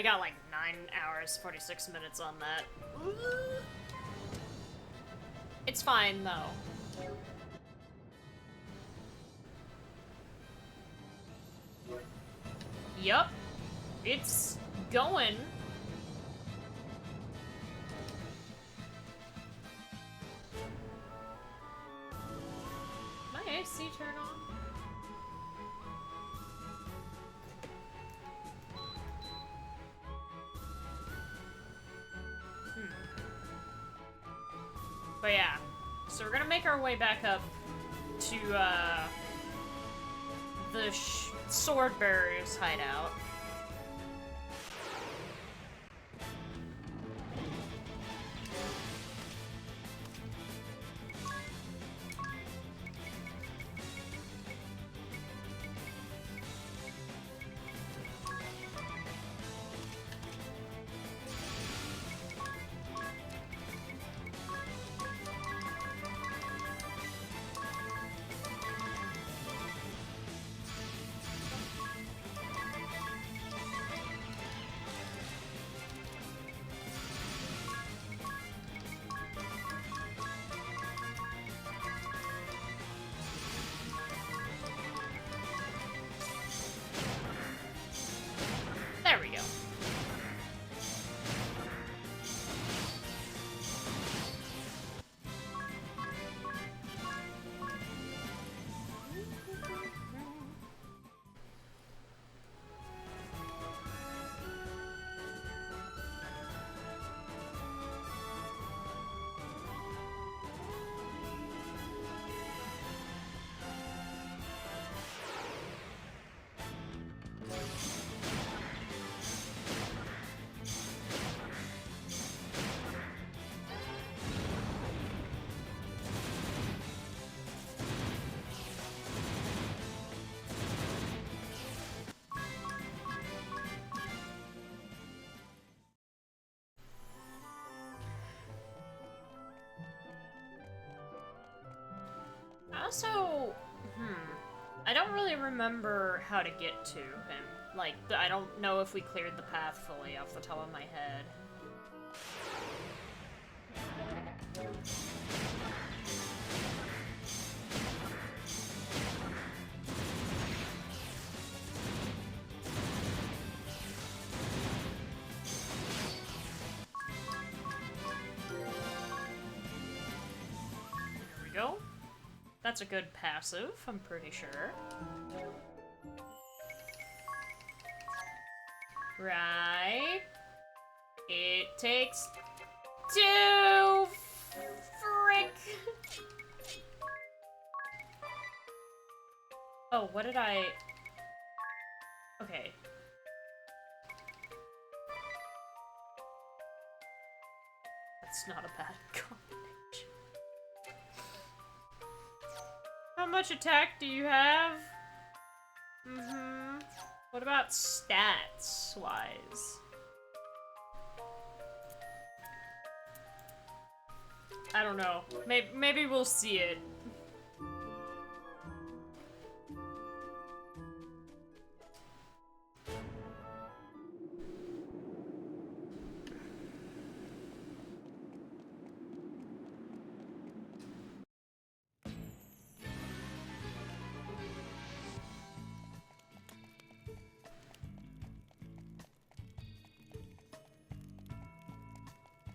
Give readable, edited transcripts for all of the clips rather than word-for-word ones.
we got like 9 hours, 46 minutes on that. It's fine, though. Yup. It's going. My AC turn on? But yeah, so we're gonna make our way back up to, the sword bearer's hideout. There we go. Also, I don't really remember how to get to him. Like, I don't know if we cleared the path fully off the top of my head. There we go. That's a good passive, I'm pretty sure. Right. It takes 2! Frick! Oh, what did I... Okay. That's not a bad combination. How much attack do you have? What about stats-wise? I don't know. Maybe we'll see it.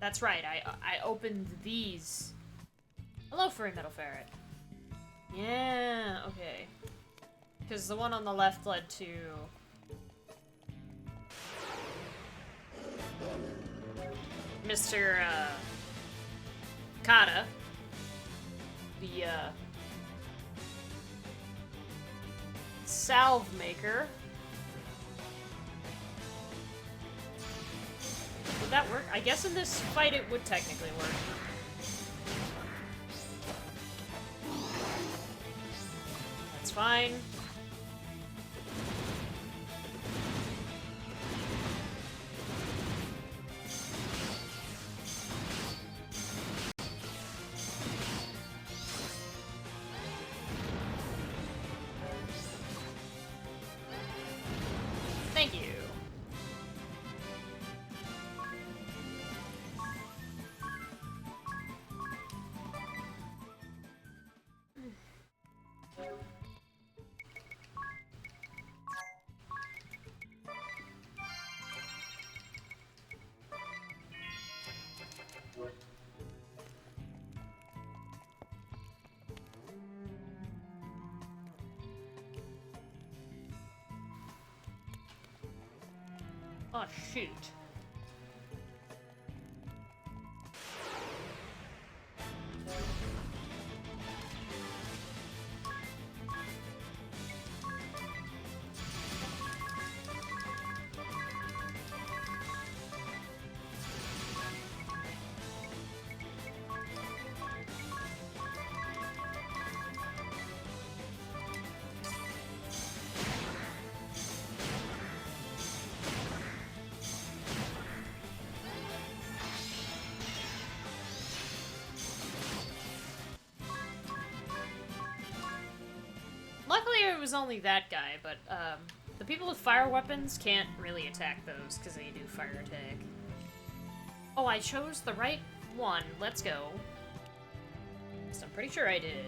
That's right, I opened these. Hello, furry metal ferret. Yeah, okay. Because the one on the left led to... Mr. Kata. The, salve maker. Would that work? I guess in this fight it would technically work. That's fine. Thank you. Oh, shoot. Luckily it was only that guy, but the people with fire weapons can't really attack those because they do fire attack. Oh, I chose the right one. Let's go. So I'm pretty sure I did.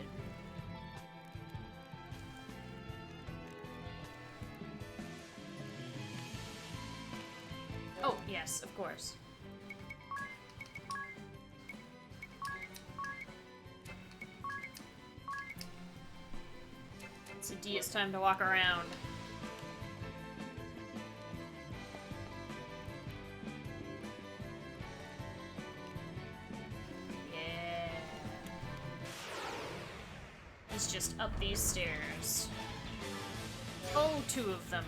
Oh, yes, of course. It's Edea's time to walk around. Yeah. He's just up these stairs. Oh, two of them.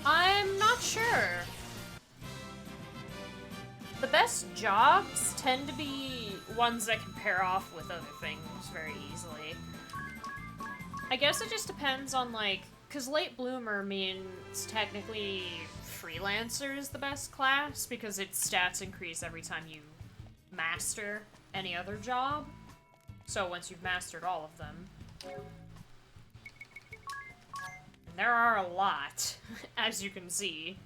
I'm not sure. The best jobs tend to be ones that can pair off with other things very easily. I guess it just depends on, like, because late bloomer means technically freelancer is the best class because its stats increase every time you master any other job. So once you've mastered all of them. And there are a lot, as you can see.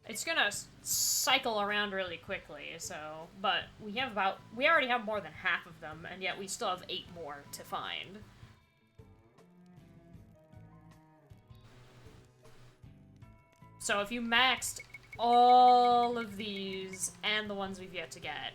It's gonna cycle around really quickly, so, but we already have more than half of them, and yet we still have 8 more to find. So if you maxed all of these, and the ones we've yet to get,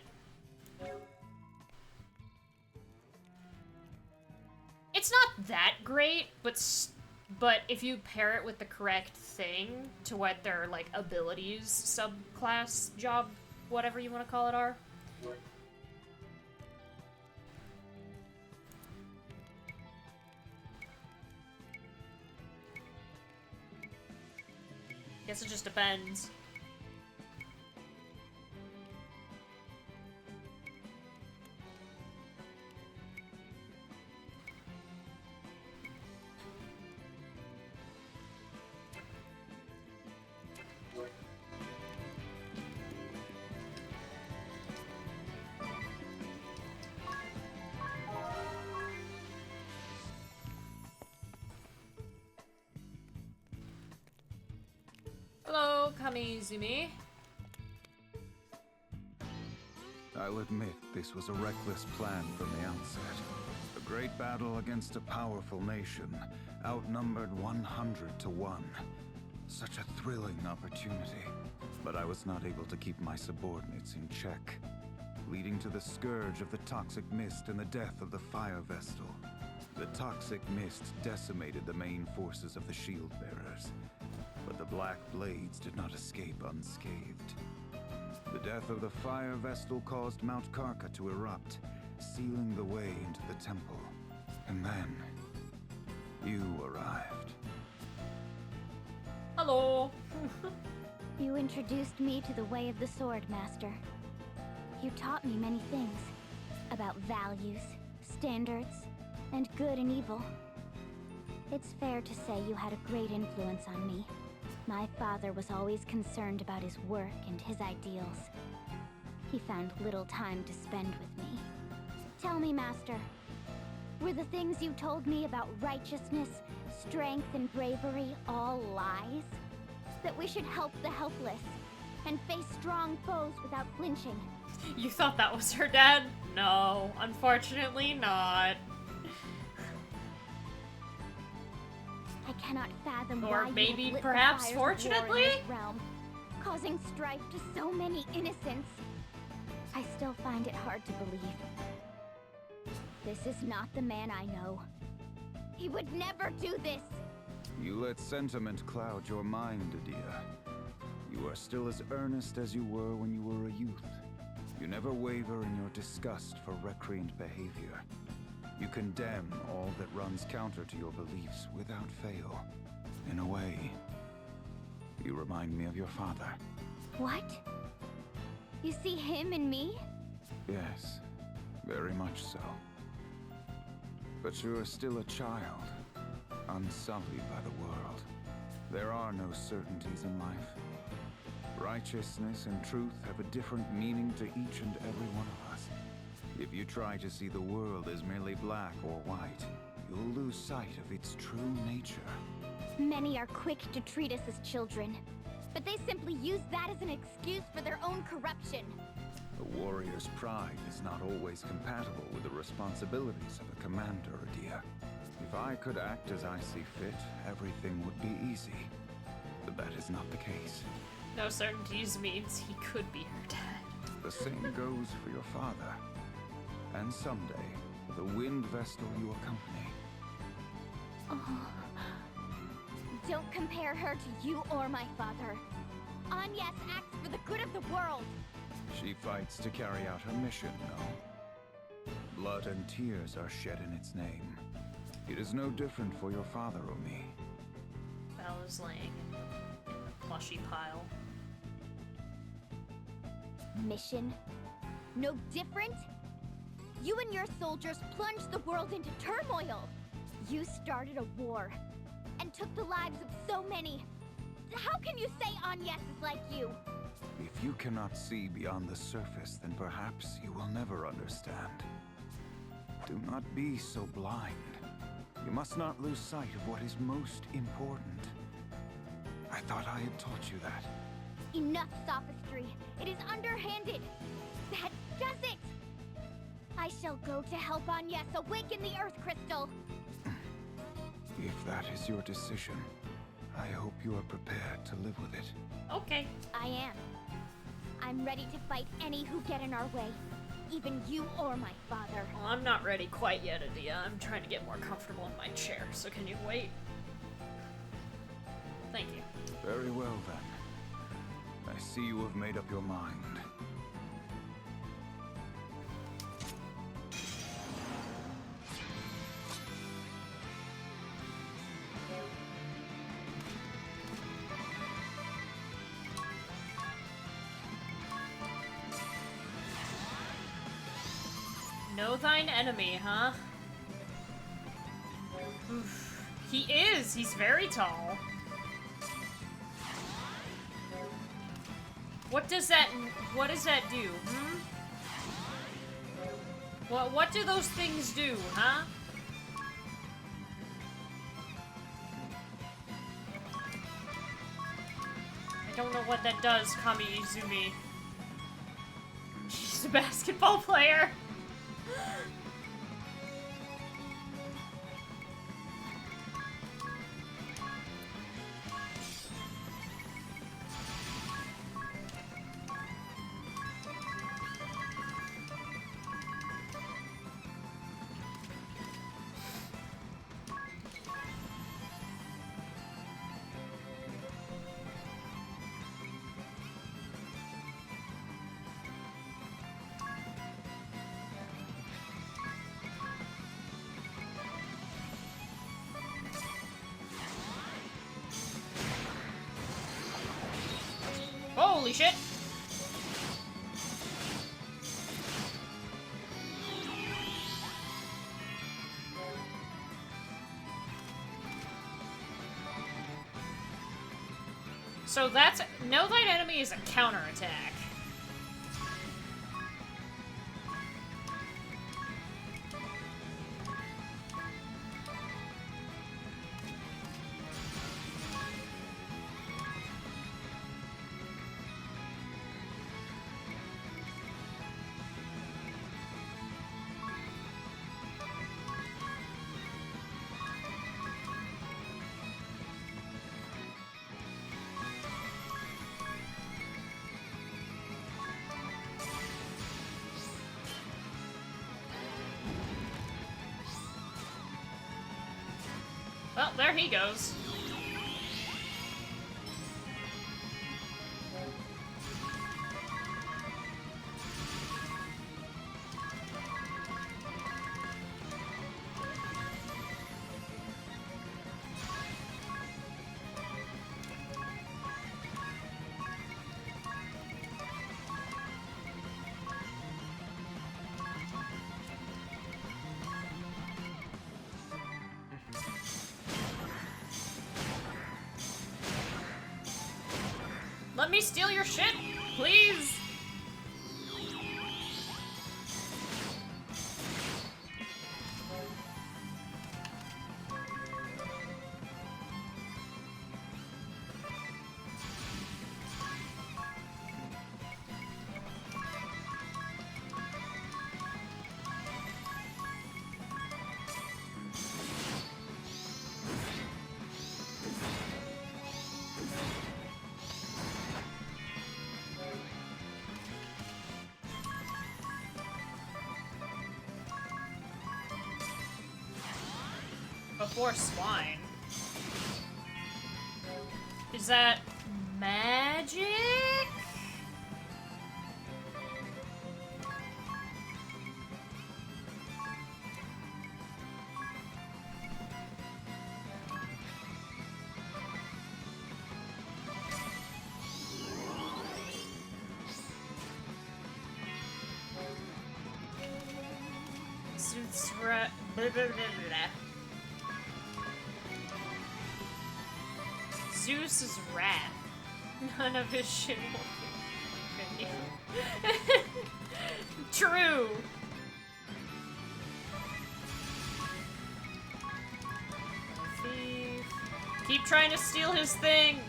it's not that great, but if you pair it with the correct thing to what their, like, abilities, subclass, job, whatever you want to call it are. Guess it just depends. Hello, Kamizumi. I'll admit this was a reckless plan from the outset. A great battle against a powerful nation, outnumbered 100 to 1. Such a thrilling opportunity. But I was not able to keep my subordinates in check, leading to the scourge of the toxic mist and the death of the fire vestal. The toxic mist decimated the main forces of the shield bearers, but the Black Blades did not escape unscathed. The death of the fire vestal caused Mount Karka to erupt, sealing the way into the temple. And then, you arrived. Hello. You introduced me to the way of the sword, Master. You taught me many things about values, standards, and good and evil. It's fair to say you had a great influence on me. My father was always concerned about his work and his ideals. He found little time to spend with me. Tell me, Master, were the things you told me about righteousness, strength, and bravery all lies? that we should help the helpless and face strong foes without flinching. You thought that was her dad? No, unfortunately not. I cannot fathom Or why maybe, you have lit perhaps, the fires of war in fortunately? this realm, causing strife to so many innocents. I still find it hard to believe. This is not the man I know. He would never do this! You let sentiment cloud your mind, Edea. You are still as earnest as you were when you were a youth. You never waver in your disgust for recreant behavior. You condemn all that runs counter to your beliefs without fail. In a way, you remind me of your father. What? You see him in me? Yes, very much so. But you are still a child, unsullied by the world. There are no certainties in life. Righteousness and truth have a different meaning to each and every one of us. If you try to see the world as merely black or white, you'll lose sight of its true nature. Many are quick to treat us as children, but they simply use that as an excuse for their own corruption. A warrior's pride is not always compatible with the responsibilities of a commander, Edea. If I could act as I see fit, everything would be easy. But that is not the case. No certainties means he could be her dad. The same goes for your father. And someday, the wind vestal you accompany. Oh. Don't compare her to you or my father. Agnes acts for the good of the world. She fights to carry out her mission, no? Blood and tears are shed in its name. It is no different for your father or me. Val is laying in the plushy pile. Mission? No different? You and your soldiers plunged the world into turmoil. You started a war and took the lives of so many. How can you say Agnes is like you? If you cannot see beyond the surface, then perhaps you will never understand. Do not be so blind. You must not lose sight of what is most important. I thought I had taught you that. Enough sophistry. It is underhanded. That does it! I shall go to help Agnes awaken the Earth Crystal. If that is your decision, I hope you are prepared to live with it. Okay. I am. I'm ready to fight any who get in our way. Even you or my father. Well, I'm not ready quite yet, Edea. I'm trying to get more comfortable in my chair, so can you wait? Thank you. Very well, then. I see you have made up your mind. Know thine enemy, huh? Oof. He is! He's very tall. What does that do, hmm? What do those things do, huh? I don't know what that does, Kami Izumi. She's a basketball player. Holy shit! So that's... Know thine enemy is a counterattack. Well, there he goes. Let me steal your shit, please! Before swine. Is that magic? Zeus blah, blah, blah, blah. Zeus's wrath. None of his shit will be true. Thief. Keep trying to steal his thing.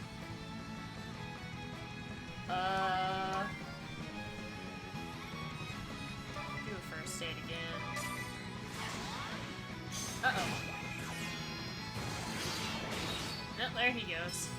Do a first aid again. Uh-oh. Oh, there he goes.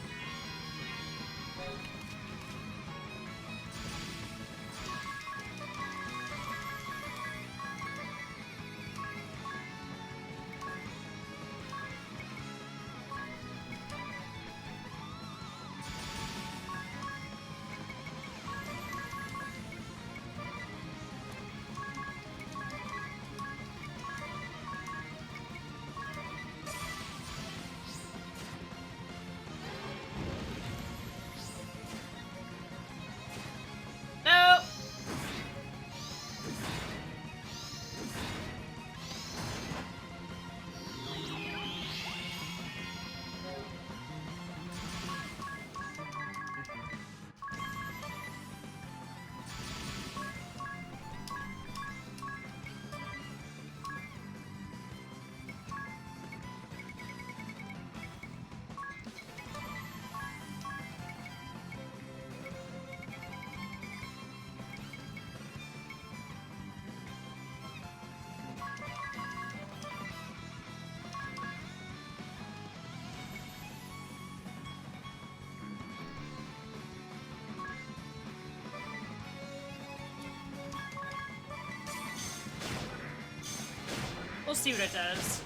We'll see what it does.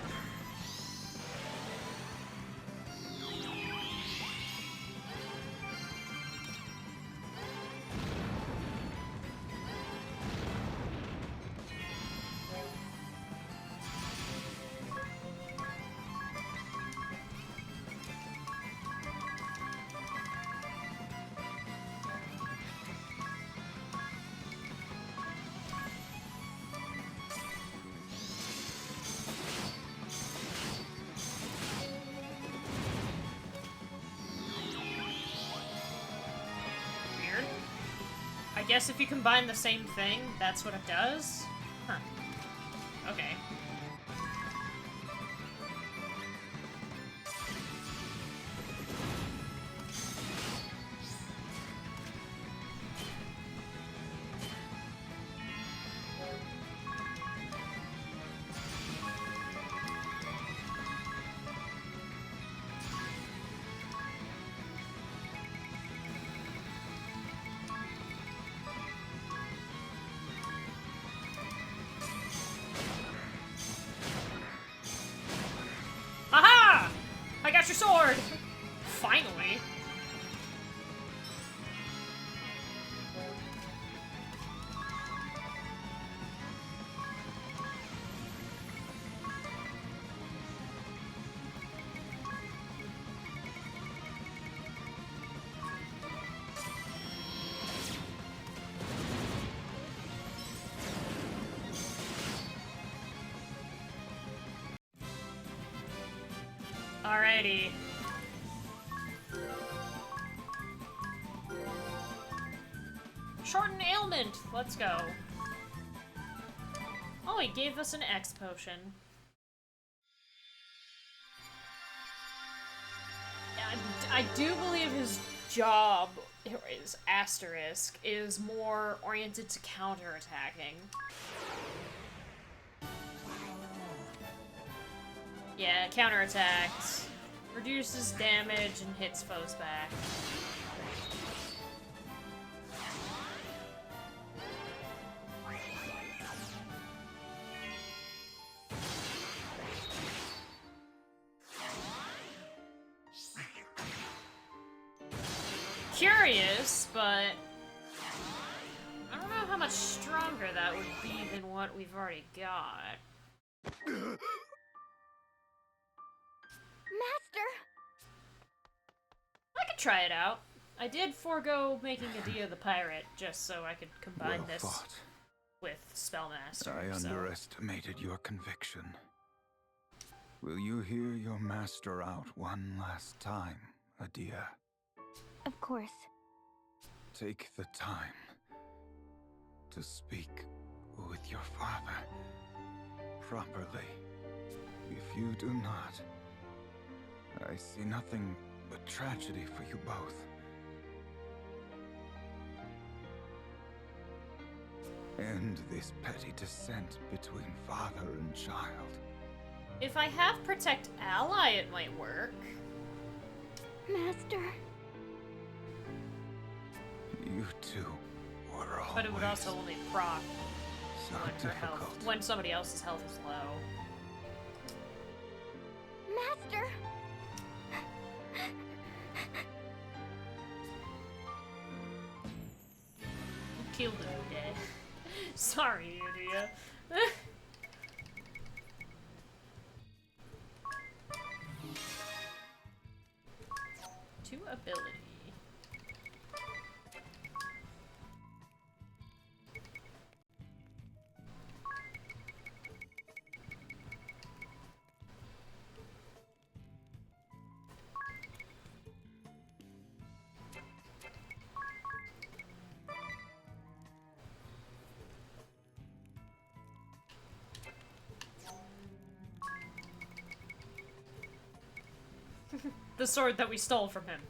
I guess if you combine the same thing, that's what it does? Huh. Okay. out your sword! Finally. Alrighty. Shorten ailment! Let's go. Oh, he gave us an X potion. I do believe his job, his asterisk, is more oriented to counterattacking. Yeah, counterattacks. Reduces damage and hits foes back. Curious, but I don't know how much stronger that would be than what we've already got. Master! I could try it out. I did forego making Edea the pirate just so I could combine Well this fought. with Spellmaster. I underestimated your conviction. Will you hear your master out one last time, Edea? Of course. Take the time to speak with your father properly. If you do not, I see nothing but tragedy for you both. End this petty dissent between father and child. If I have Protect Ally, it might work. Master. You two were always But it would also only proc so when her health, difficult. when somebody else's health is low. Master! Killed him dead. Sorry, Edea. To ability. The sword that we stole from him.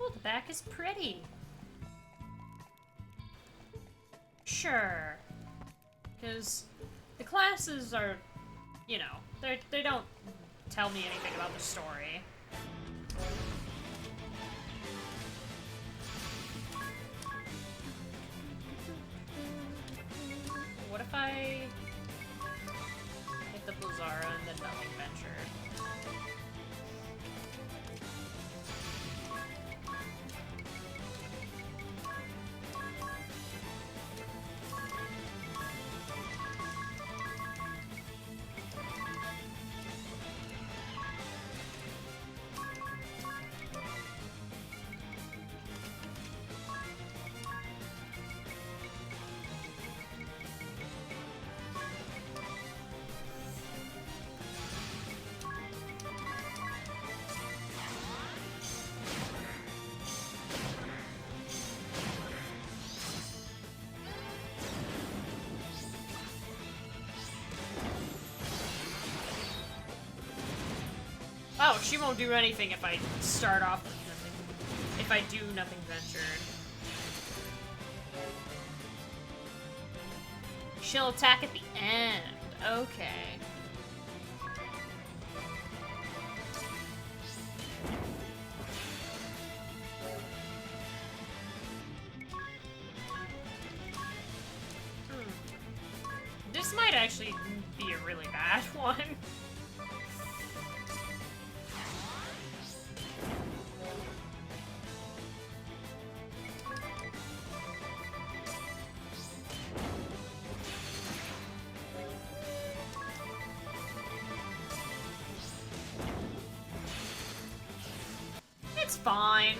Oh, the back is pretty. Sure. Because the classes are, you know, they don't tell me anything about the story. What if I hit the Blizzara and then nothing ventured? Oh, she won't do anything if I start off with nothing. If I do nothing ventured. She'll attack at the end. Okay. This might actually be a really bad one. It's fine.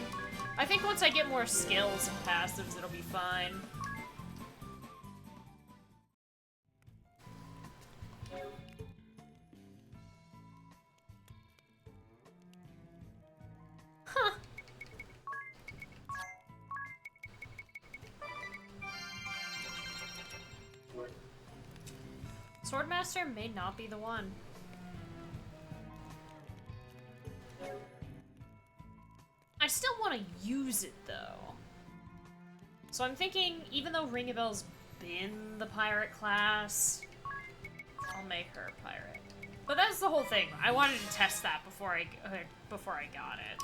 I think once I get more skills and passives, it'll be fine. Huh. Swordmaster may not be the one. I still want to use it, though. So I'm thinking, even though Ringabel's been the pirate class, I'll make her a pirate. But that's the whole thing. I wanted to test that before I got it.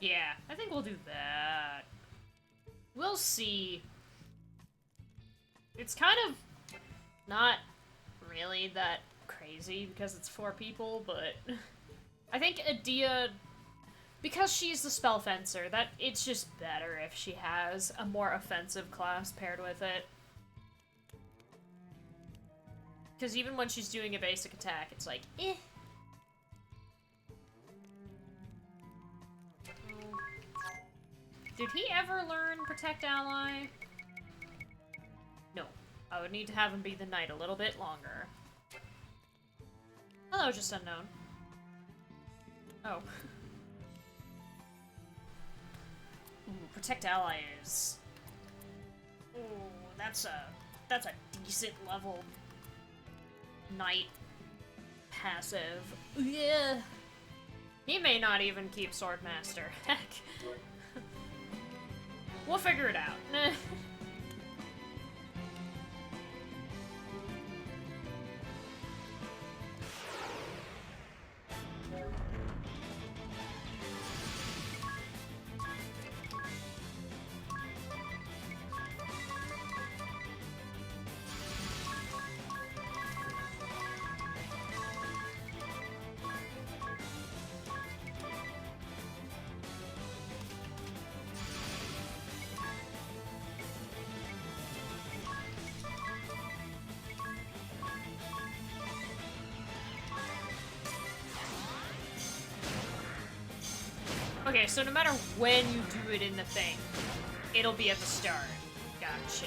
Yeah, I think we'll do that. We'll see. It's kind of not really that crazy because it's 4 people, but I think Edea, because she's the spell fencer, that it's just better if she has a more offensive class paired with it. Because even when she's doing a basic attack, it's like, eh. Did he ever learn Protect Ally? No. I would need to have him be the knight a little bit longer. Hello, just unknown. Oh. Ooh, Protect Ally is... Ooh, that's a decent level knight passive. Yeah. He may not even keep Swordmaster. Heck. We'll figure it out. so no matter when you do it in the thing, it'll be at the start. Gotcha.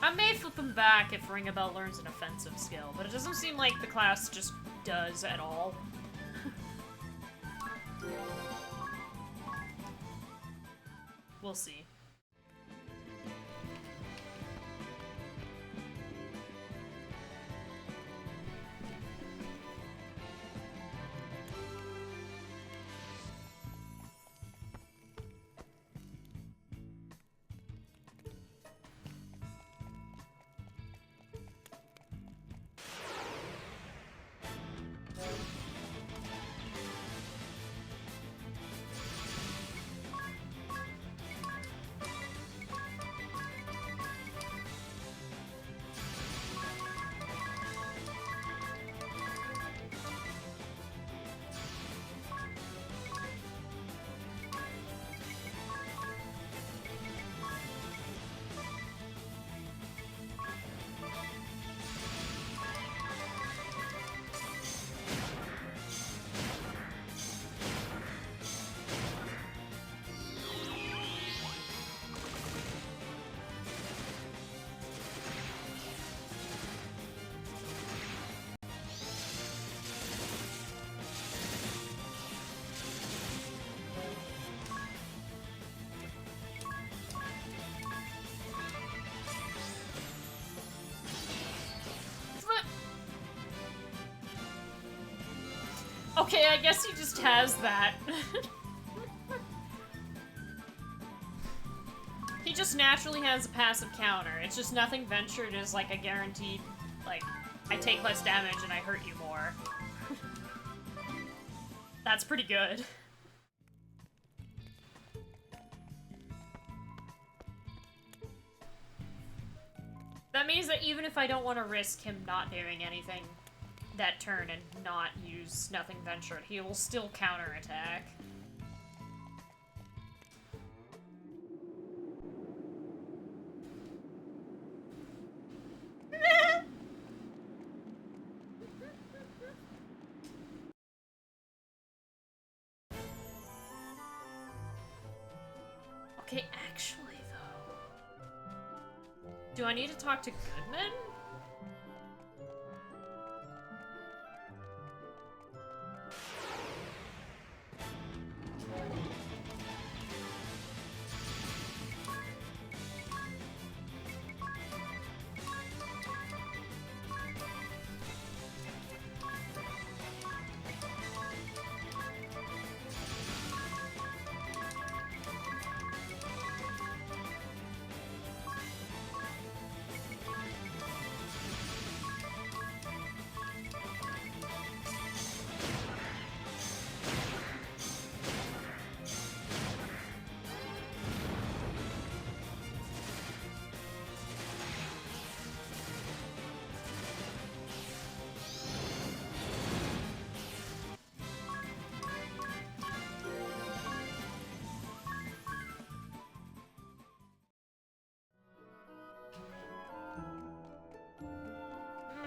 I may flip him back if Ring a Bell learns an offensive skill, but it doesn't seem like the class just does at all. We'll see. Okay, I guess he just has that. He just naturally has a passive counter. It's just nothing ventured is like a guaranteed, like, I take less damage and I hurt you more. That's pretty good. That means that even if I don't want to risk him not doing anything that turn and not use nothing ventured, he will still counterattack. Okay, actually though, do I need to talk to Goodman?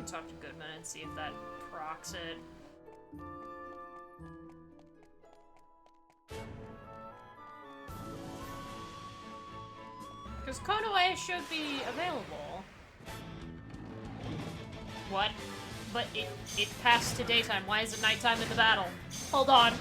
Talk to Goodman and see if that procs it. Because Konoe should be available. What? But it passed to daytime. Why is it nighttime in the battle? Hold on.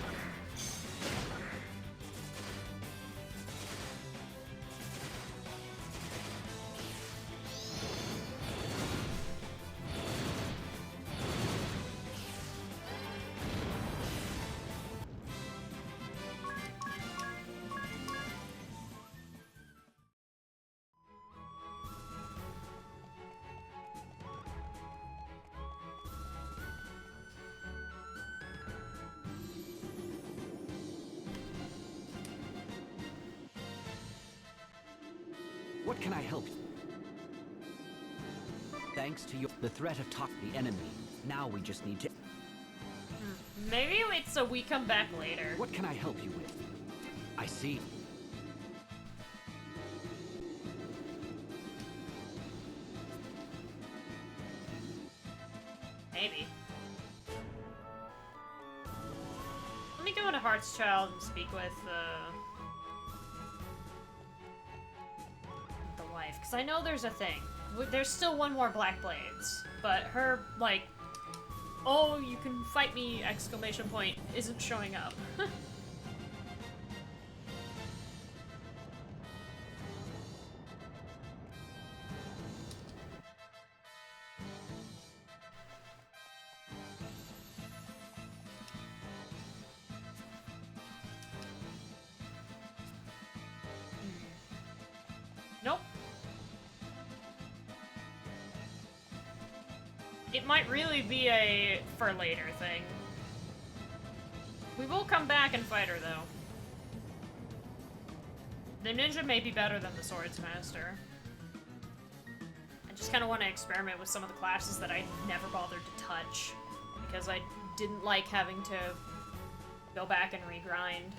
What can I help you? Thanks to the threat of the enemy. Now we just need to... Maybe it's so we come back later. What can I help you with? succeed. Maybe. Let me go into Heartschild and speak with the wife, because I know there's a thing. There's still one more Black Blades, but her, like, oh, you can fight me, exclamation point, isn't showing up. Nope. It might really be a for later thing. We will come back and fight her, though. The ninja may be better than the swordsmaster. I just kind of want to experiment with some of the classes that I never bothered to touch, because I didn't like having to go back and regrind.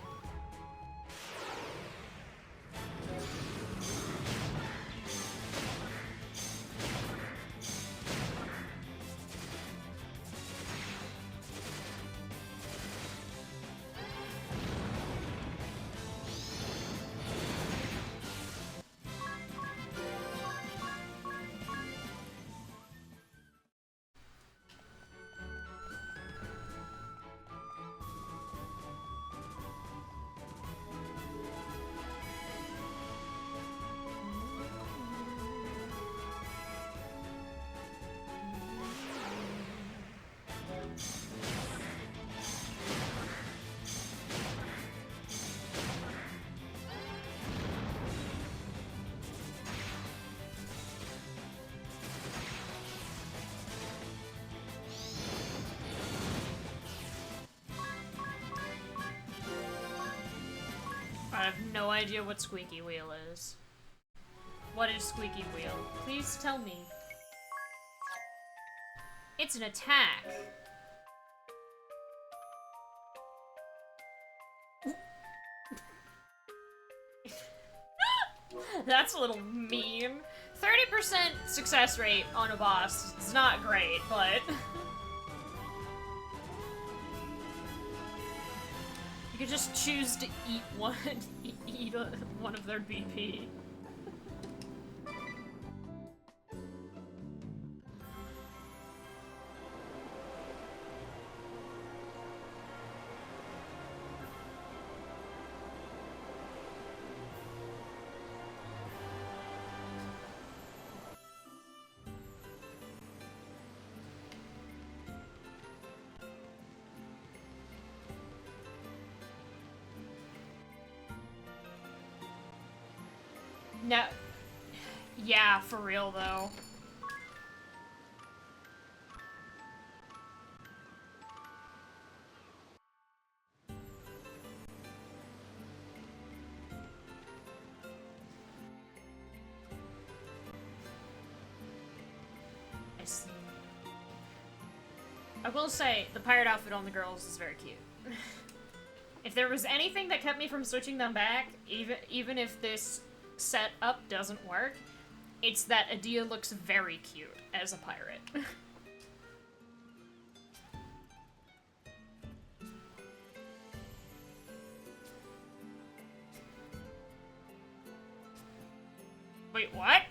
I have no idea what Squeaky Wheel is. What is Squeaky Wheel? Please tell me. It's an attack. That's a little mean. 30% success rate on a boss is not great, but... You could just choose to eat one, one of their BP. No. Yeah, for real though. I see. I will say, the pirate outfit on the girls is very cute. If there was anything that kept me from switching them back, even if this setup doesn't work, it's that Edea looks very cute as a pirate. Wait, what?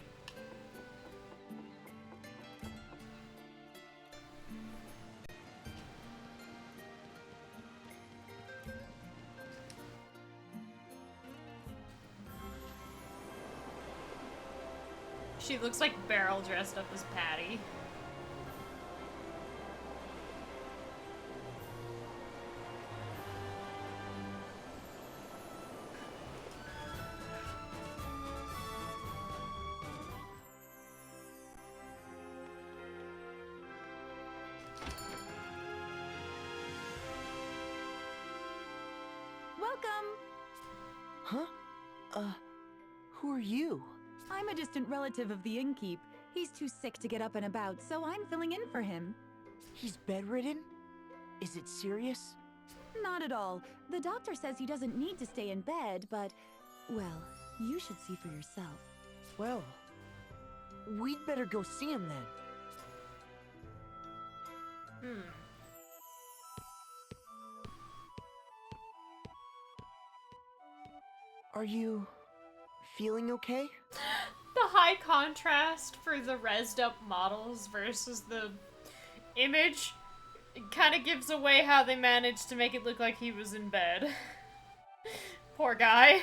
She looks like Beryl dressed up as Patty. Huh? Who are you? I'm a distant relative of the innkeep. He's too sick to get up and about, so I'm filling in for him. He's bedridden? Is it serious? Not at all. The doctor says he doesn't need to stay in bed, but... Well, you should see for yourself. Well, we'd better go see him then. Are you feeling okay? The high contrast for the rezzed up models versus the image kind of gives away how they managed to make it look like he was in bed. Poor guy.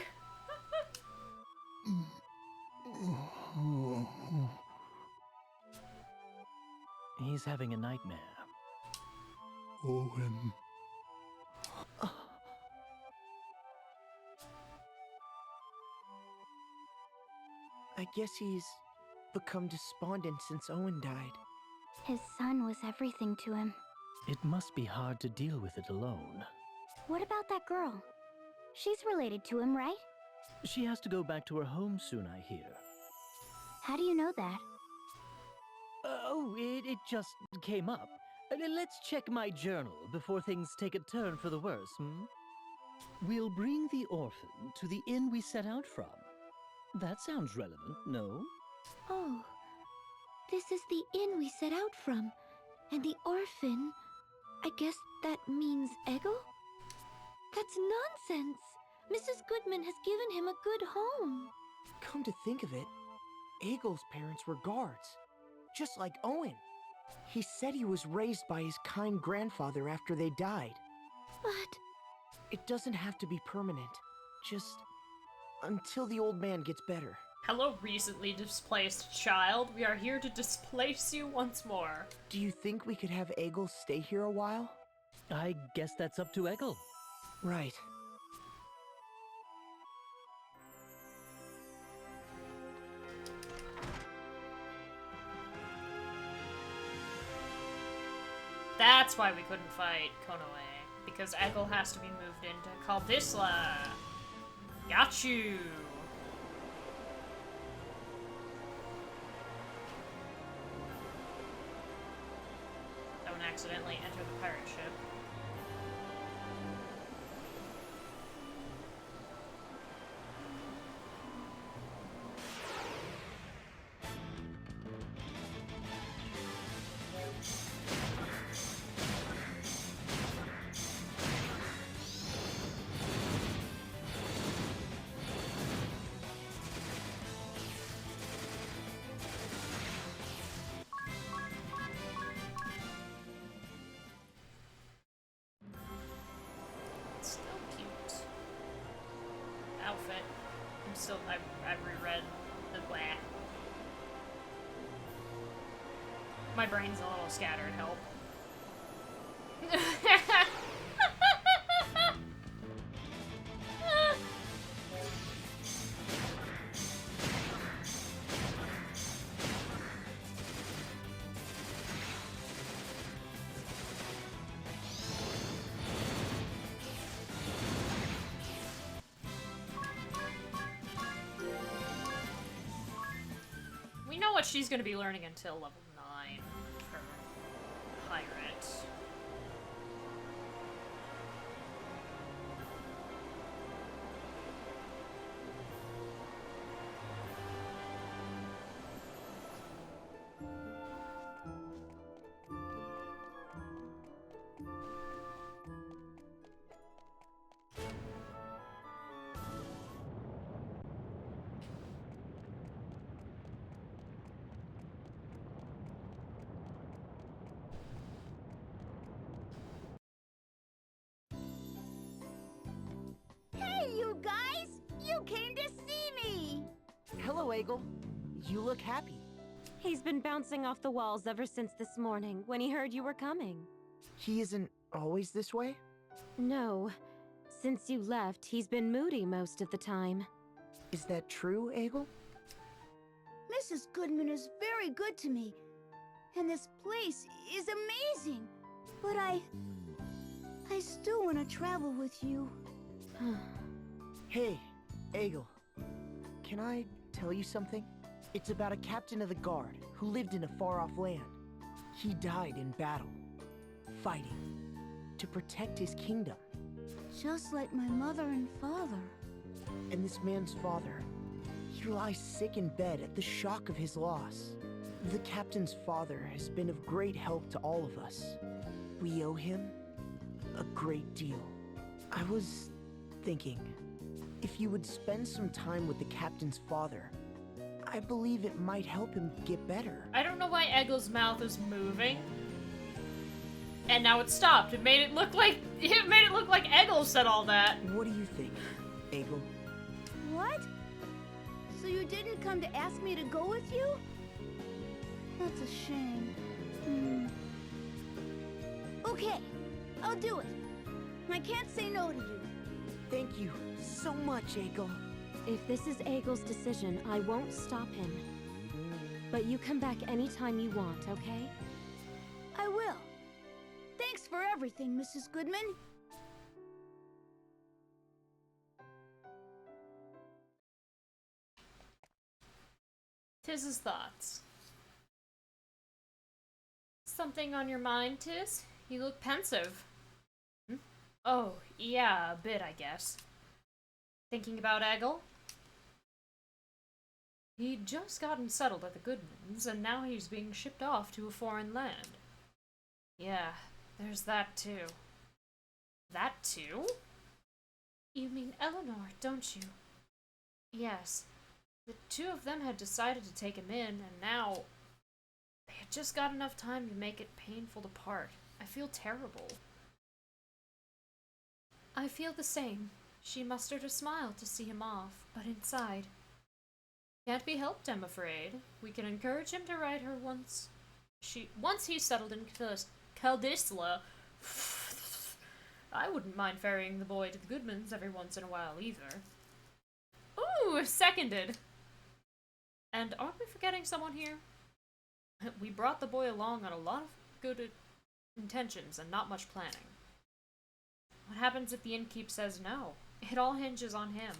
He's having a nightmare. Owen. I guess he's become despondent since Owen died. His son was everything to him. It must be hard to deal with it alone. What about that girl? She's related to him, right? She has to go back to her home soon, I hear. How do you know that? It just came up. Let's check my journal before things take a turn for the worse, We'll bring the orphan to the inn we set out from. That sounds relevant, no? Oh, this is the inn we set out from. And the orphan, I guess that means Eggle? That's nonsense! Mrs. Goodman has given him a good home. Come to think of it, Eggle's parents were guards, just like Owen. He said he was raised by his kind grandfather after they died. But... It doesn't have to be permanent, just until the old man gets better. Hello, recently displaced child. We are here to displace you once more. Do you think we could have Eggle stay here a while? I guess that's up to Eggle. Right. That's why we couldn't fight Konoe, because Eggle has to be moved into Kaldisla. Got you. Don't accidentally enter the pirate ship. Still cute. Outfit. I've reread the blah. My brain's a little scattered, help. We know what she's gonna be learning until level 9 for pirate. Hey, you guys! You came to see me! Hello, Eggle. You look happy. He's been bouncing off the walls ever since this morning, when he heard you were coming. He isn't always this way? No. Since you left, he's been moody most of the time. Is that true, Eggle? Mrs. Goodman is very good to me. And this place is amazing. But I still want to travel with you. Hey, Eggle. Can I tell you something? It's about a captain of the guard who lived in a far-off land. He died in battle, fighting, to protect his kingdom. Just like my mother and father. And this man's father, he lies sick in bed at the shock of his loss. The captain's father has been of great help to all of us. We owe him a great deal. I was thinking, if you would spend some time with the captain's father, I believe it might help him get better. I don't know why Egil's mouth is moving. And now it stopped. It made it look like Egil said all that. What do you think, Egil? What? So you didn't come to ask me to go with you? That's a shame. Okay, I'll do it. I can't say no to you. Thank you so much, Egil. If this is Egil's decision, I won't stop him. But you come back anytime you want, okay? I will. Thanks for everything, Mrs. Goodman. Tiz's thoughts. Something on your mind, Tiz? You look pensive. Oh, yeah, a bit, I guess. Thinking about Egil? He'd just gotten settled at the Goodmans, and now he's being shipped off to a foreign land. Yeah, there's that too. That too? You mean Eleanor, don't you? Yes. The two of them had decided to take him in, and now they had just got enough time to make it painful to part. I feel terrible. I feel the same. She mustered a smile to see him off, but inside. Can't be helped, I'm afraid. We can encourage him to write her once he's settled in Caldisla. I wouldn't mind ferrying the boy to the Goodmans every once in a while either. Ooh, seconded. And aren't we forgetting someone here? We brought the boy along on a lot of good intentions and not much planning. What happens if the innkeep says no? It all hinges on him.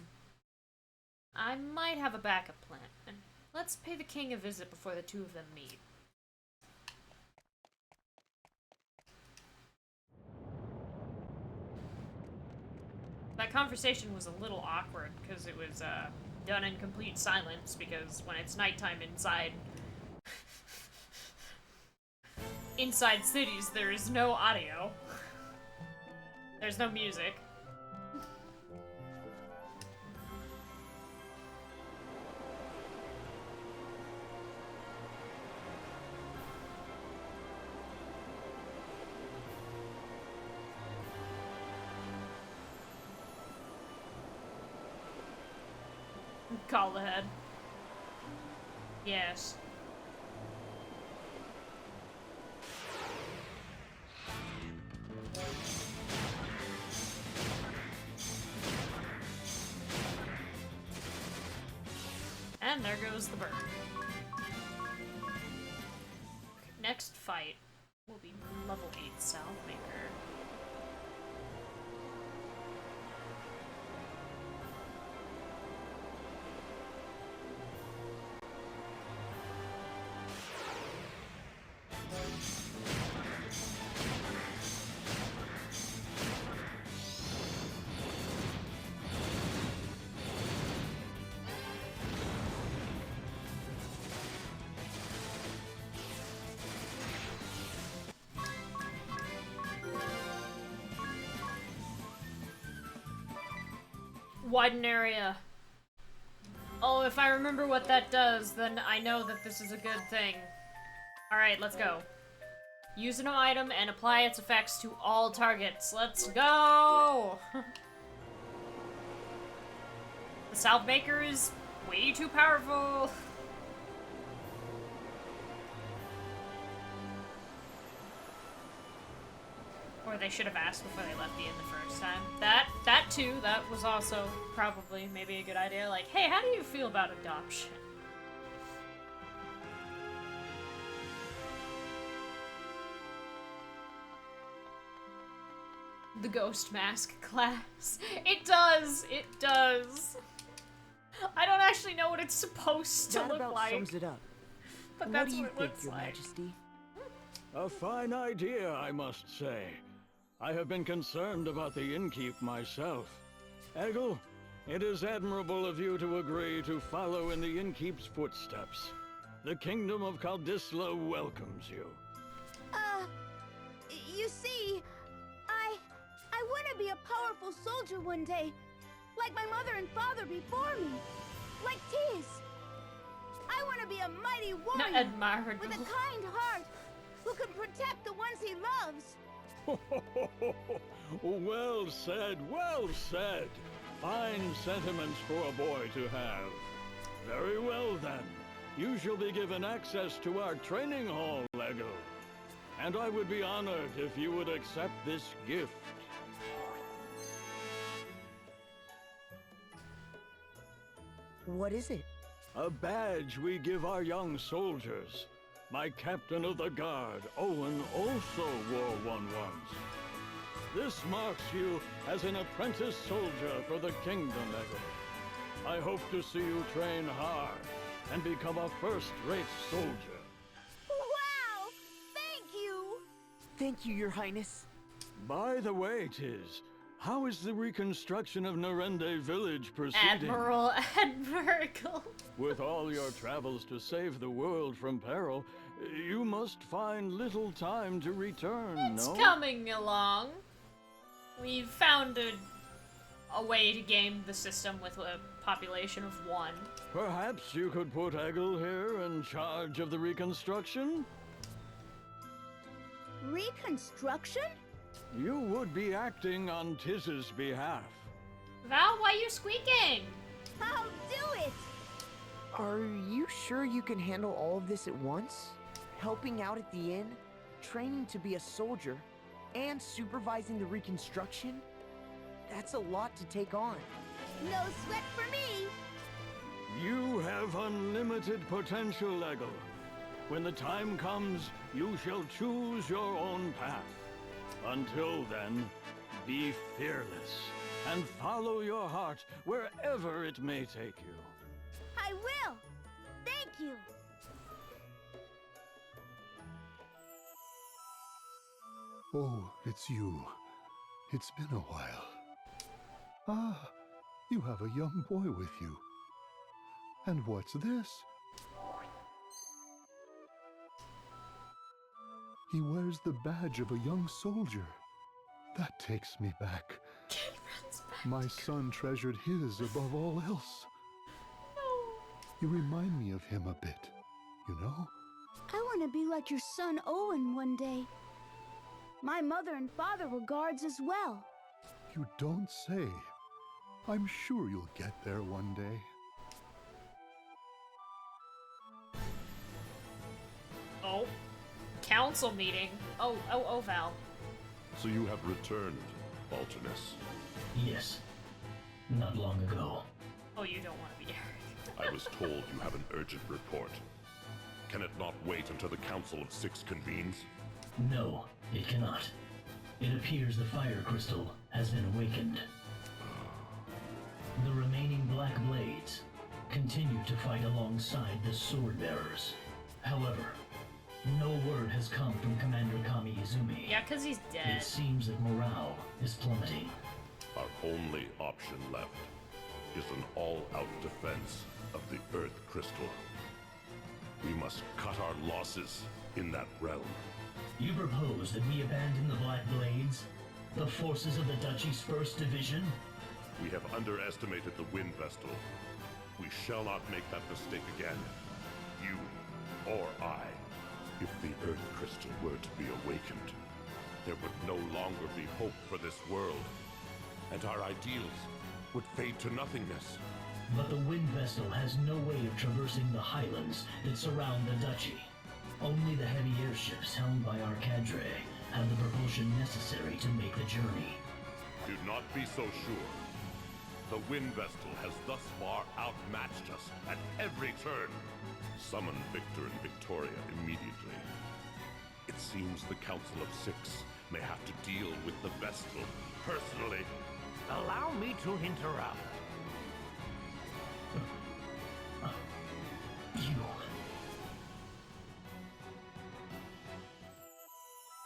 I might have a backup plan, and let's pay the king a visit before the two of them meet. That conversation was a little awkward, because it was, done in complete silence, because when it's nighttime inside cities, there is no audio. There's no music. Call ahead. Yes. And there goes the bird. Next fight will be level 8 Southmaker. Widen area. Oh, if I remember what that does, then I know that this is a good thing. Alright, let's go. Use an item and apply its effects to all targets. Let's go! The Southmaker is way too powerful. Or they should have asked before they left the inn the first time. That too, that was also probably maybe a good idea. Like, hey, how do you feel about adoption? The ghost mask class. It does! It does! I don't actually know what it's supposed to That look about like. sums it up. But What that's do you what it think, looks Your like. Majesty? A fine idea, I must say. I have been concerned about the innkeep myself. Eggle, it is admirable of you to agree to follow in the innkeep's footsteps. The kingdom of Kaldisla welcomes you. You see, I want to be a powerful soldier one day, like my mother and father before me, like Tiz. I want to be a mighty Not warrior admirable. with a kind heart who can protect the ones he loves. Well said, well said. Fine sentiments for a boy to have. Very well then. You shall be given access to our training hall, Lego. And I would be honored if you would accept this gift. What is it? A badge we give our young soldiers. My captain of the guard, Owen, also wore one once. This marks you as an apprentice soldier for the kingdom, Eggle. I hope to see you train hard and become a first-rate soldier. Wow! Thank you! Thank you, Your Highness. By the way, Tiz, how is the reconstruction of Narende village proceeding? Admiral Admirable. With all your travels to save the world from peril, you must find little time to return, It's no? coming along. We've found a way to game the system with a population of 1. Perhaps you could put Eggle here in charge of the reconstruction? Reconstruction? You would be acting on Tiz's behalf. Val, why are you squeaking? I'll do it! Are you sure you can handle all of this at once? Helping out at the inn, training to be a soldier, and supervising the reconstruction? That's a lot to take on. No sweat for me! You have unlimited potential, Eggle. When the time comes, you shall choose your own path. Until then, be fearless and follow your heart wherever it may take you. I will! Thank you! Oh, it's you. It's been a while. Ah, you have a young boy with you. And what's this? He wears the badge of a young soldier. That takes me back. Kid runs back. My son treasured his above all else. You remind me of him a bit, you know? I want to be like your son Owen one day. My mother and father were guards as well. You don't say. I'm sure you'll get there one day. Oh. Council meeting. Oh, Val. So you have returned, Balternus. Yes. Not long ago. Oh, you don't want to be here. I was told you have an urgent report. Can it not wait until the Council of Six convenes? No, it cannot. It appears the fire crystal has been awakened. The remaining Black Blades continue to fight alongside the Sword Bearers. However, no word has come from Commander Kami Izumi. Yeah, because he's dead. It seems that morale is plummeting. Our only option left is an all-out defense of the Earth Crystal. We must cut our losses in that realm. You propose that we abandon the Black Blades? The forces of the Duchy's First Division? We have underestimated the Wind Vestal. We shall not make that mistake again. You or I. If the Earth Crystal were to be awakened, there would no longer be hope for this world, and our ideals would fade to nothingness. But the Wind Vestal has no way of traversing the highlands that surround the Duchy. Only the heavy airships helmed by our cadre have the propulsion necessary to make the journey. Do not be so sure. The Wind Vestal has thus far outmatched us at every turn. Summon Victor and Victoria immediately. It seems the Council of Six may have to deal with the Vestal personally. Allow me to interrupt. You...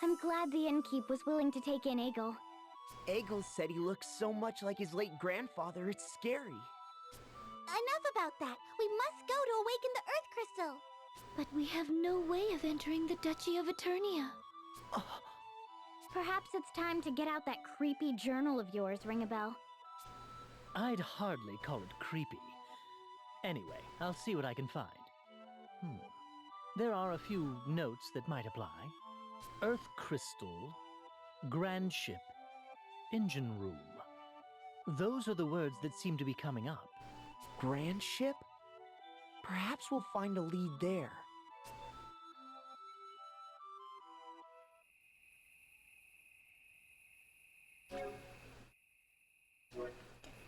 I'm glad the innkeep was willing to take in Egil. Egil said he looks so much like his late grandfather, it's scary. Enough about that. We must go to awaken the Earth Crystal. But we have no way of entering the Duchy of Eternia. Perhaps it's time to get out that creepy journal of yours, Ringabel. I'd hardly call it creepy. Anyway, I'll see what I can find. There are a few notes that might apply. Earth Crystal, Grand Ship, Engine Room. Those are the words that seem to be coming up. Grand Ship? Perhaps we'll find a lead there. I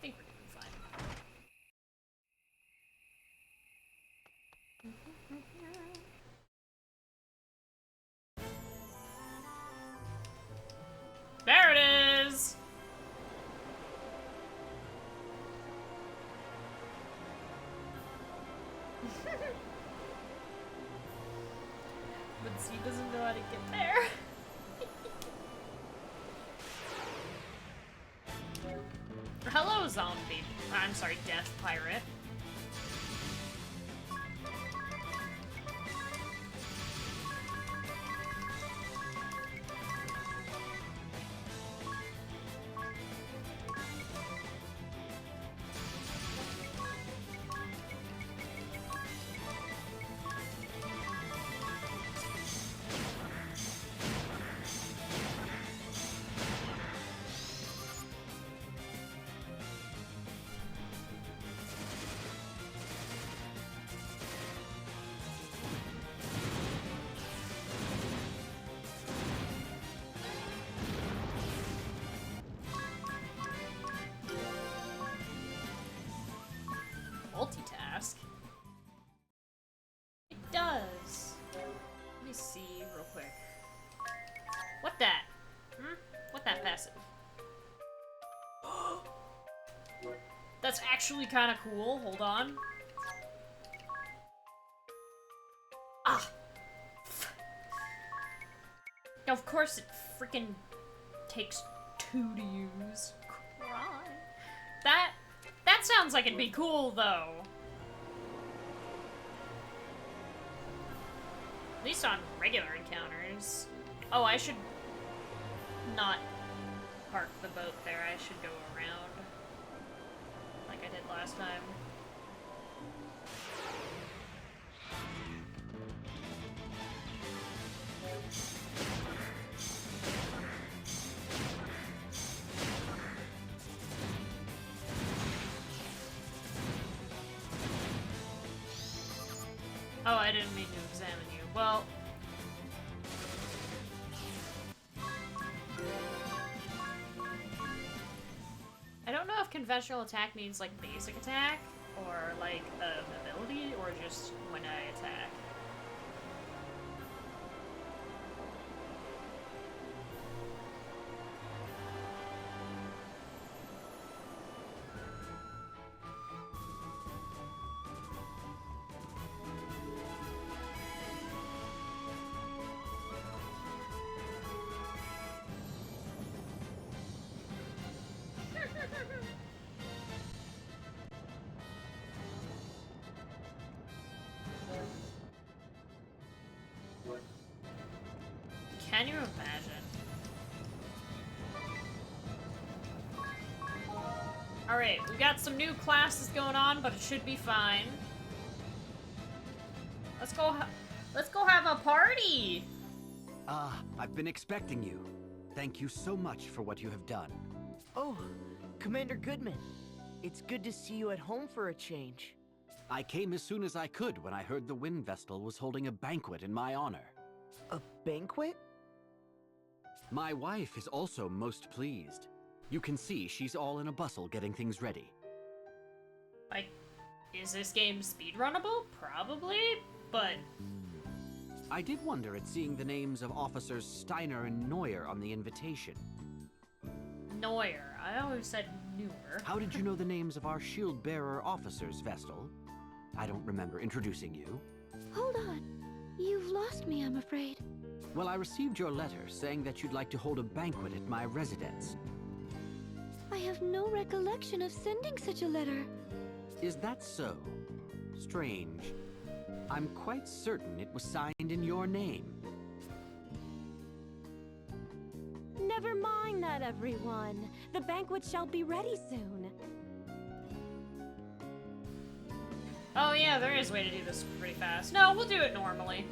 think we're doing fine. There it is! But he doesn't know how to get there. Hello, zombie. I'm sorry, death pirate. Multitask? It does. Let me see real quick. What that? What that passive? That's actually kind of cool. Hold on. Ah! Of course it freaking takes 2 to use. Cry. That sounds like it'd be cool, though. At least on regular encounters. Oh, I should not park the boat there. I should go around. Like I did last time. Oh, I didn't mean to examine you. Well... I don't know if conventional attack means, like, basic attack, or, like, ability, or just when I attack. Can you imagine? Alright, we got some new classes going on, but it should be fine. Let's go have a party! I've been expecting you. Thank you so much for what you have done. Oh, Commander Goodman. It's good to see you at home for a change. I came as soon as I could when I heard the Wind Vestal was holding a banquet in my honor. A banquet? My wife is also most pleased. You can see she's all in a bustle getting things ready. Like, is this game speedrunnable? Probably, but... I did wonder at seeing the names of Officers Steiner and Neuer on the invitation. Neuer. I always said newer. How did you know the names of our shield-bearer officers, Vestal? I don't remember introducing you. Hold on. You've lost me, I'm afraid. Well, I received your letter saying that you'd like to hold a banquet at my residence. I have no recollection of sending such a letter. Is that so? Strange. I'm quite certain it was signed in your name. Never mind that, everyone. The banquet shall be ready soon. Oh yeah, there is a way to do this pretty fast. No, we'll do it normally.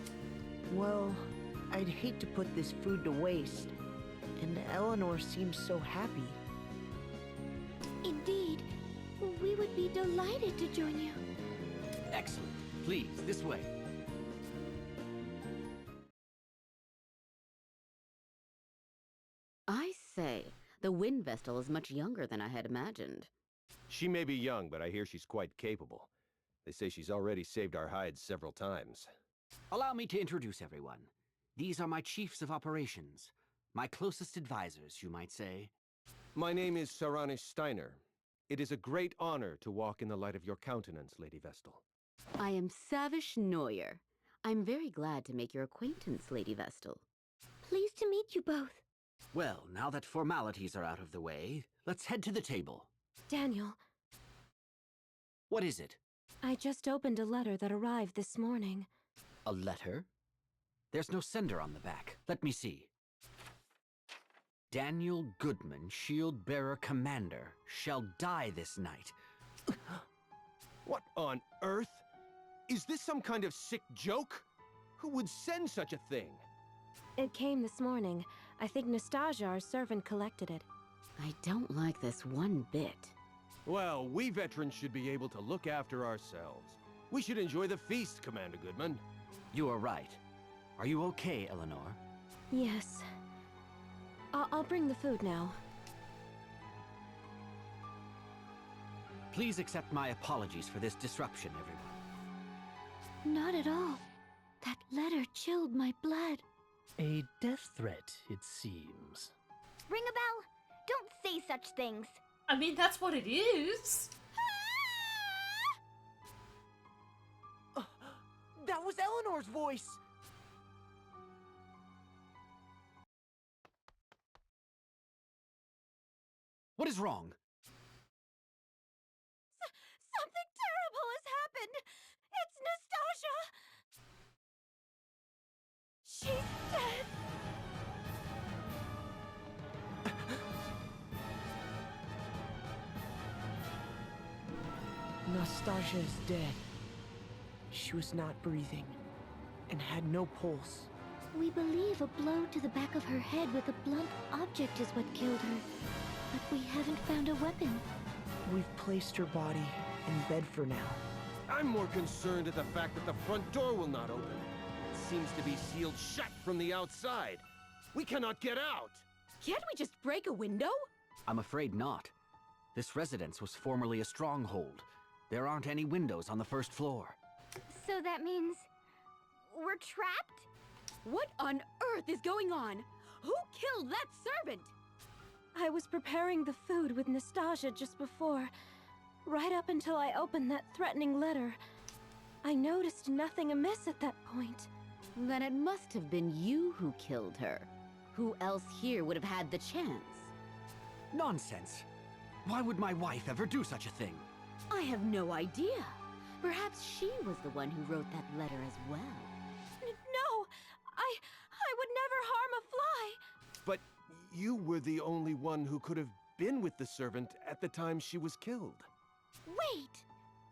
Well, I'd hate to put this food to waste. And Eleanor seems so happy. Indeed. We would be delighted to join you. Excellent. Please, this way. I say, the Wind Vestal is much younger than I had imagined. She may be young, but I hear she's quite capable. They say she's already saved our hides several times. Allow me to introduce everyone. These are my chiefs of operations. My closest advisors, you might say. My name is Saranish Steiner. It is a great honor to walk in the light of your countenance, Lady Vestal. I am Savish Neuer. I'm very glad to make your acquaintance, Lady Vestal. Pleased to meet you both. Well, now that formalities are out of the way, let's head to the table. Daniel, What is it? I just opened a letter that arrived this morning. A letter? There's no sender on the back. Let me see. Daniel Goodman, Shield-Bearer Commander, shall die this night. What on earth? Is this some kind of sick joke? Who would send such a thing? It came this morning. I think Nastasia, our servant, collected it. I don't like this one bit. Well, we veterans should be able to look after ourselves. We should enjoy the feast, Commander Goodman. You are right. Are you okay, Eleanor? Yes. I'll bring the food now. Please accept my apologies for this disruption, everyone. Not at all. That letter chilled my blood. A death threat, it seems. Ring a bell? Don't say such things. I mean, that's what it is. That was Eleanor's voice! What is wrong? Something terrible has happened! It's Nastasia! She's dead! Nastasia is dead. She was not breathing and had no pulse. We believe a blow to the back of her head with a blunt object is what killed her. But we haven't found a weapon. We've placed her body in bed for now. I'm more concerned at the fact that the front door will not open. It seems to be sealed shut from the outside. We cannot get out! Can't we just break a window? I'm afraid not. This residence was formerly a stronghold. There aren't any windows on the first floor. So that means we're trapped? What on earth is going on? Who killed that servant? I was preparing the food with Nastasia just before, right up until I opened that threatening letter. I noticed nothing amiss at that point. Then it must have been you who killed her. Who else here would have had the chance? Nonsense! Why would my wife ever do such a thing? I have no idea. Perhaps she was the one who wrote that letter as well. No! I would never harm a fly! But you were the only one who could have been with the servant at the time she was killed. Wait!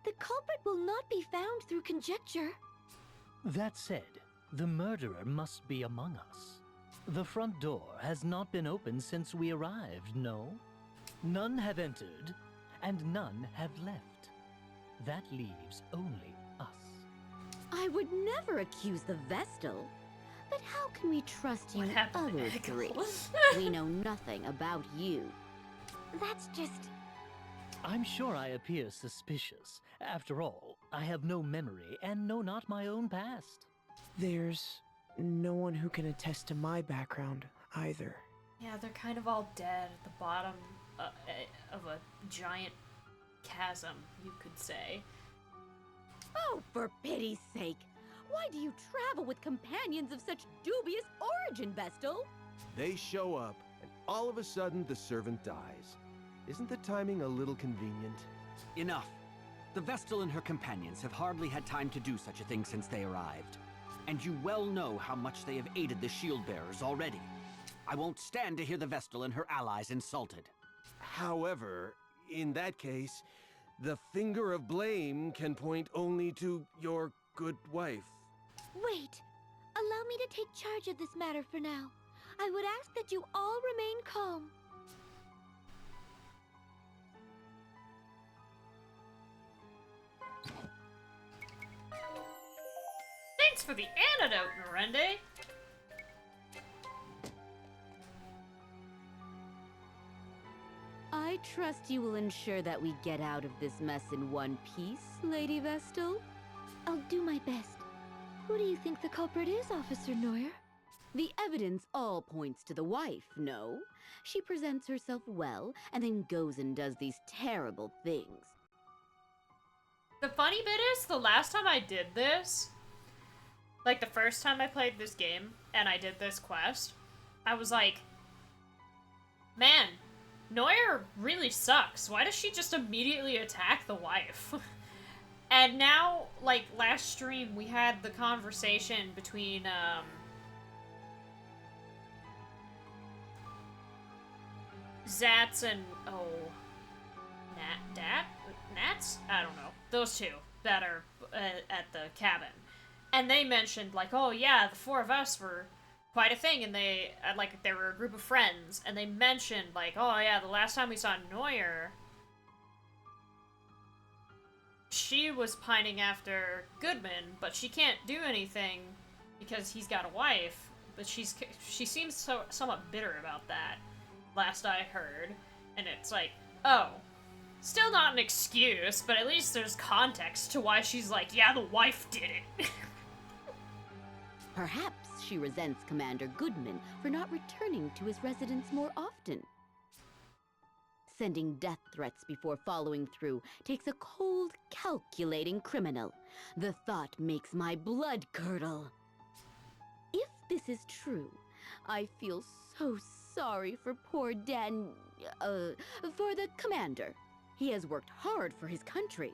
The culprit will not be found through conjecture. That said, the murderer must be among us. The front door has not been opened since we arrived, no? None have entered, and none have left. That leaves only us. I would never accuse the Vestal. But how can we trust you other three? We know nothing about you. That's just... I'm sure I appear suspicious. After all, I have no memory and know not my own past. There's no one who can attest to my background either. Yeah, they're kind of all dead at the bottom of a giant chasm, you could say. Oh, for pity's sake! Why do you travel with companions of such dubious origin, Vestal? They show up, and all of a sudden the servant dies. Isn't the timing a little convenient? Enough. The Vestal and her companions have hardly had time to do such a thing since they arrived. And you well know how much they have aided the shield-bearers already. I won't stand to hear the Vestal and her allies insulted. However, in that case, the finger of blame can point only to your good wife. Wait! Allow me to take charge of this matter for now. I would ask that you all remain calm. Thanks for the antidote, Norende. I trust you will ensure that we get out of this mess in one piece, Lady Vestal. I'll do my best. Who do you think the culprit is, Officer Neuer? The evidence all points to the wife, no? She presents herself well, and then goes and does these terrible things. The funny bit is, the last time I did this, like the first time I played this game, and I did this quest, I was like, man, Neuer really sucks. Why does she just immediately attack the wife? And now, like, last stream, we had the conversation between, Zats and, Nats? I don't know. Those two that are at the cabin. And they mentioned, like, oh yeah, the four of us were quite a thing, and they, like, they were a group of friends, and they mentioned, like, oh yeah, the last time we saw Neuer, she was pining after Goodman, but she can't do anything because he's got a wife, but she seems somewhat bitter about that, last I heard, and it's like, oh, still not an excuse, but at least there's context to why she's like, yeah, the wife did it. Perhaps she resents Commander Goodman for not returning to his residence more often. Sending death threats before following through takes a cold, calculating criminal. The thought makes my blood curdle. If this is true, I feel so sorry for poor for the commander. He has worked hard for his country.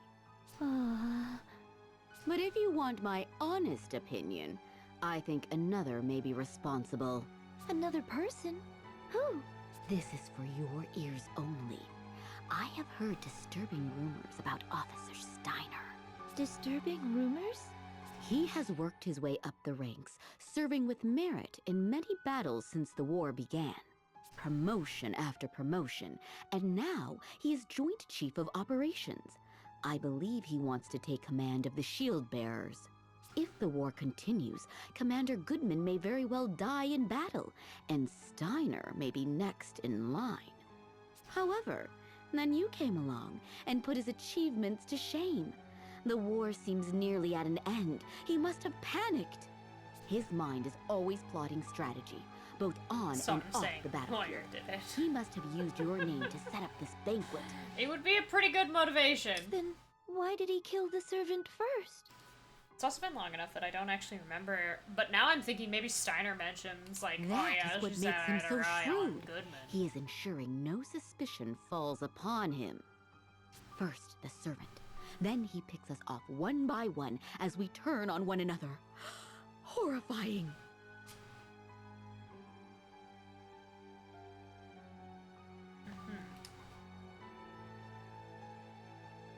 But if you want my honest opinion, I think another may be responsible. Another person? Who? This is for your ears only. I have heard disturbing rumors about Officer Steiner. Disturbing rumors? He has worked his way up the ranks, serving with merit in many battles since the war began. Promotion after promotion, and now he is Joint Chief of Operations. I believe he wants to take command of the shield bearers. If the war continues, Commander Goodman may very well die in battle, and Steiner may be next in line. However, then you came along and put his achievements to shame. The war seems nearly at an end. He must have panicked. His mind is always plotting strategy, both on and off the battlefield. He must have used your name to set up this banquet. It would be a pretty good motivation. Then why did he kill the servant first? It's also been long enough that I don't actually remember, but now I'm thinking maybe Steiner mentions, like, That oh yeah, is what she's makes him had so her eye on shrewd. Goodman. He is ensuring no suspicion falls upon him. First, the servant. Then he picks us off one by one as we turn on one another. Horrifying.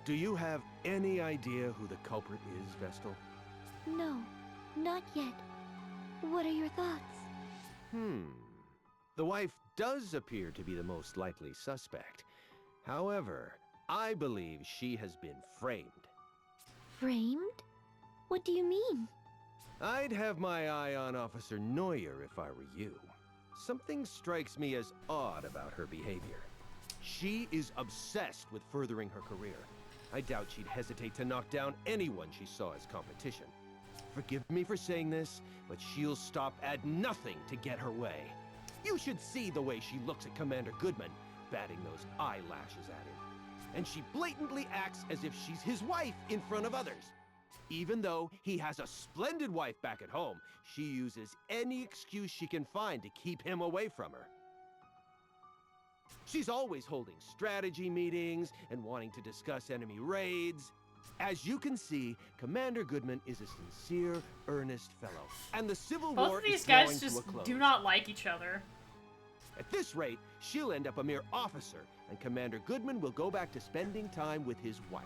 Do you have any idea who the culprit is, Vestal? No, not yet. What are your thoughts? The wife does appear to be the most likely suspect. However, I believe she has been framed. Framed? What do you mean? I'd have my eye on Officer Neuer if I were you. Something strikes me as odd about her behavior. She is obsessed with furthering her career. I doubt she'd hesitate to knock down anyone she saw as competition. Forgive me for saying this, but she'll stop at nothing to get her way. You should see the way she looks at Commander Goodman, batting those eyelashes at him. And she blatantly acts as if she's his wife in front of others. Even though he has a splendid wife back at home, she uses any excuse she can find to keep him away from her. She's always holding strategy meetings and wanting to discuss enemy raids. As you can see, Commander Goodman is a sincere, earnest fellow, and the Civil Both War of these is guys drawing to a just close. do not like each other. At this rate, she'll end up a mere officer, and Commander Goodman will go back to spending time with his wife.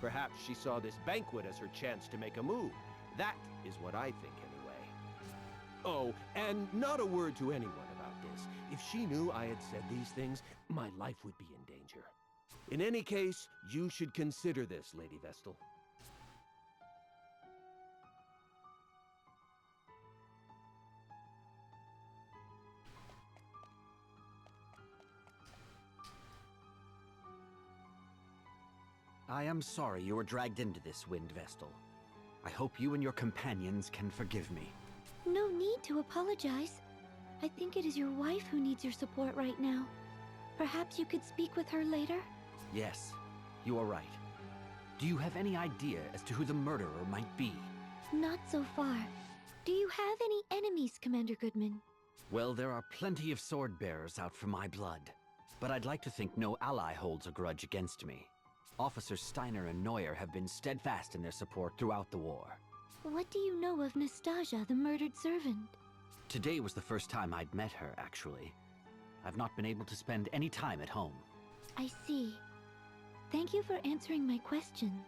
Perhaps she saw this banquet as her chance to make a move. That is what I think, anyway. Oh, and not a word to anyone about this. If she knew I had said these things, my life would be in danger. In any case, you should consider this, Lady Vestal. I am sorry you were dragged into this, Wind Vestal. I hope you and your companions can forgive me. No need to apologize. I think it is your wife who needs your support right now. Perhaps you could speak with her later? Yes, you are right. Do you have any idea as to who the murderer might be? Not so far. Do you have any enemies, Commander Goodman? Well, there are plenty of sword bearers out for my blood. But I'd like to think no ally holds a grudge against me. Officers Steiner and Neuer have been steadfast in their support throughout the war. What do you know of Nastasia, the murdered servant? Today was the first time I'd met her, actually. I've not been able to spend any time at home. I see. Thank you for answering my questions.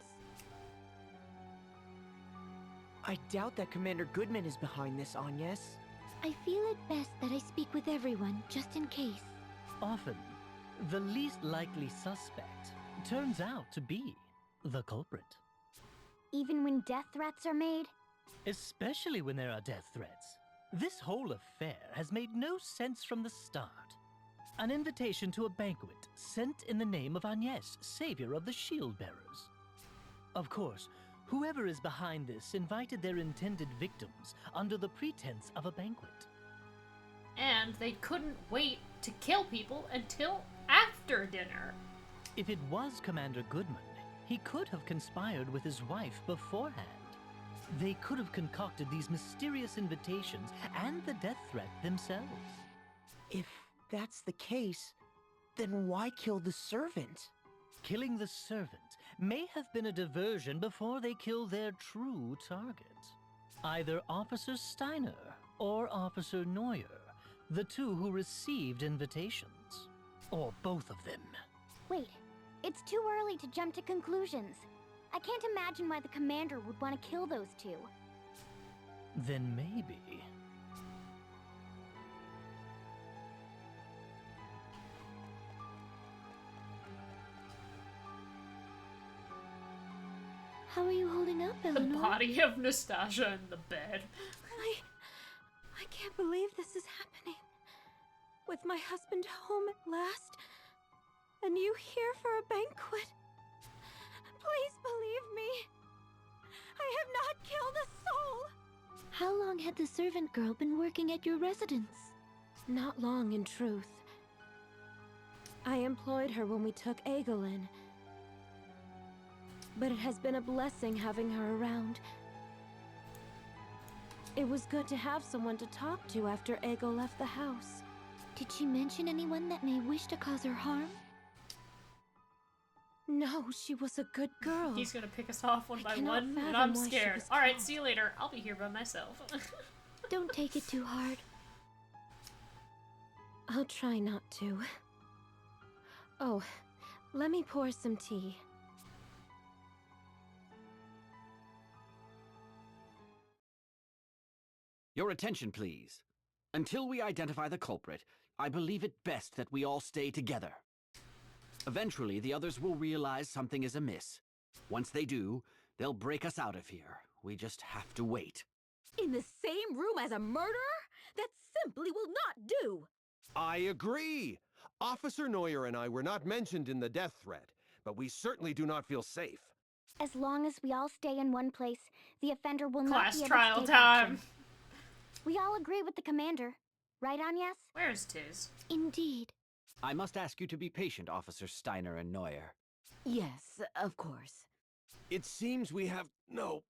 I doubt that Commander Goodman is behind this, Agnes. I feel it best that I speak with everyone, just in case. Often, the least likely suspect turns out to be the culprit. Even when death threats are made? Especially when there are death threats. This whole affair has made no sense from the start. An invitation to a banquet sent in the name of Agnes, savior of the shield bearers. Of course, whoever is behind this invited their intended victims under the pretense of a banquet. And they couldn't wait to kill people until after dinner. If it was Commander Goodman, he could have conspired with his wife beforehand. They could have concocted these mysterious invitations and the death threat themselves. If that's the case, then why kill the servant? Killing the servant may have been a diversion before they killed their true target. Either Officer Steiner or Officer Neuer, the two who received invitations. Or both of them. Wait, it's too early to jump to conclusions. I can't imagine why the commander would want to kill those two. Then maybe... How are you holding up, The Eleanor? body of Nastasia in the bed. I can't believe this is happening. With my husband home at last, and you here for a banquet. Please believe me. I have not killed a soul. How long had the servant girl been working at your residence? Not long, in truth. I employed her when we took Egel in. But it has been a blessing having her around. It was good to have someone to talk to after Egel left the house. Did she mention anyone that may wish to cause her harm? No, she was a good girl. He's gonna pick us off one by cannot one, and fathom I'm why she scared. was Alright, killed. see you later. I'll be here by myself. Don't take it too hard. I'll try not to. Oh, let me pour some tea. Your attention, please. Until we identify the culprit, I believe it best that we all stay together. Eventually, the others will realize something is amiss. Once they do, they'll break us out of here. We just have to wait. In the same room as a murderer? That simply will not do! I agree! Officer Neuer and I were not mentioned in the death threat, but we certainly do not feel safe. As long as we all stay in one place, the offender will Class not be able trial to take time. action. We all agree with the commander. Right, Agnes? Where's Tiz? Indeed. I must ask you to be patient, Officers Steiner and Neuer. Yes, of course. It seems we have no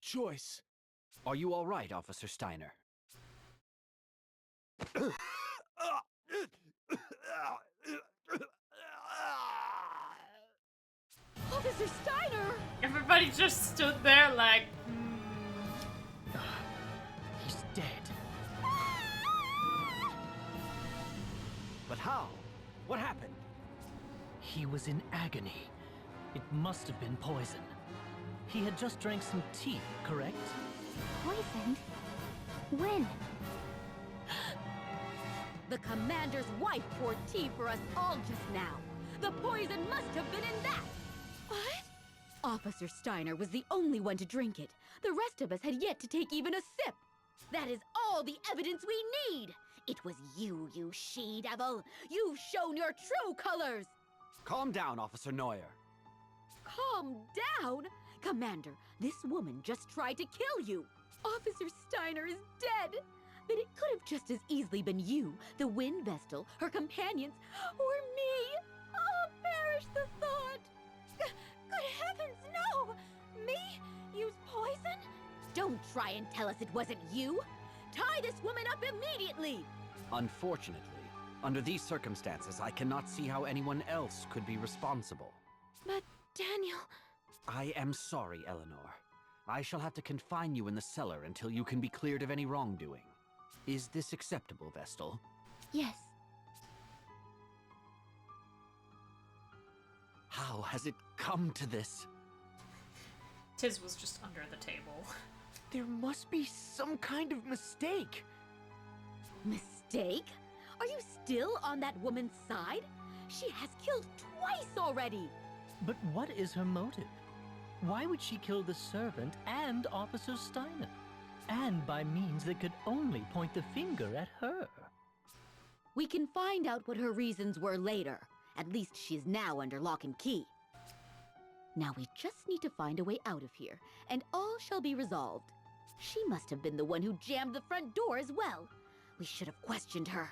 choice. Are you all right, Officer Steiner? Officer Steiner! Everybody just stood there like, He's dead. But how? What happened? He was in agony. It must have been poison. He had just drank some tea, correct? Poisoned? When? The commander's wife poured tea for us all just now. The poison must have been in that! What? Officer Steiner was the only one to drink it. The rest of us had yet to take even a sip. That is all the evidence we need! It was you, you she-devil! You've shown your true colors! Calm down, Officer Neuer. Calm down? Commander, this woman just tried to kill you. Officer Steiner is dead. But it could have just as easily been you, the Wind Vestal, her companions, or me. Oh, perish the thought. Good heavens, no! Me? Use poison? Don't try and tell us it wasn't you. Tie this woman up immediately. Unfortunately, under these circumstances, I cannot see how anyone else could be responsible. But, Daniel... I am sorry, Eleanor. I shall have to confine you in the cellar until you can be cleared of any wrongdoing. Is this acceptable, Vestal? Yes. How has it come to this? Tiz was just under the table. There must be some kind of mistake. Mistake? Are you still on that woman's side? She has killed twice already! But what is her motive? Why would she kill the servant and Officer Steiner? And by means that could only point the finger at her. We can find out what her reasons were later. At least she's now under lock and key. Now we just need to find a way out of here, and all shall be resolved. She must have been the one who jammed the front door as well. We should have questioned her.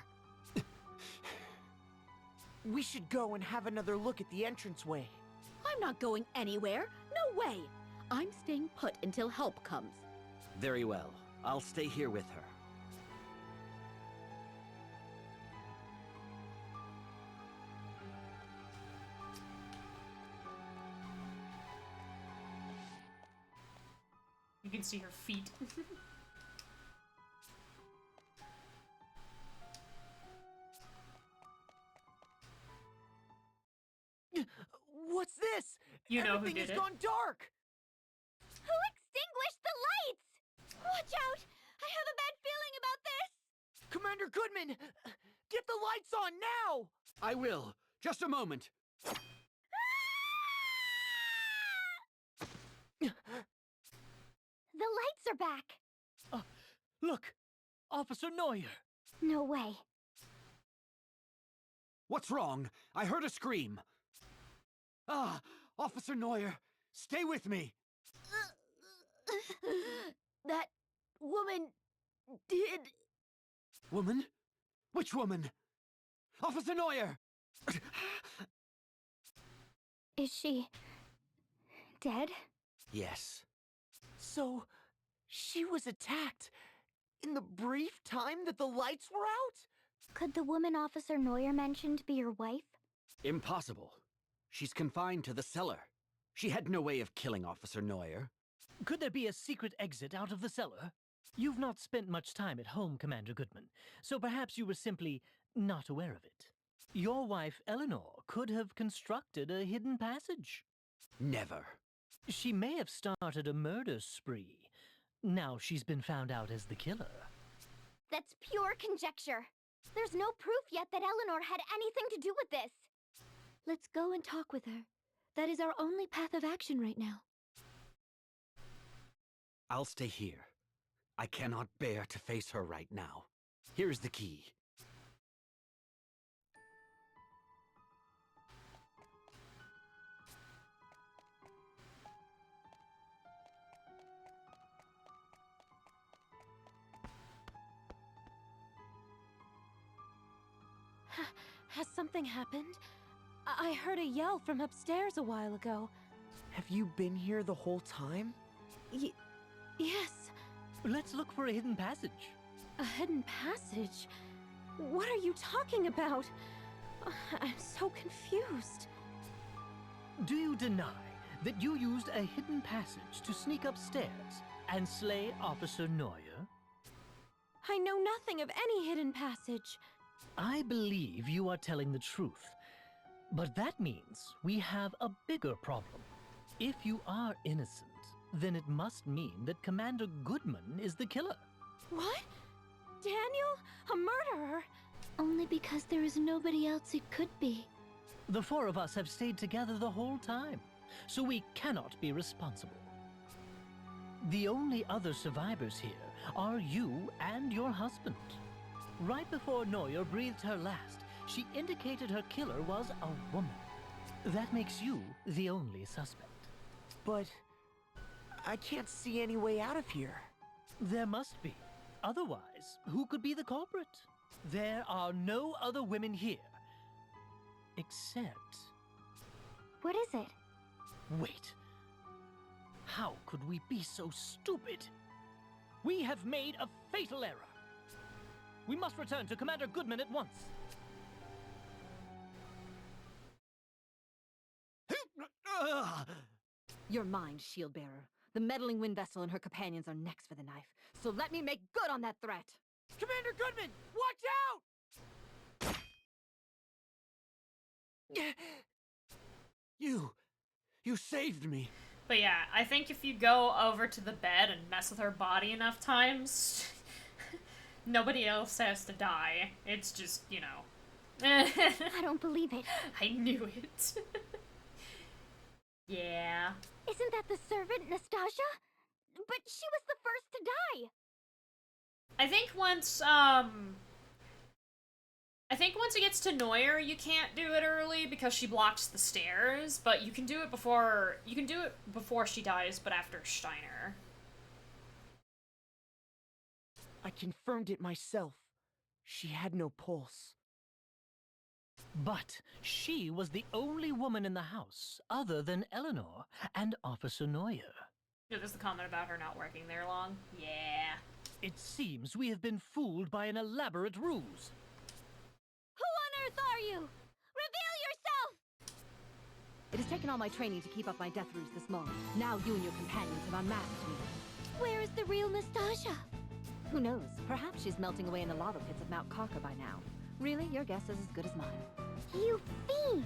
We should go and have another look at the entranceway. I'm not going anywhere. No way. I'm staying put until help comes. Very well. I'll stay here with her. You can see her feet. What's this? You know who Everything did has it. gone dark. Who extinguished the lights? Watch out! I have a bad feeling about this! Commander Goodman, get the lights on now! I will. Just a moment. The lights are back. Look! Officer Neuer! No way. What's wrong? I heard a scream. Ah, Officer Neuer, stay with me. That woman did... Woman? Which woman? Officer Neuer! Is she... dead? Yes. So, she was attacked in the brief time that the lights were out? Could the woman Officer Neuer mentioned be your wife? Impossible. She's confined to the cellar. She had no way of killing Officer Neuer. Could there be a secret exit out of the cellar? You've not spent much time at home, Commander Goodman, so perhaps you were simply not aware of it. Your wife, Eleanor, could have constructed a hidden passage. Never. She may have started a murder spree. Now she's been found out as the killer. That's pure conjecture. There's no proof yet that Eleanor had anything to do with this. Let's go and talk with her. That is our only path of action right now. I'll stay here. I cannot bear to face her right now. Here's the key. Has something happened? I heard a yell from upstairs a while ago. Have you been here the whole time? Yes. Let's look for a hidden passage. A hidden passage? What are you talking about? I'm so confused. Do you deny that you used a hidden passage to sneak upstairs and slay Officer Neuer? I know nothing of any hidden passage. I believe you are telling the truth. But that means we have a bigger problem. If you are innocent, then it must mean that Commander Goodman is the killer. What? Daniel? A murderer? Only because there is nobody else it could be. The four of us have stayed together the whole time, so we cannot be responsible. The only other survivors here are you and your husband. Right before Neuer breathed her last, she indicated her killer was a woman. That makes you the only suspect. But I can't see any way out of here. There must be. Otherwise, who could be the culprit? There are no other women here. Except... What is it? Wait. How could we be so stupid? We have made a fatal error. We must return to Commander Goodman at once. You're mine, Shieldbearer. The meddling wind vessel and her companions are next for the knife. So let me make good on that threat. Commander Goodman, watch out! You saved me. But yeah, I think if you go over to the bed and mess with her body enough times, nobody else has to die. It's just, you know. I don't believe it. I knew it. Yeah. Isn't that the servant, Nastasia? But she was the first to die. I think once it gets to Neuer, you can't do it early because she blocks the stairs, but you can do it before she dies, but after Steiner. I confirmed it myself. She had no pulse. But she was the only woman in the house other than Eleanor and Officer Neuer. There's the comment about her not working there long. Yeah. It seems we have been fooled by an elaborate ruse. Who on earth are you? Reveal yourself! It has taken all my training to keep up my death ruse this moment. Now you and your companions have unmasked me. Where is the real Nastasia? Who knows? Perhaps she's melting away in the lava pits of Mount Karka by now. Really, your guess is as good as mine. You fiend!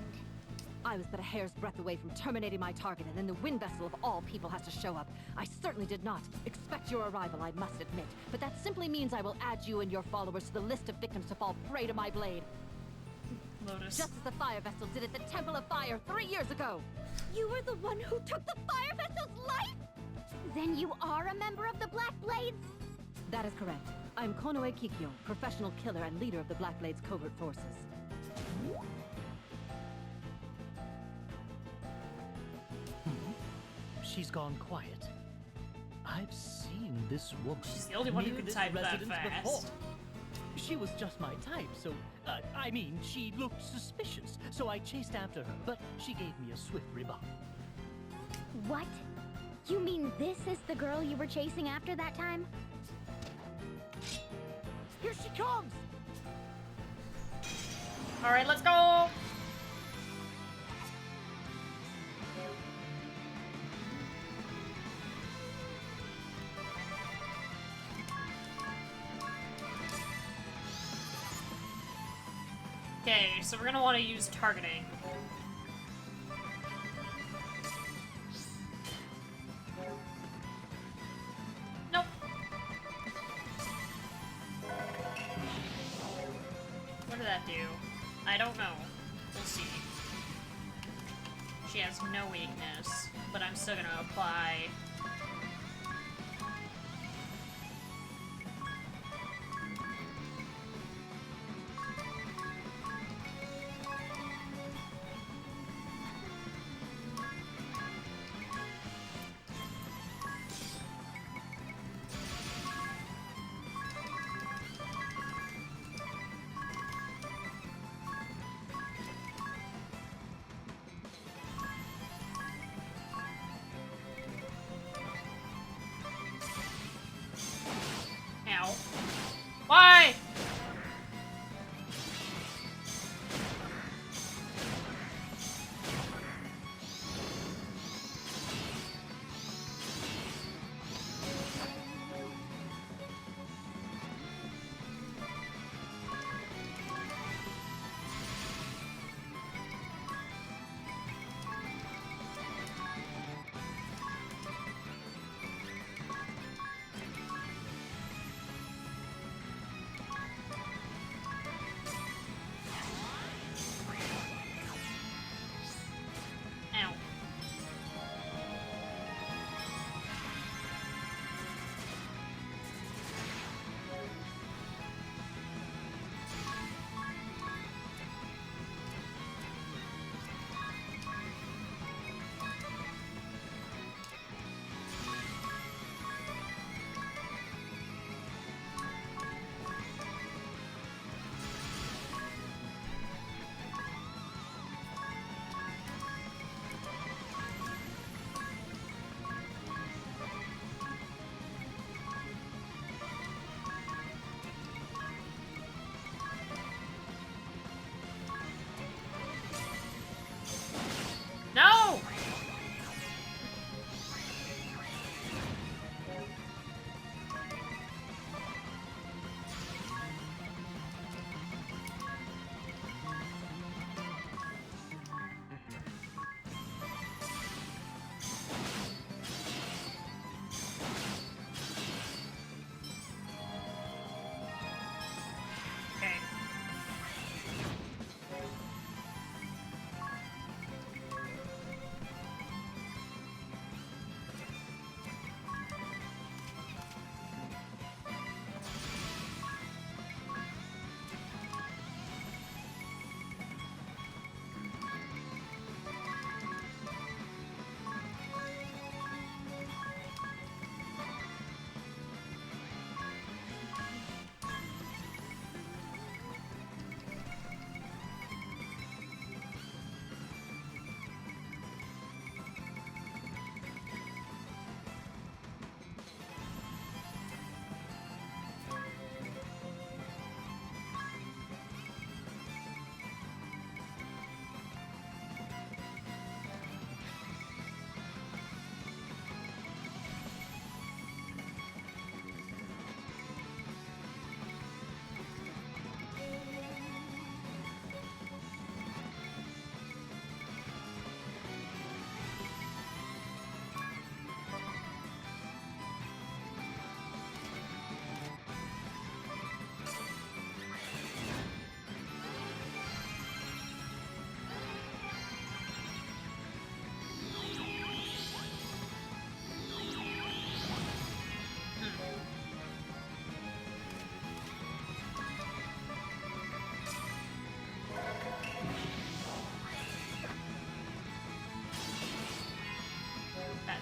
I was but a hair's breadth away from terminating my target, and then the wind vessel of all people has to show up. I certainly did not expect your arrival, I must admit. But that simply means I will add you and your followers to the list of victims to fall prey to my blade. Lotus. Just as the fire vessel did at the Temple of Fire 3 years ago. You were the one who took the fire vessel's life? Then you are a member of the Black Blades? That is correct. I'm Konoe Kikyo, professional killer and leader of the Black Blades covert forces. She's gone quiet. I've seen this woman. She's the only one who near can this type that residence fast. before. She was just my type, so, I mean, she looked suspicious, so I chased after her, but she gave me a swift rebuff. What? You mean this is the girl you were chasing after that time? Here she comes! Alright, let's go! Okay, so we're gonna want to use targeting. Nope. What did that do? I don't know. We'll see. She has no weakness, but I'm still gonna apply.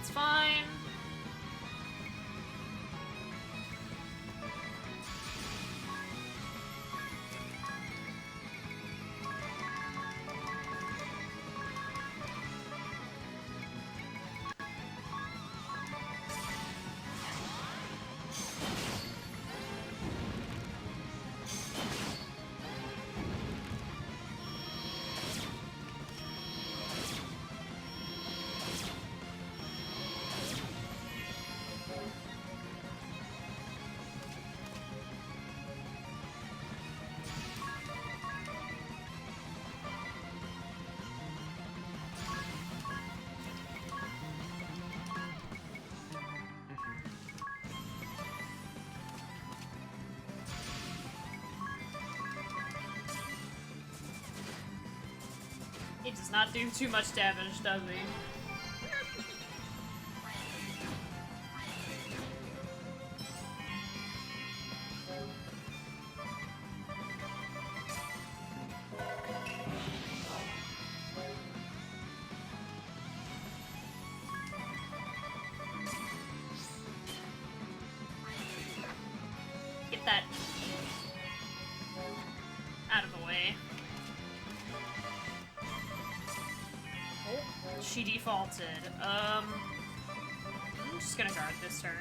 It's fine. He does not do too much damage, does he? Get that out of the way. Oh, she defaulted. I'm just gonna guard this turn.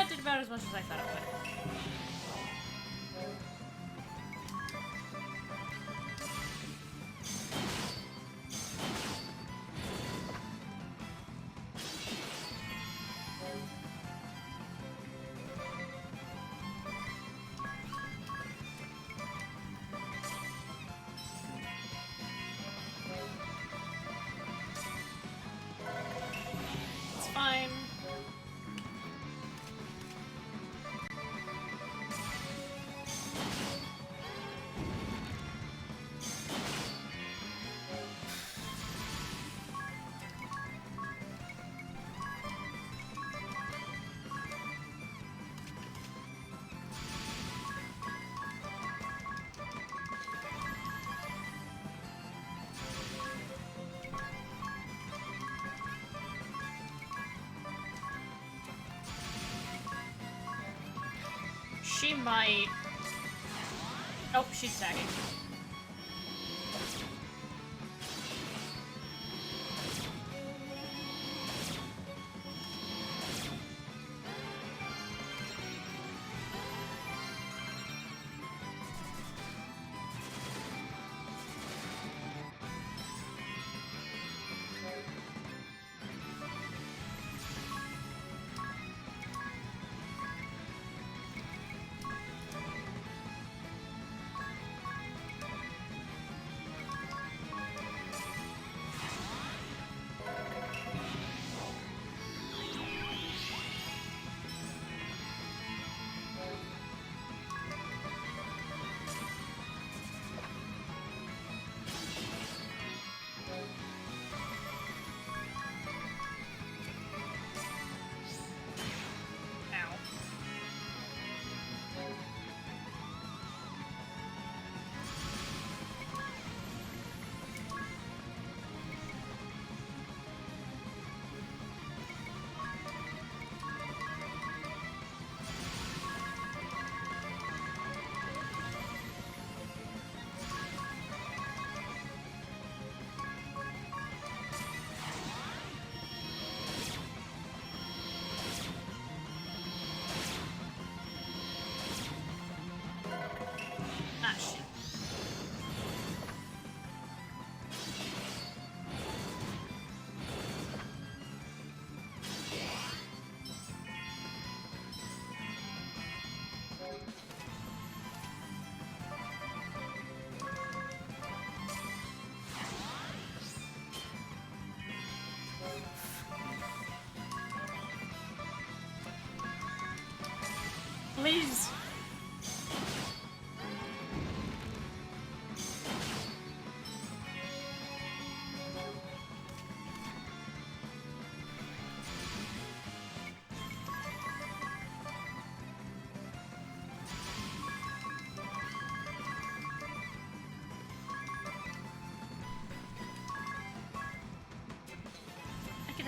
Did about as much as I thought it would. It's fine. She might... Oh, she's attacking.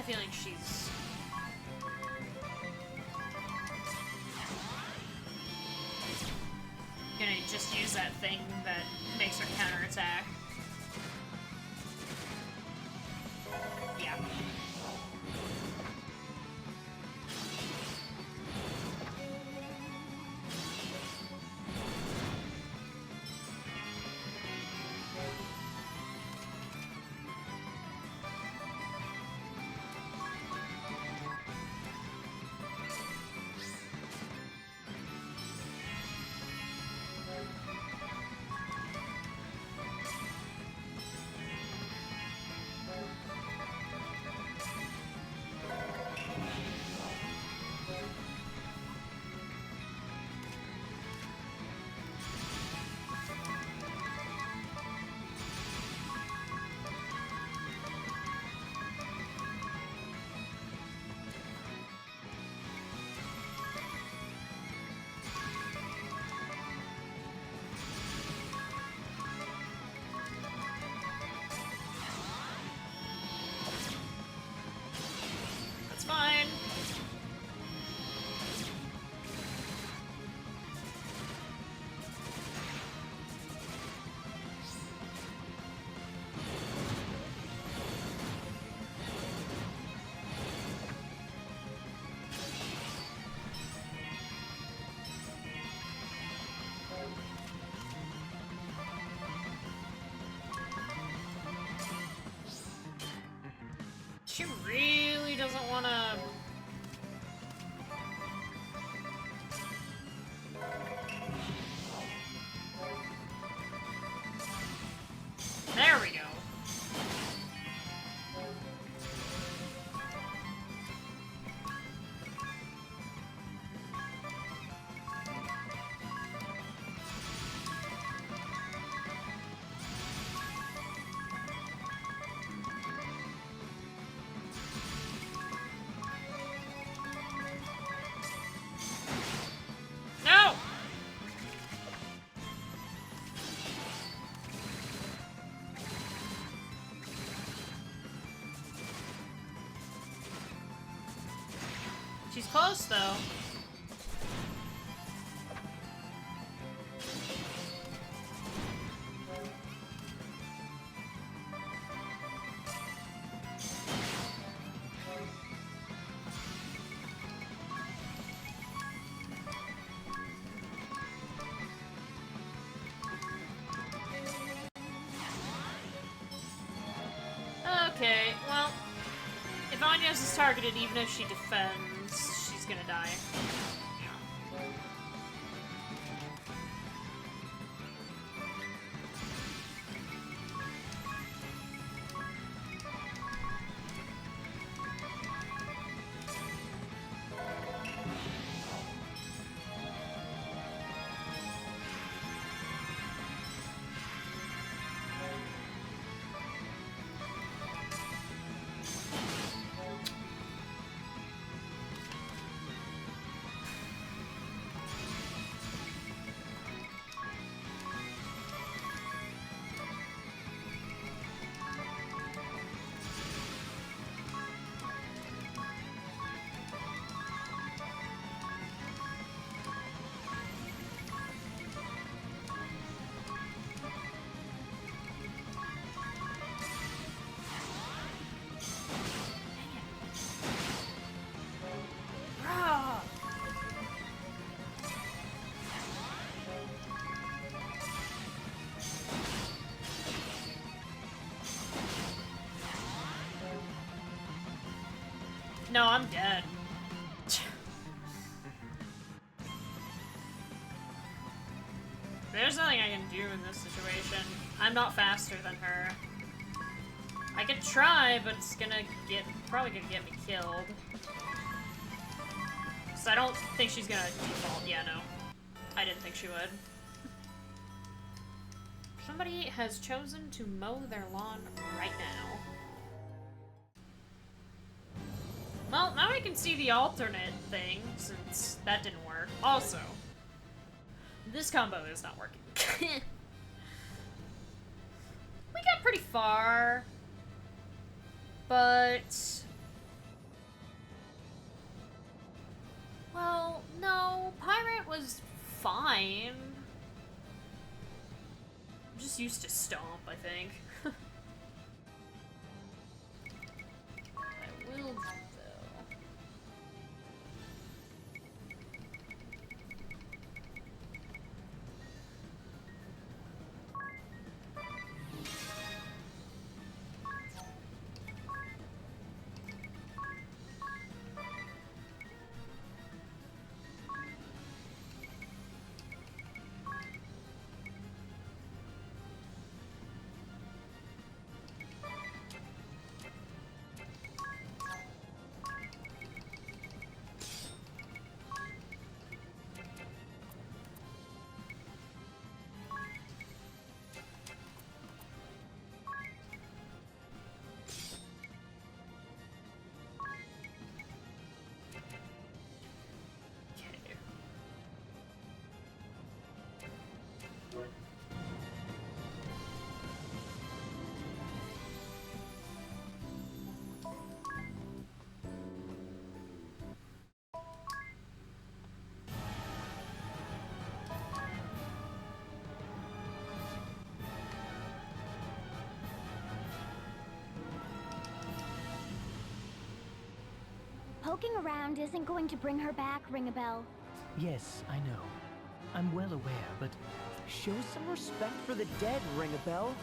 feeling she's... gonna just use that thing that makes her counterattack. Yeah. Fine. She really doesn't want to... There we go. No! She's close, though. Okay, well, if Anya's is targeted, even if she defends, she's gonna die. No, I'm dead. There's nothing I can do in this situation. I'm not faster than her. I could try, but it's probably gonna get me killed. So I don't think she's gonna default. Yeah, no. I didn't think she would. Somebody has chosen to mow their lawn right now. Well, now I can see the alternate thing, since that didn't work. Also, this combo is not working. We got pretty far, but No, pirate was fine. I'm just used to stomp, I think. I will, though. Poking around isn't going to bring her back, Ring-a-Bell. Yes, I know. I'm well aware, but Show some respect for the dead, Ring-a-Bell.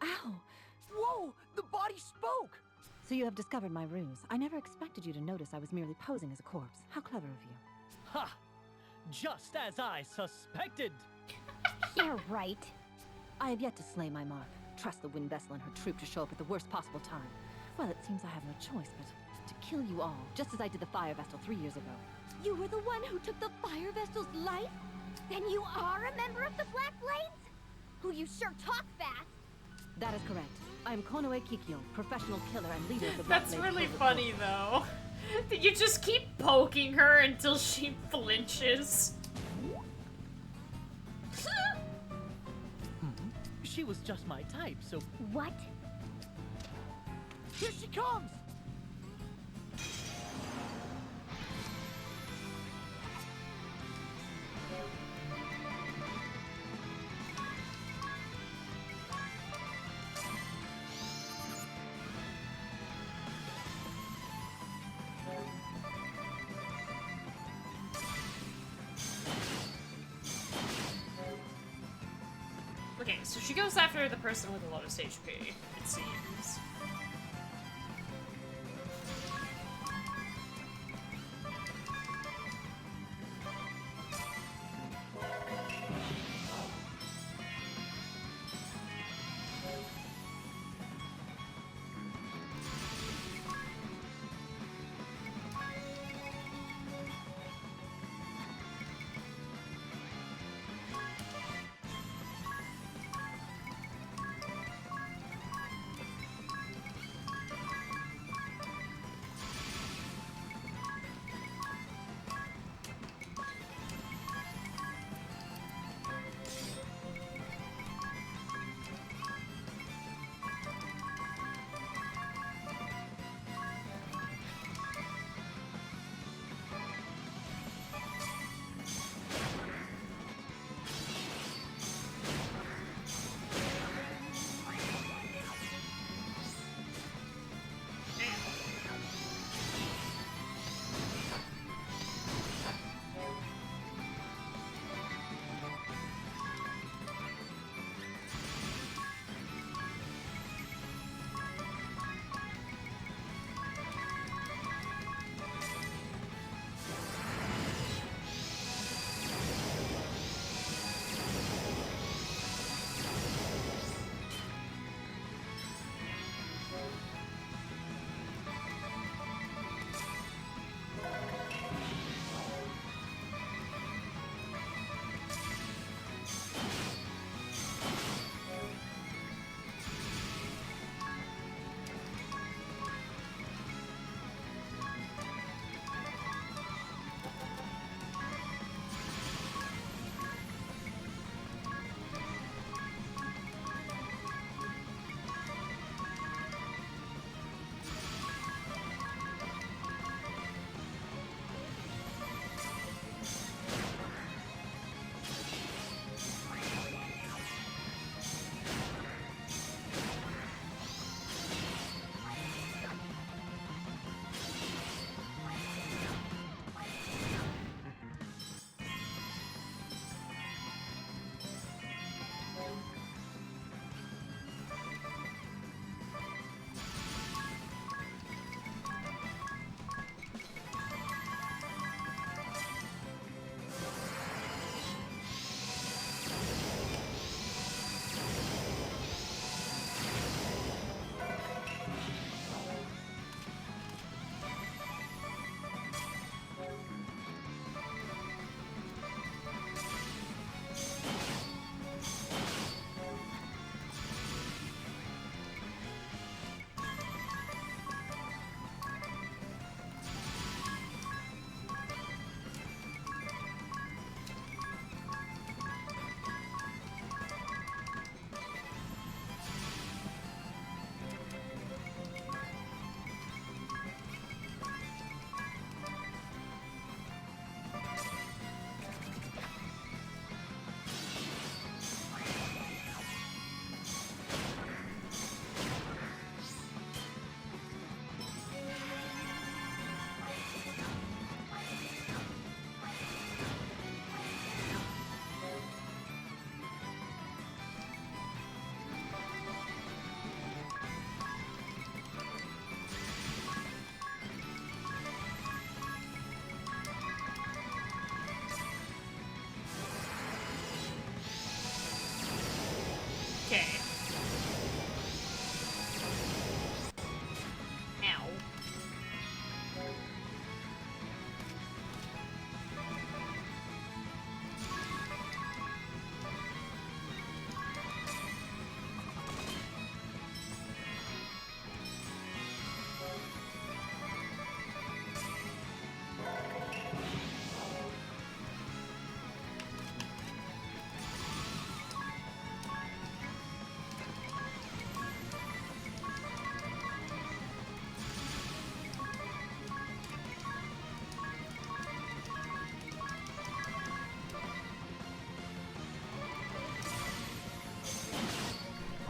Ow! Whoa! The body spoke! So you have discovered my ruse. I never expected you to notice I was merely posing as a corpse. How clever of you. ha! Just as I suspected! You're right. I have yet to slay my mark. Trust the Wind Vessel and her troop to show up at the worst possible time. Well, it seems I have no choice but to kill you all, just as I did the Fire Vestal 3 years ago. You were the one who took the Fire Vessel's life? Then you are a member of the Black Blades? Who you sure talk fast. That is correct. I am Konoe Kikyo, professional killer and leader of the Black That's Blades really Covert funny, Force. though. That you just keep poking her until she flinches. She was just my type, so... What? Here she comes! Okay, so she goes after the person with the lowest HP, it seems.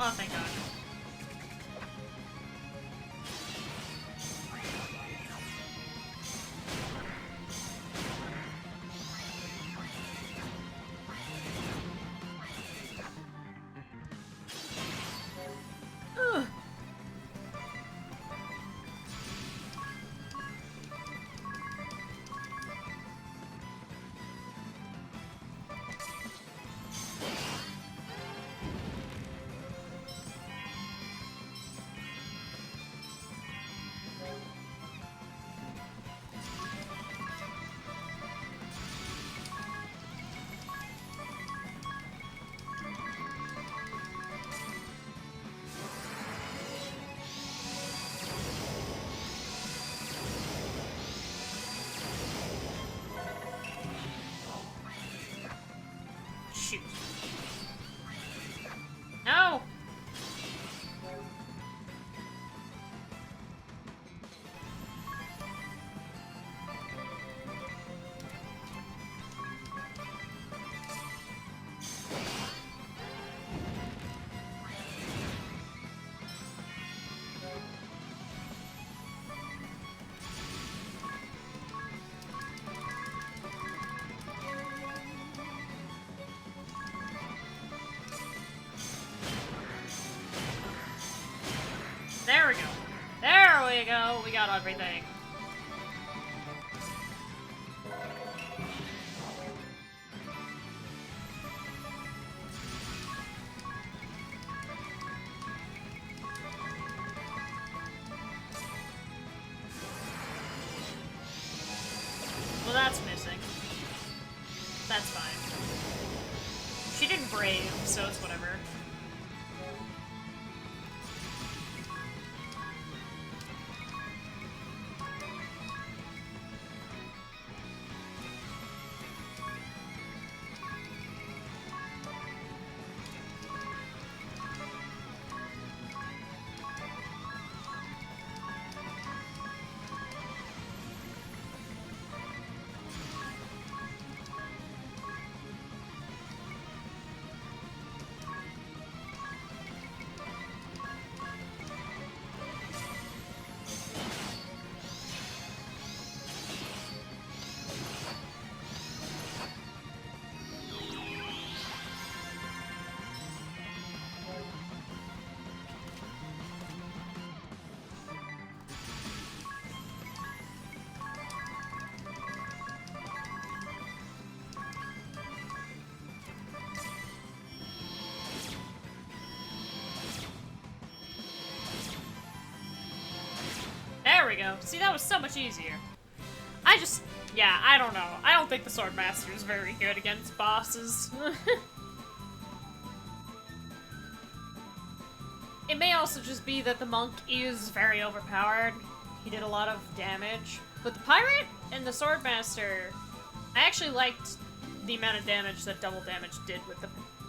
Oh, thank God. Ugh. Shoot. No! There we go. There we go. We got everything. Well, that's missing. That's fine. She didn't brave, so it's whatever. There we go. See, that was so much easier. Yeah, I don't know. I don't think the Swordmaster is very good against bosses. It may also just be that the monk is very overpowered. He did a lot of damage. But the pirate and the Swordmaster, I actually liked the amount of damage that double damage did with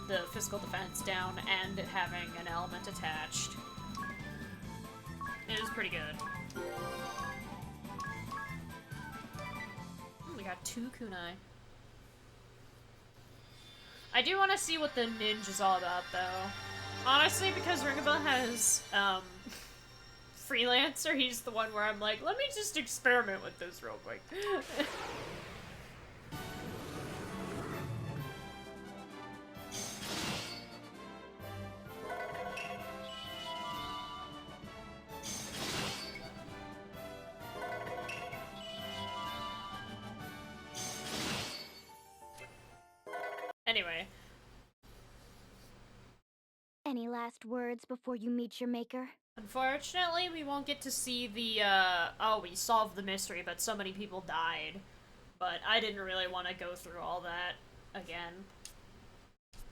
the physical defense down and it having an element attached. It was pretty good. We got 2 kunai. I do want to see what the ninja's all about, though. Honestly, because Ringabel has, Freelancer, he's the one where I'm like, let me just experiment with this real quick. Anyway. Any last words before you meet your maker? Unfortunately, we won't get to see the, oh, we solved the mystery, but so many people died. But I didn't really want to go through all that again.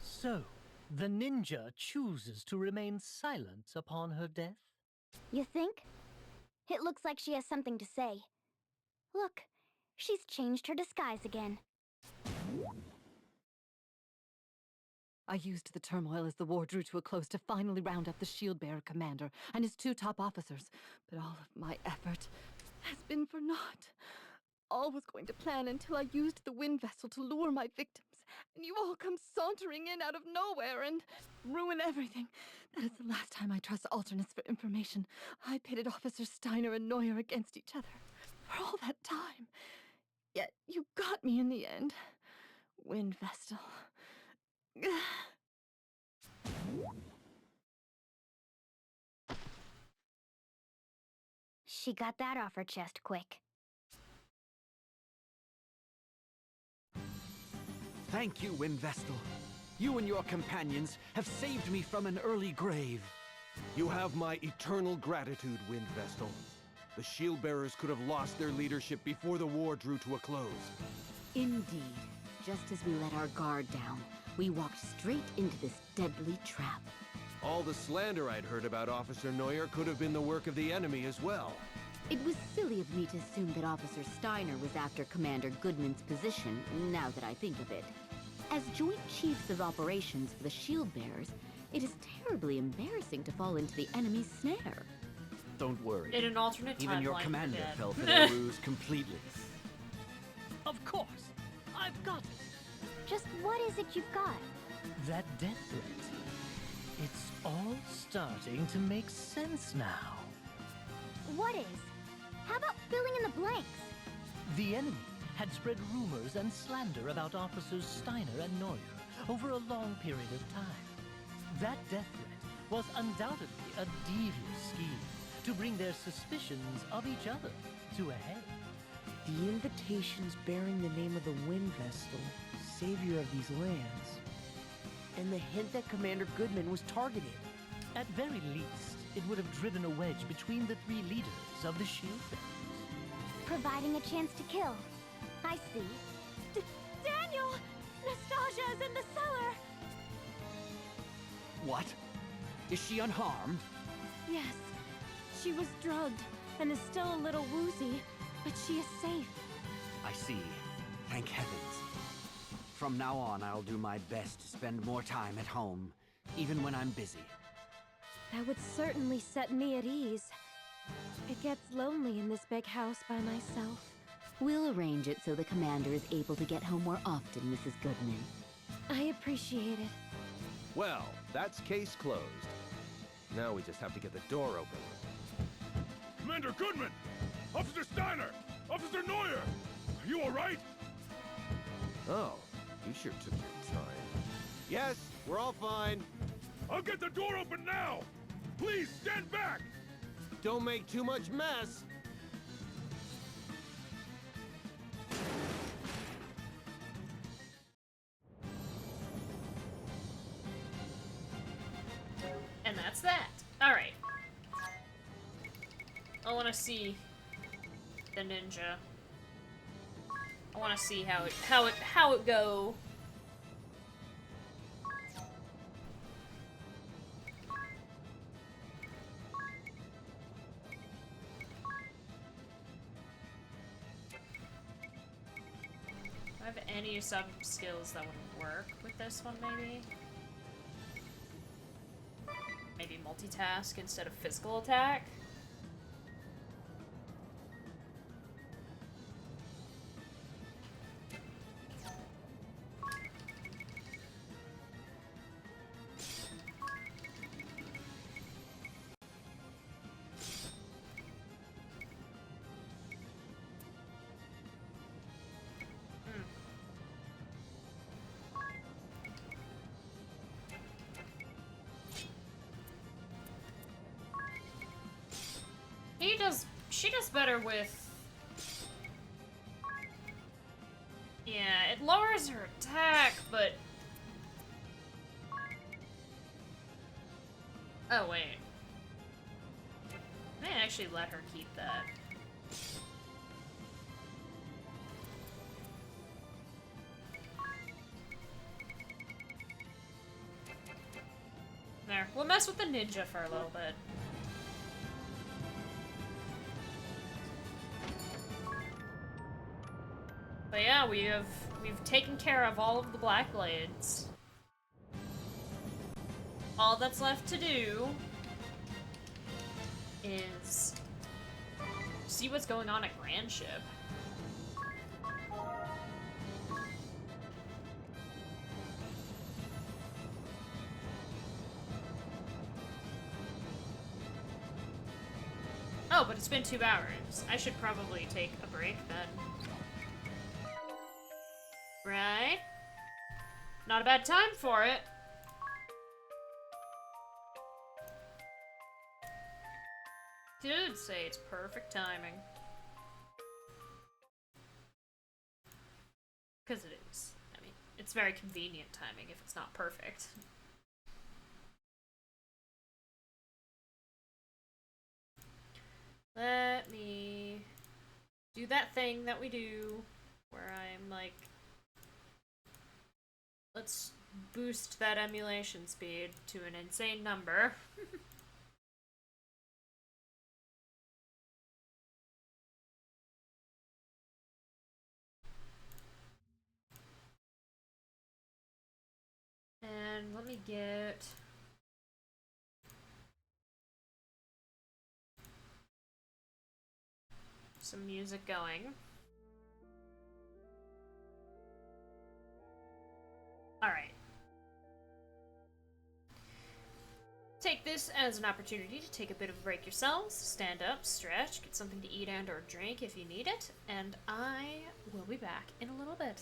So, the ninja chooses to remain silent upon her death? You think? It looks like she has something to say. Look, she's changed her disguise again. I used the turmoil as the war drew to a close to finally round up the shield-bearer commander and his 2 top officers, but all of my effort has been for naught. All was going to plan until I used the wind vessel to lure my victims and you all come sauntering in out of nowhere and ruin everything. That is the last time I trust alternates for information. I pitted Officer Steiner and Neuer against each other for all that time. Yet you got me in the end. Wind Vestal. She got that off her chest quick. Thank you, Wind Vestal. You and your companions have saved me from an early grave. You have my eternal gratitude, Wind Vestal. The shield bearers could have lost their leadership before the war drew to a close. Indeed. Just as we let our guard down, we walked straight into this deadly trap. All the slander I'd heard about Officer Neuer could have been the work of the enemy as well. It was silly of me to assume that Officer Steiner was after Commander Goodman's position, now that I think of it. As Joint Chiefs of Operations for the Shield Bearers, it is terribly embarrassing to fall into the enemy's snare. Don't worry. In an alternate timeline, even your commander you're dead. fell for their ruse completely. Of course. I've got it. Just what is it you've got? That death threat. It's all starting to make sense now. What is? How about filling in the blanks? The enemy had spread rumors and slander about Officers Steiner and Neuer over a long period of time. That death threat was undoubtedly a devious scheme to bring their suspicions of each other to a head. The invitations bearing the name of the Wind Vestal, savior of these lands, and the hint that Commander Goodman was targeted. At very least, it would have driven a wedge between the three leaders of the Shield Bearers. Providing a chance to kill. I see. Daniel! Nastasia is in the cellar! What? Is she unharmed? Yes. She was drugged and is still a little woozy, but she is safe. I see. Thank heavens. From now on, I'll do my best to spend more time at home, even when I'm busy. That would certainly set me at ease. It gets lonely in this big house by myself. We'll arrange it so the commander is able to get home more often, Mrs. Goodman. I appreciate it. Well, that's case closed. Now we just have to get the door open. Commander Goodman! Officer Steiner! Officer Neuer! Are you alright? Oh, you sure took your time. Yes, we're all fine. I'll get the door open now! Please, stand back! Don't make too much mess. And that's that. Alright. I want to see the ninja. I want to see how it go. Do I have any sub skills that would work with this one, maybe? Maybe multitask instead of physical attack? She does better with... Yeah, it lowers her attack, but... Oh, wait. I may actually let her keep that. There, we'll mess with the ninja for a little bit. But yeah, we've taken care of all of the Blackblades. All that's left to do is see what's going on at Grand Ship. Oh, but it's been 2 hours. I should probably take a break then. Right? Not a bad time for it. Did say it's perfect timing. Because it is. I mean, it's very convenient timing if it's not perfect. Let me do that thing that we do where I'm like, let's boost that emulation speed to an insane number. And let me get some music going. Alright. Take this as an opportunity to take a bit of a break yourselves, stand up, stretch, get something to eat and or drink if you need it, and I will be back in a little bit.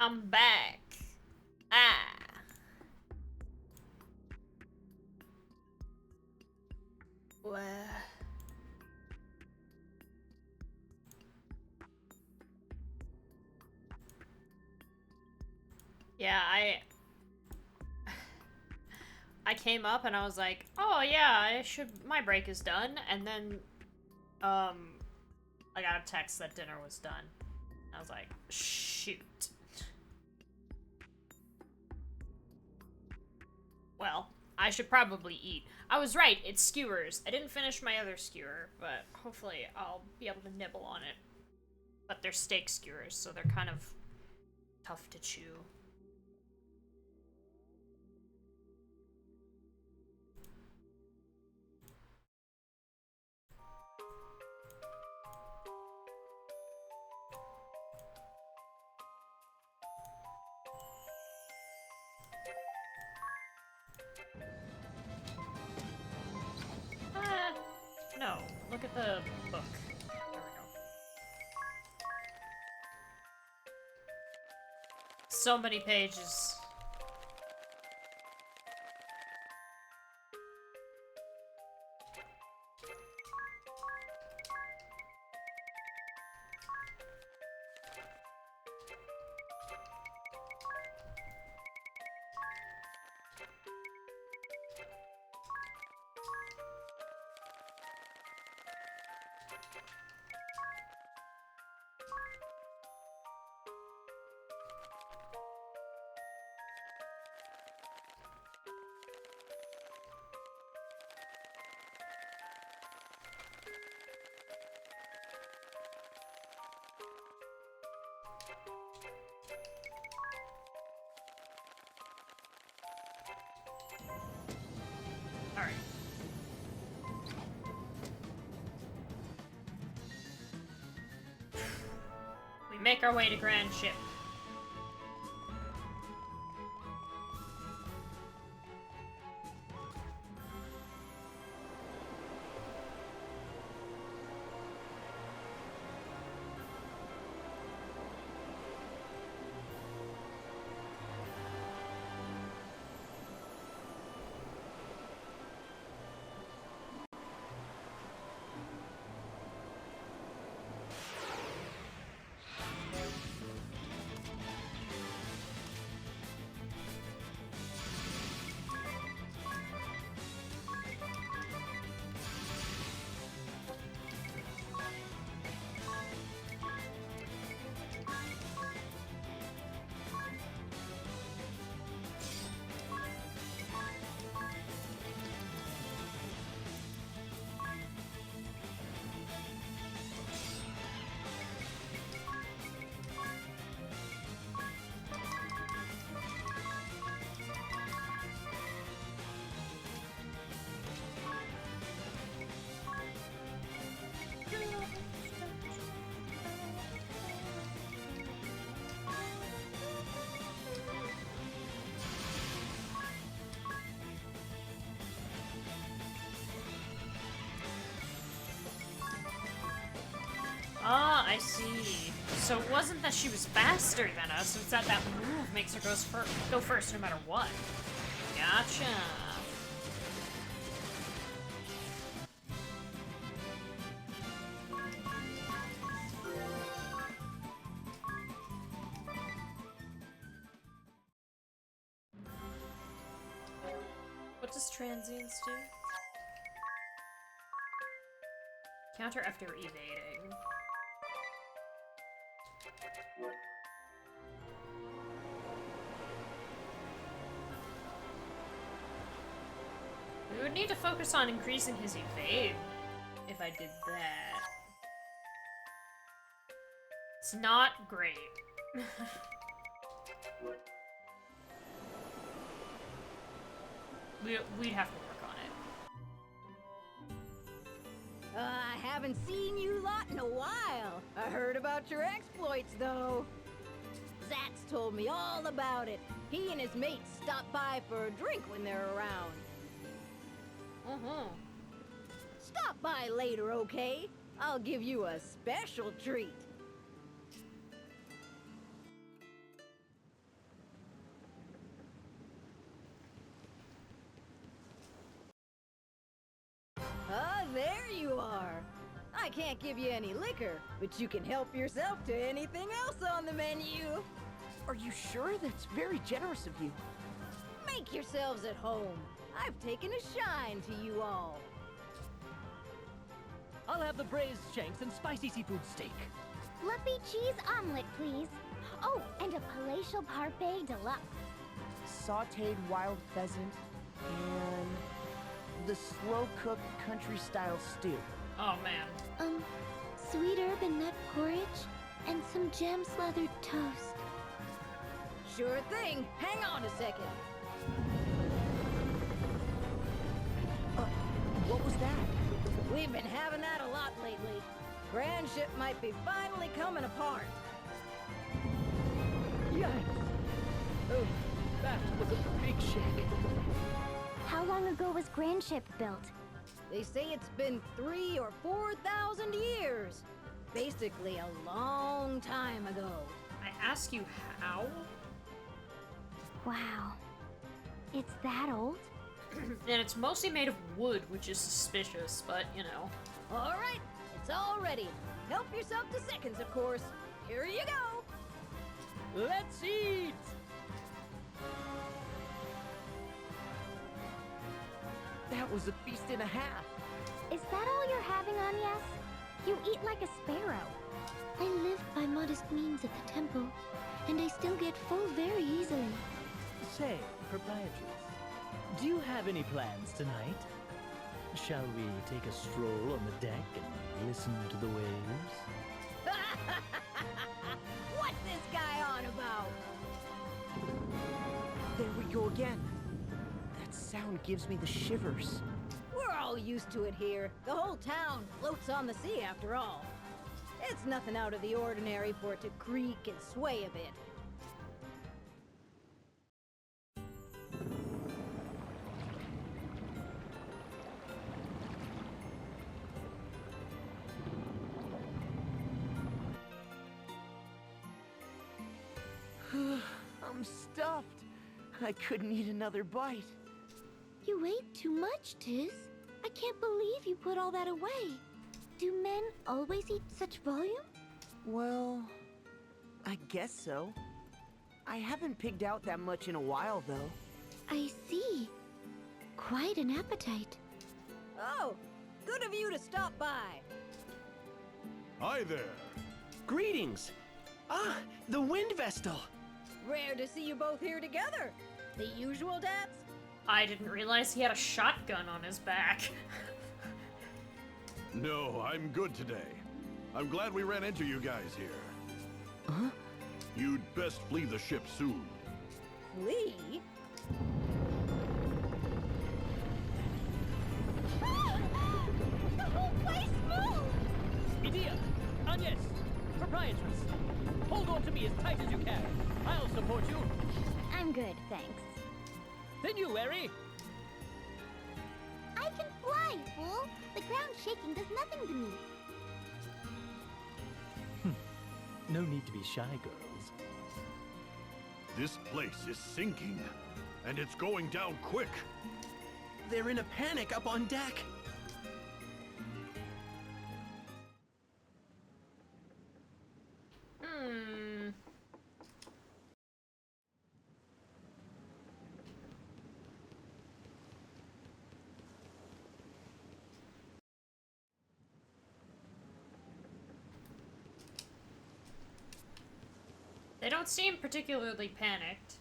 I'm back. Ah. Well. Yeah, I came up and I was like, oh yeah, my break is done, and then, I got a text that dinner was done. I was like, shoot. Well, I should probably eat. I was right, it's skewers. I didn't finish my other skewer, but hopefully I'll be able to nibble on it. But they're steak skewers, so they're kind of tough to chew. No. Look at the book. There we go. So many pages. Alright. We make our way to Grand Ship. Ah, I see. So it wasn't that she was faster than us, it's that move makes her go first no matter what. Gotcha. What does transience do? Counter after evading. We would need to focus on increasing his evade if I did that. It's not great. We'd have to work on it. I haven't seen you lot in a while. I heard about your exploits, though. Zat's told me all about it. He and his mates stop by for a drink when they're around. Stop by later, okay? I'll give you a special treat. I can't give you any liquor, but you can help yourself to anything else on the menu. Are you sure? That's very generous of you. Make yourselves at home. I've taken a shine to you all. I'll have the braised shanks and spicy seafood steak. Fluffy cheese omelet, please. Oh, and a palatial parfait deluxe. Sautéed wild pheasant and the slow-cooked country-style stew. Oh, man. Sweet herb and nut porridge, and some jam-slathered toast. Sure thing. Hang on a second. What was that? We've been having that a lot lately. Grand ship might be finally coming apart. Yikes! Oh, that was a big shake. How long ago was Grand Ship built? They say it's been 3,000 or 4,000 years. Basically a long time ago. I ask you how? Wow. It's that old? And it's mostly made of wood, which is suspicious, but, you know. All right, it's all ready. Help yourself to seconds, of course. Here you go. Let's eat! That was a feast and a half. Is that all you're having, Agnes? You eat like a sparrow. I live by modest means at the temple, and I still get full very easily. Say, proprietress, do you have any plans tonight? Shall we take a stroll on the deck and listen to the waves? What's this guy on about? There we go again. That sound gives me the shivers. We're all used to it here. The whole town floats on the sea after all. It's nothing out of the ordinary for it to creak and sway a bit. I'm stuffed. I couldn't eat another bite. You ate too much, Tiz. I can't believe you put all that away. Do men always eat such volume? Well, I guess so. I haven't pigged out that much in a while, though. I see. Quite an appetite. Oh, good of you to stop by. Hi there. Greetings! Ah, the Wind Vestal! Rare to see you both here together. The usual dads? I didn't realize he had a shotgun on his back. No, I'm good today. I'm glad we ran into you guys here. Huh? You'd best flee the ship soon. Flee? The whole place moved! Edea! Agnes! Proprietress! Hold on to me as tight as you can. I'll support you. I'm good, thanks. Then you, Eri! I can fly, fool! The ground shaking does nothing to me. No need to be shy, girls. This place is sinking, and it's going down quick. They're in a panic up on deck. They don't seem particularly panicked.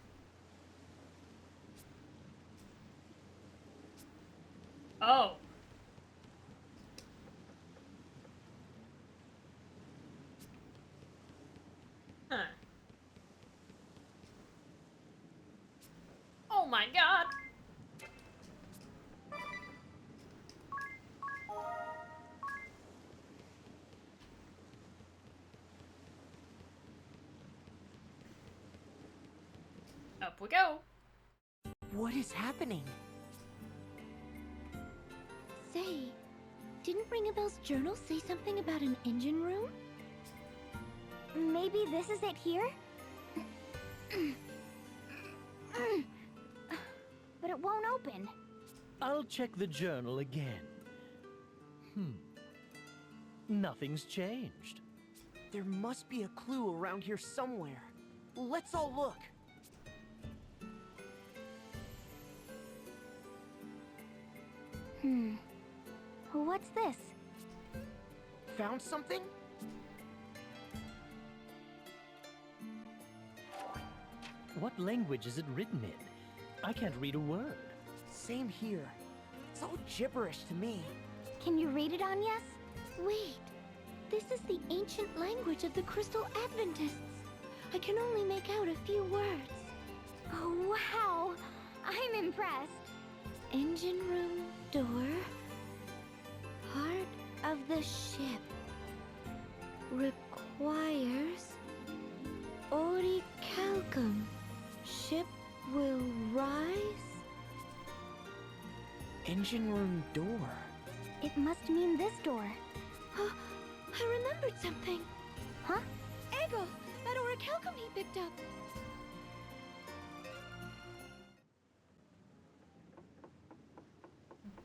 Oh. Huh. Oh my god! Up we go. What is happening? Say, didn't Ringabel's journal say something about an engine room? Maybe this is it here? But it won't open. I'll check the journal again. Nothing's changed. There must be a clue around here somewhere. Let's all look. What's this? Found something? What language is it written in? I can't read a word. Same here. It's all gibberish to me. Can you read it, Agnes? Wait. This is the ancient language of the Crystal Adventists. I can only make out a few words. Oh, wow. I'm impressed. Engine room door. Part of the ship. Requires orichalcum. Ship will rise? Engine room door. It must mean this door. I remembered something. Huh? Eggle! That orichalcum he picked up.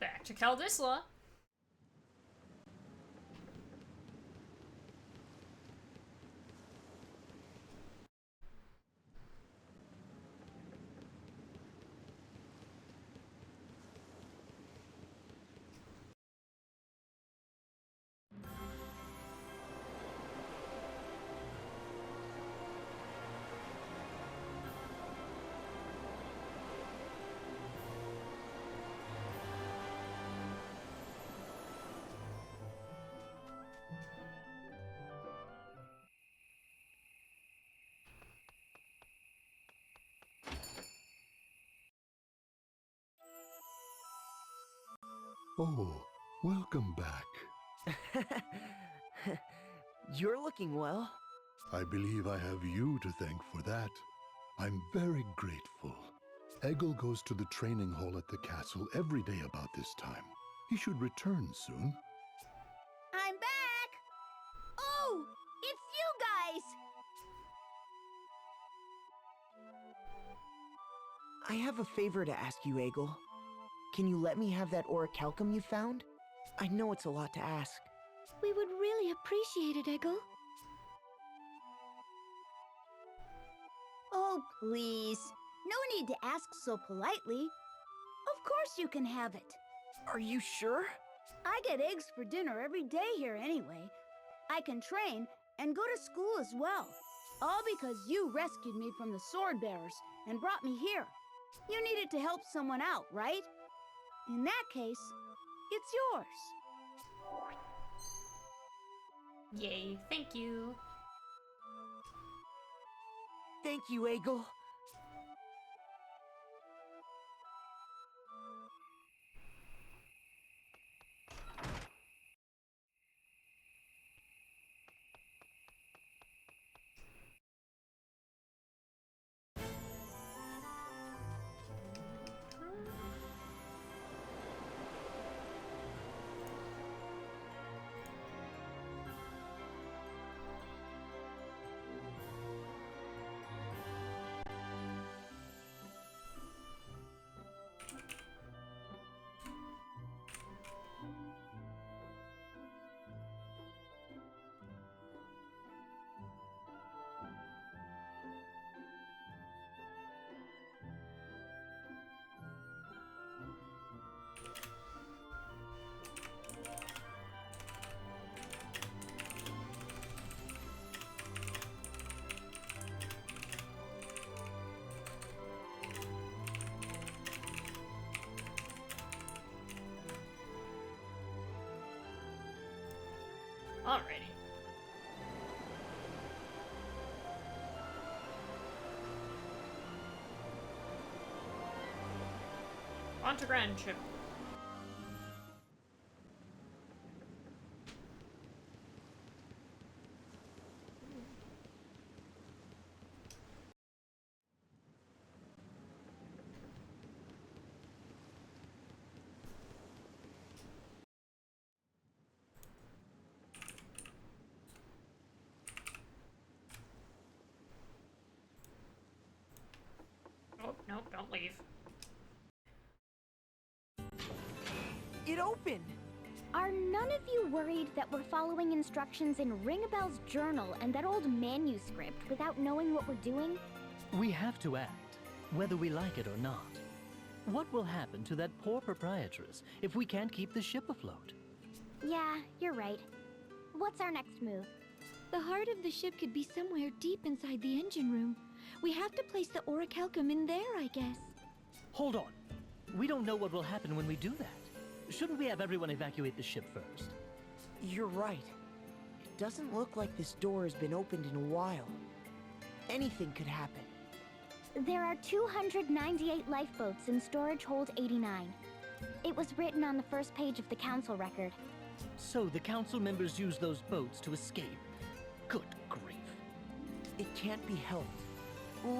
Back to Caldisla. Oh, welcome back. You're looking well. I believe I have you to thank for that. I'm very grateful. Eggle goes to the training hall at the castle every day about this time. He should return soon. I'm back! Oh, it's you guys! I have a favor to ask you, Eggle. Can you let me have that orichalcum you found? I know it's a lot to ask. We would really appreciate it, Eggle. Oh, please. No need to ask so politely. Of course you can have it. Are you sure? I get eggs for dinner every day here anyway. I can train and go to school as well. All because you rescued me from the sword bearers and brought me here. You needed to help someone out, right? In that case, it's yours. Yay, thank you. Thank you, Eggle. Alrighty. On to Grand Ship. Oh, nope, don't leave. It opened! Are none of you worried that we're following instructions in Ringabel's journal and that old manuscript without knowing what we're doing? We have to act, whether we like it or not. What will happen to that poor proprietress if we can't keep the ship afloat? Yeah, you're right. What's our next move? The heart of the ship could be somewhere deep inside the engine room. We have to place the orichalcum in there, I guess. Hold on. We don't know what will happen when we do that. Shouldn't we have everyone evacuate the ship first? You're right. It doesn't look like this door has been opened in a while. Anything could happen. There are 298 lifeboats in storage hold 89. It was written on the first page of the council record. So the council members use those boats to escape. Good grief. It can't be helped.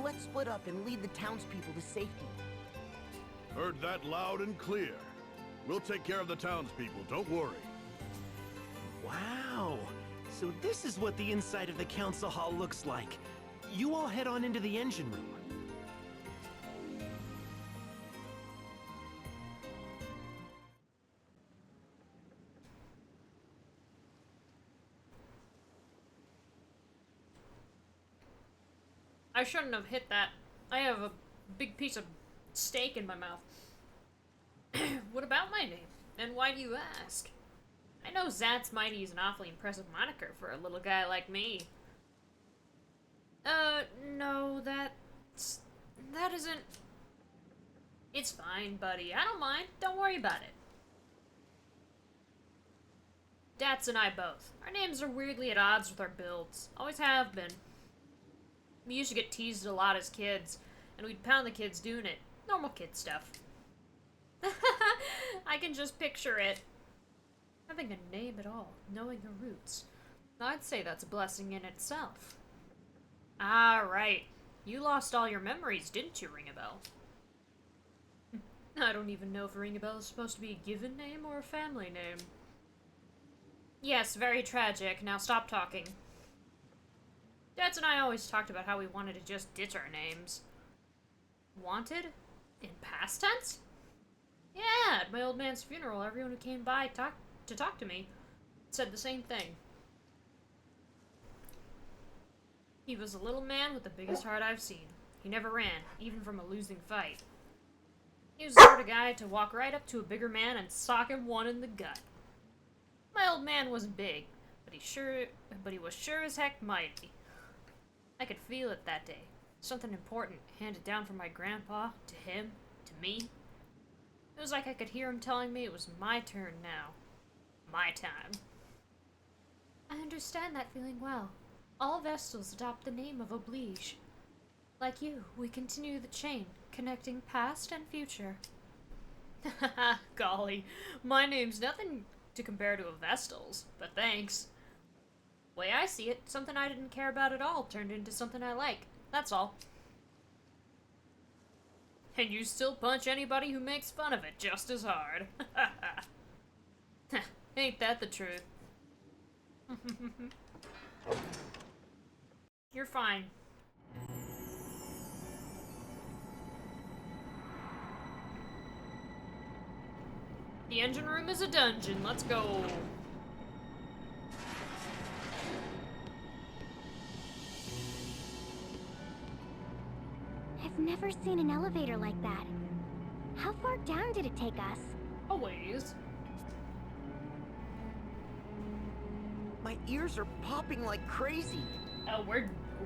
Let's split up and lead the townspeople to safety. Heard that loud and clear. We'll take care of the townspeople, don't worry. Wow! So this is what the inside of the council hall looks like. You all head on into the engine room. I shouldn't have hit that. I have a big piece of steak in my mouth. What about my name? And why do you ask? I know Zat's Mighty is an awfully impressive moniker for a little guy like me. No, that isn't... It's fine, buddy. I don't mind. Don't worry about it. Dats and I both. Our names are weirdly at odds with our builds. Always have been. We used to get teased a lot as kids, and we'd pound the kids doing it. Normal kid stuff. I can just picture it. Having a name at all, knowing your roots. I'd say that's a blessing in itself. Ah, right. You lost all your memories, didn't you, Ringabel? I don't even know if Ringabel is supposed to be a given name or a family name. Yes, very tragic. Now stop talking. Dads and I always talked about how we wanted to just ditch our names. Wanted? In past tense? Yeah, at my old man's funeral, everyone who came by to talk to me said the same thing. He was a little man with the biggest heart I've seen. He never ran, even from a losing fight. He was the sort of guy to walk right up to a bigger man and sock him one in the gut. My old man wasn't big, but he was sure as heck mighty. I could feel it that day. Something important handed down from my grandpa, to him, to me. It was like I could hear him telling me it was my turn now. My time. I understand that feeling well. All Vestals adopt the name of Oblige. Like you, we continue the chain, connecting past and future. Golly, my name's nothing to compare to a Vestal's, but thanks. Way I see it, something I didn't care about at all turned into something I like. That's all. And you still punch anybody who makes fun of it just as hard. Ain't that the truth? You're fine. The engine room is a dungeon. Let's go. I've never seen an elevator like that. How far down did it take us? A ways. My ears are popping like crazy. Oh,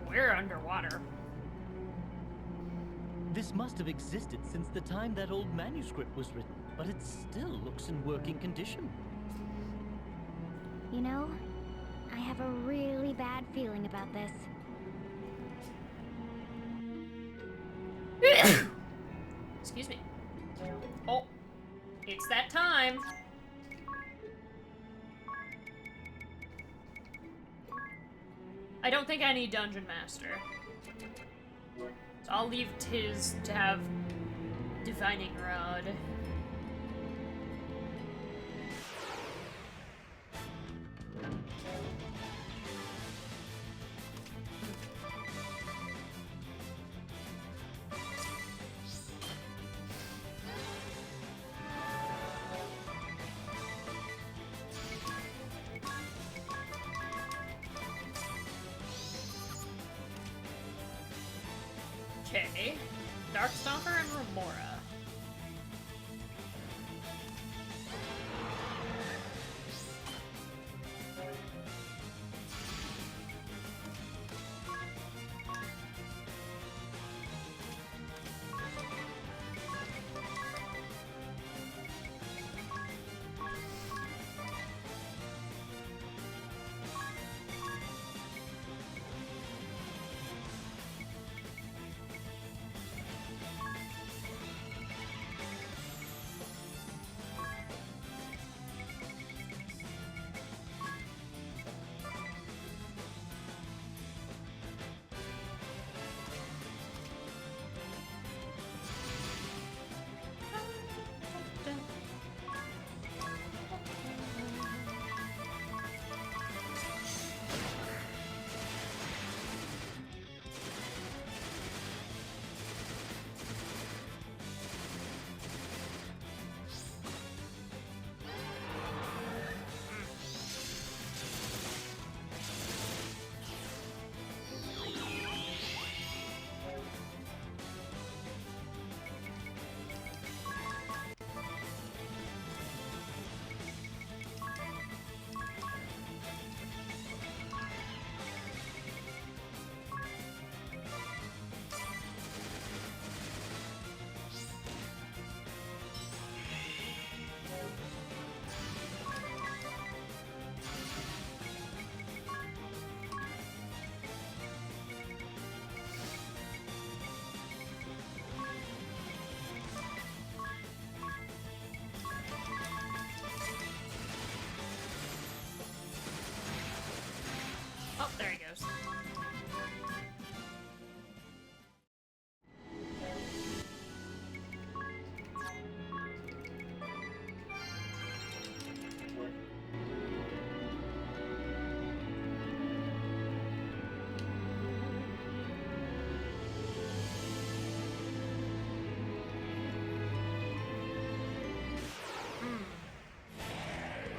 we're underwater. This must have existed since the time that old manuscript was written, but it still looks in working condition. You know, I have a really bad feeling about this. Excuse me. Oh, it's that time. I don't think I need Dungeon Master. So I'll leave Tiz to have Divining Rod. Okay. Darkstalker and Remora. Oh, there he goes.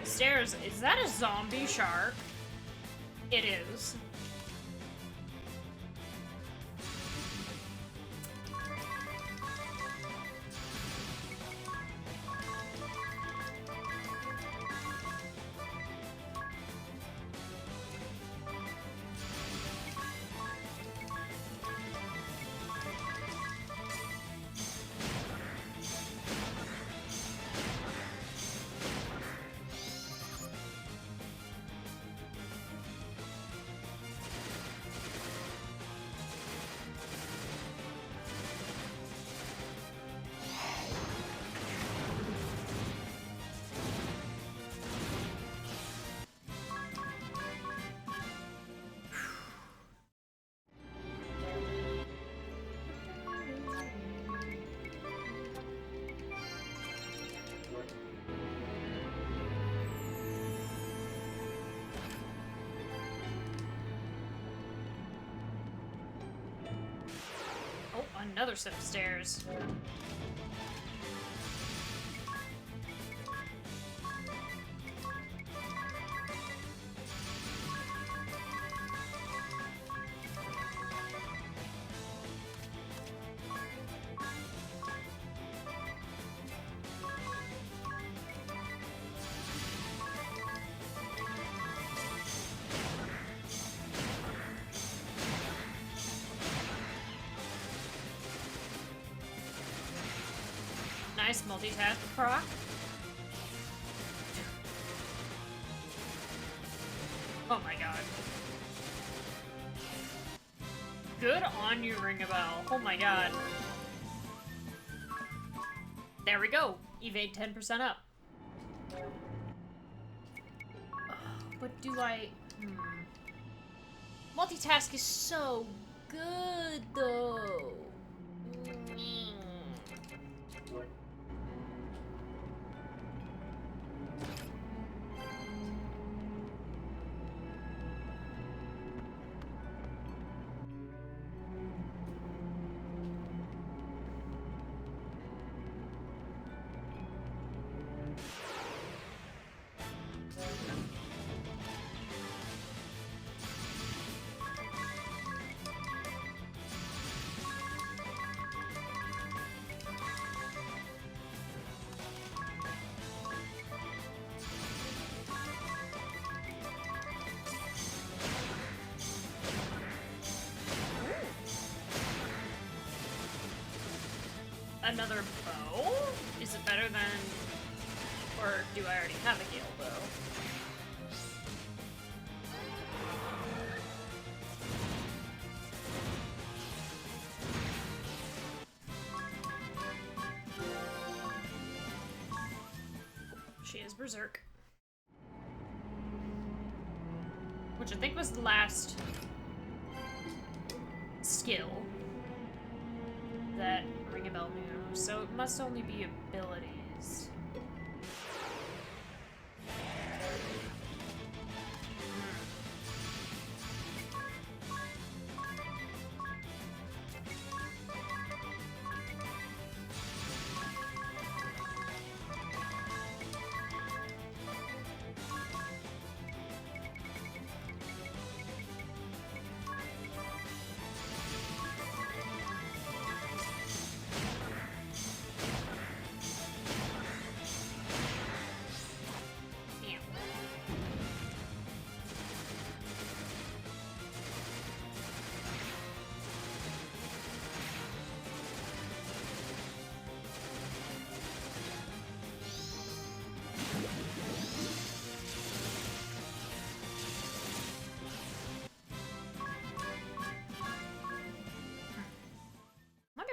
Stairs, is that a zombie shark? It is. Oh, another set of stairs. Nice multitask proc. Oh my god. Good on you, Ring a Bell. Oh my god. There we go. Evade 10% up. But do I... Multitask is so good, though. another bow? Is it better than... Or do I already have a Gale bow? She is Berserk. Which I think was the last skill that Ring a Bell knew, so it must only be abilities.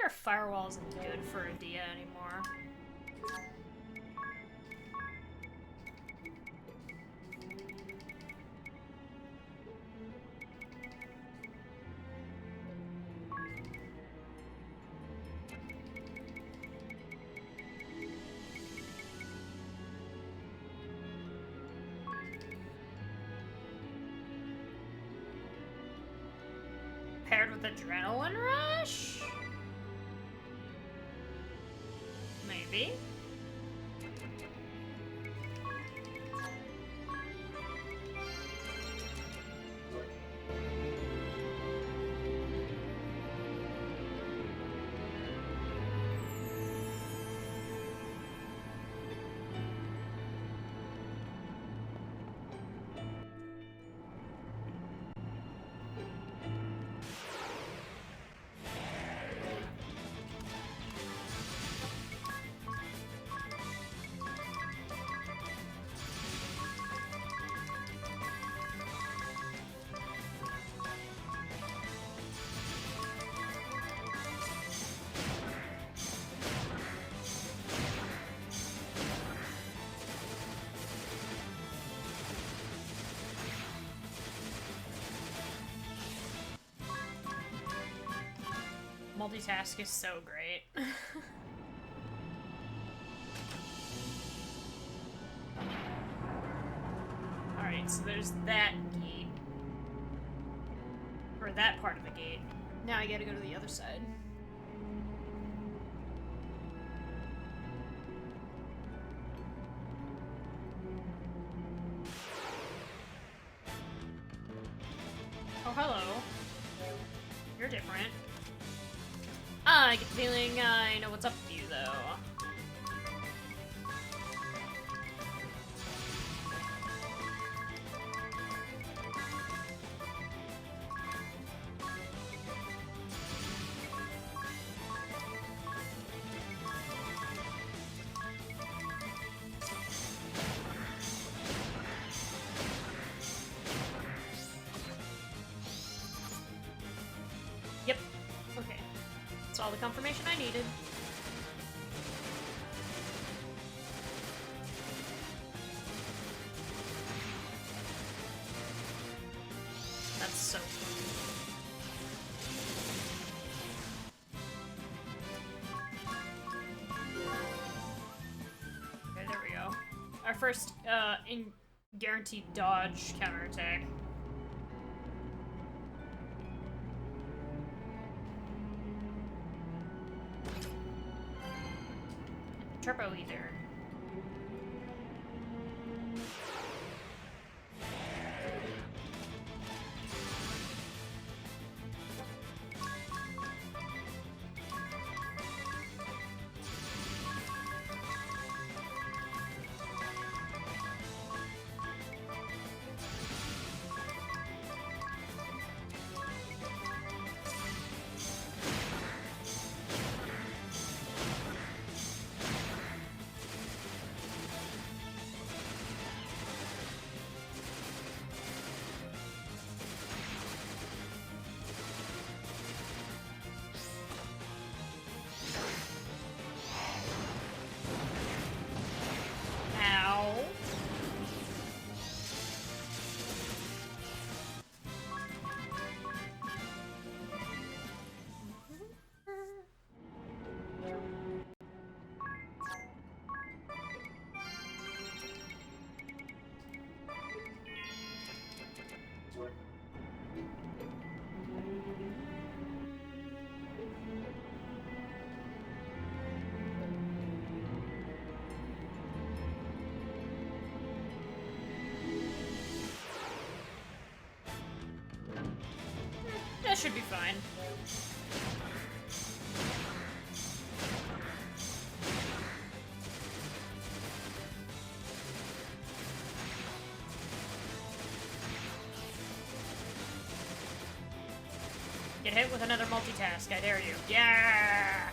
Our firewall isn't good for Edea anymore. Paired with Adrenaline Rush? Maybe? Multitask is so great. Alright, so there's that gate. Or that part of the gate. Now I gotta go to the other side. Oh, hello. You're different. I get the feeling I know what's up with you, though. Yep. Okay. That's all the confirmation I needed. That's so fun. Okay, there we go. Our first, guaranteed dodge counterattack. Turbo Ether. That should be fine. Get hit with another multitask, I dare you. Yeah!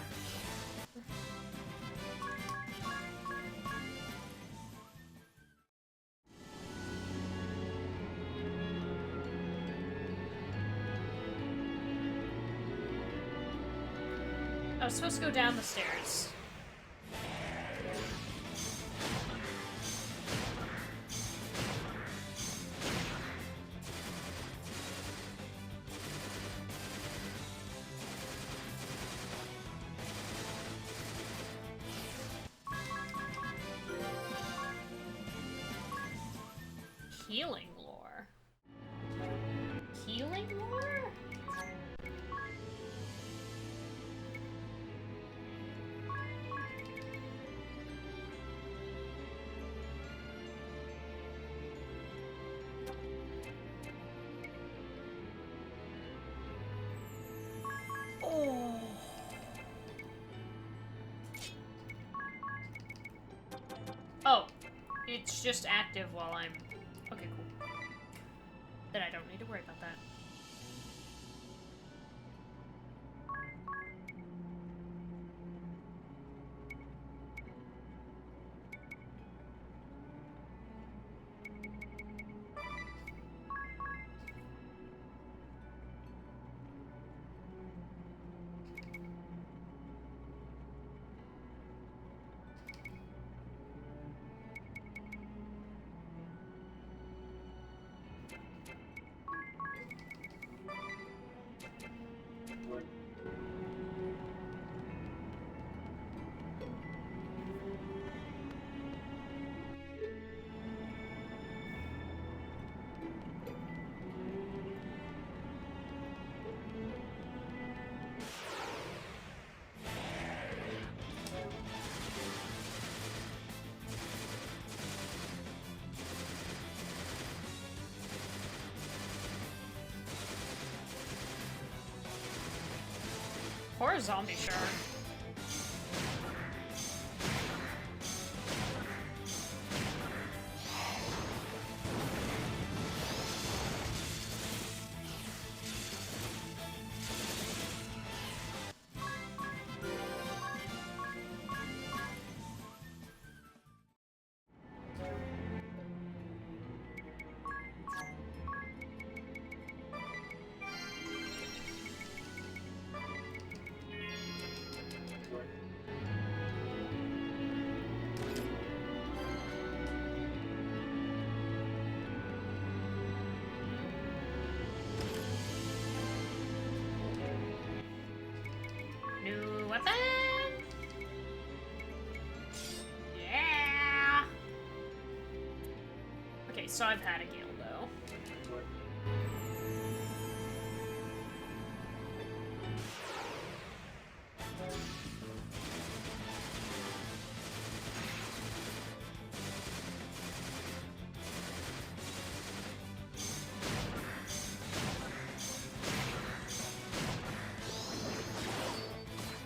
I was supposed to go down the stairs. Healing lore. Healing lore? Oh. Oh, it's just active while I'm... Okay, cool. Then I don't need to worry about that. Or a zombie shark. New weapon! Yeah! Okay, so I've had a heal though.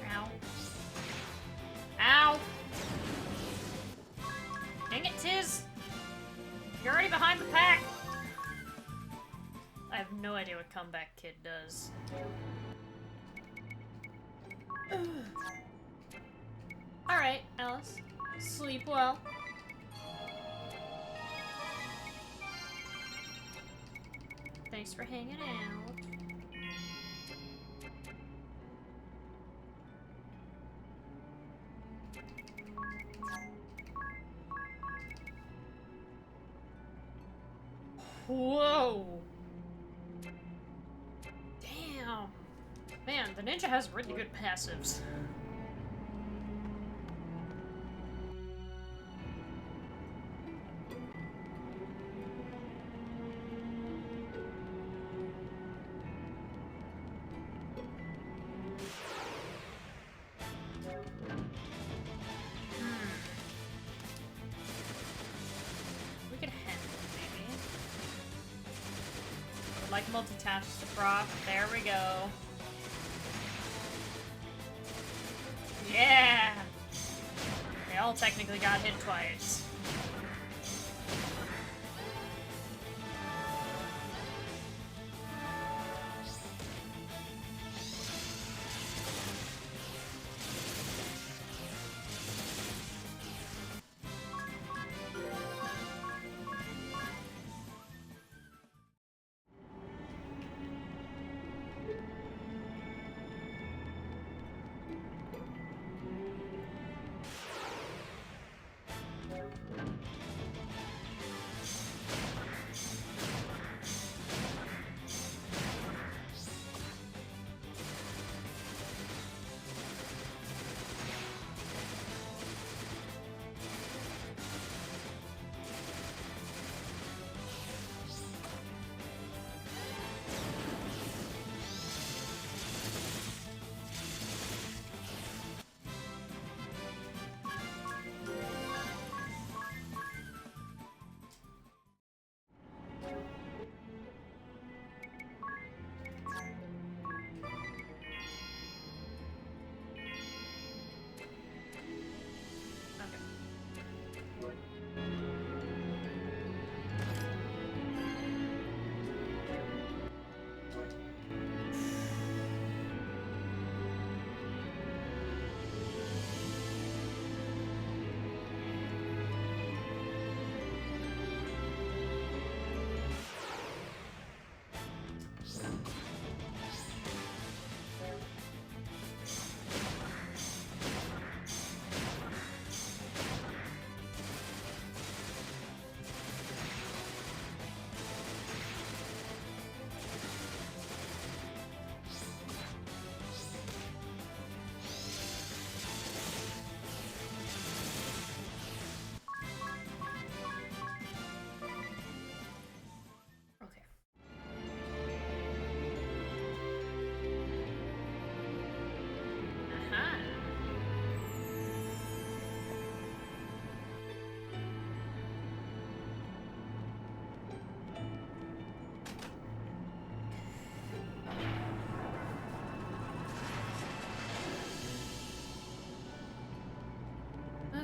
Ow. Ow! Dang it, Tiz! You're already behind the pack! I have no idea what Comeback Kid does. Alright, Alice. Sleep well. Thanks for hanging out. Whoa! Damn! Man, the ninja has really good passives. We could handle it, maybe. I would like like multi-task to proc. There we go. Yeah! They all technically got hit twice.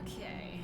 Okay.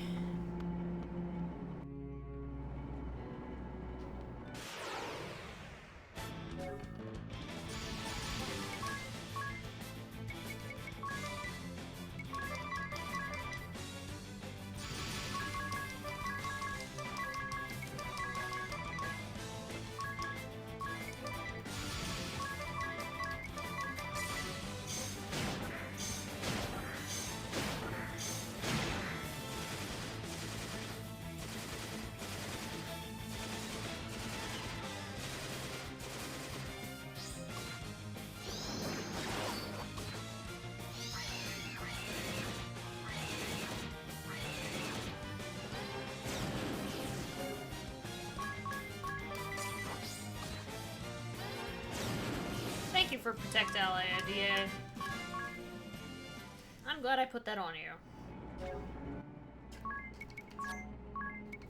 Thank you for Protect Ally, Edea. I'm glad I put that on you.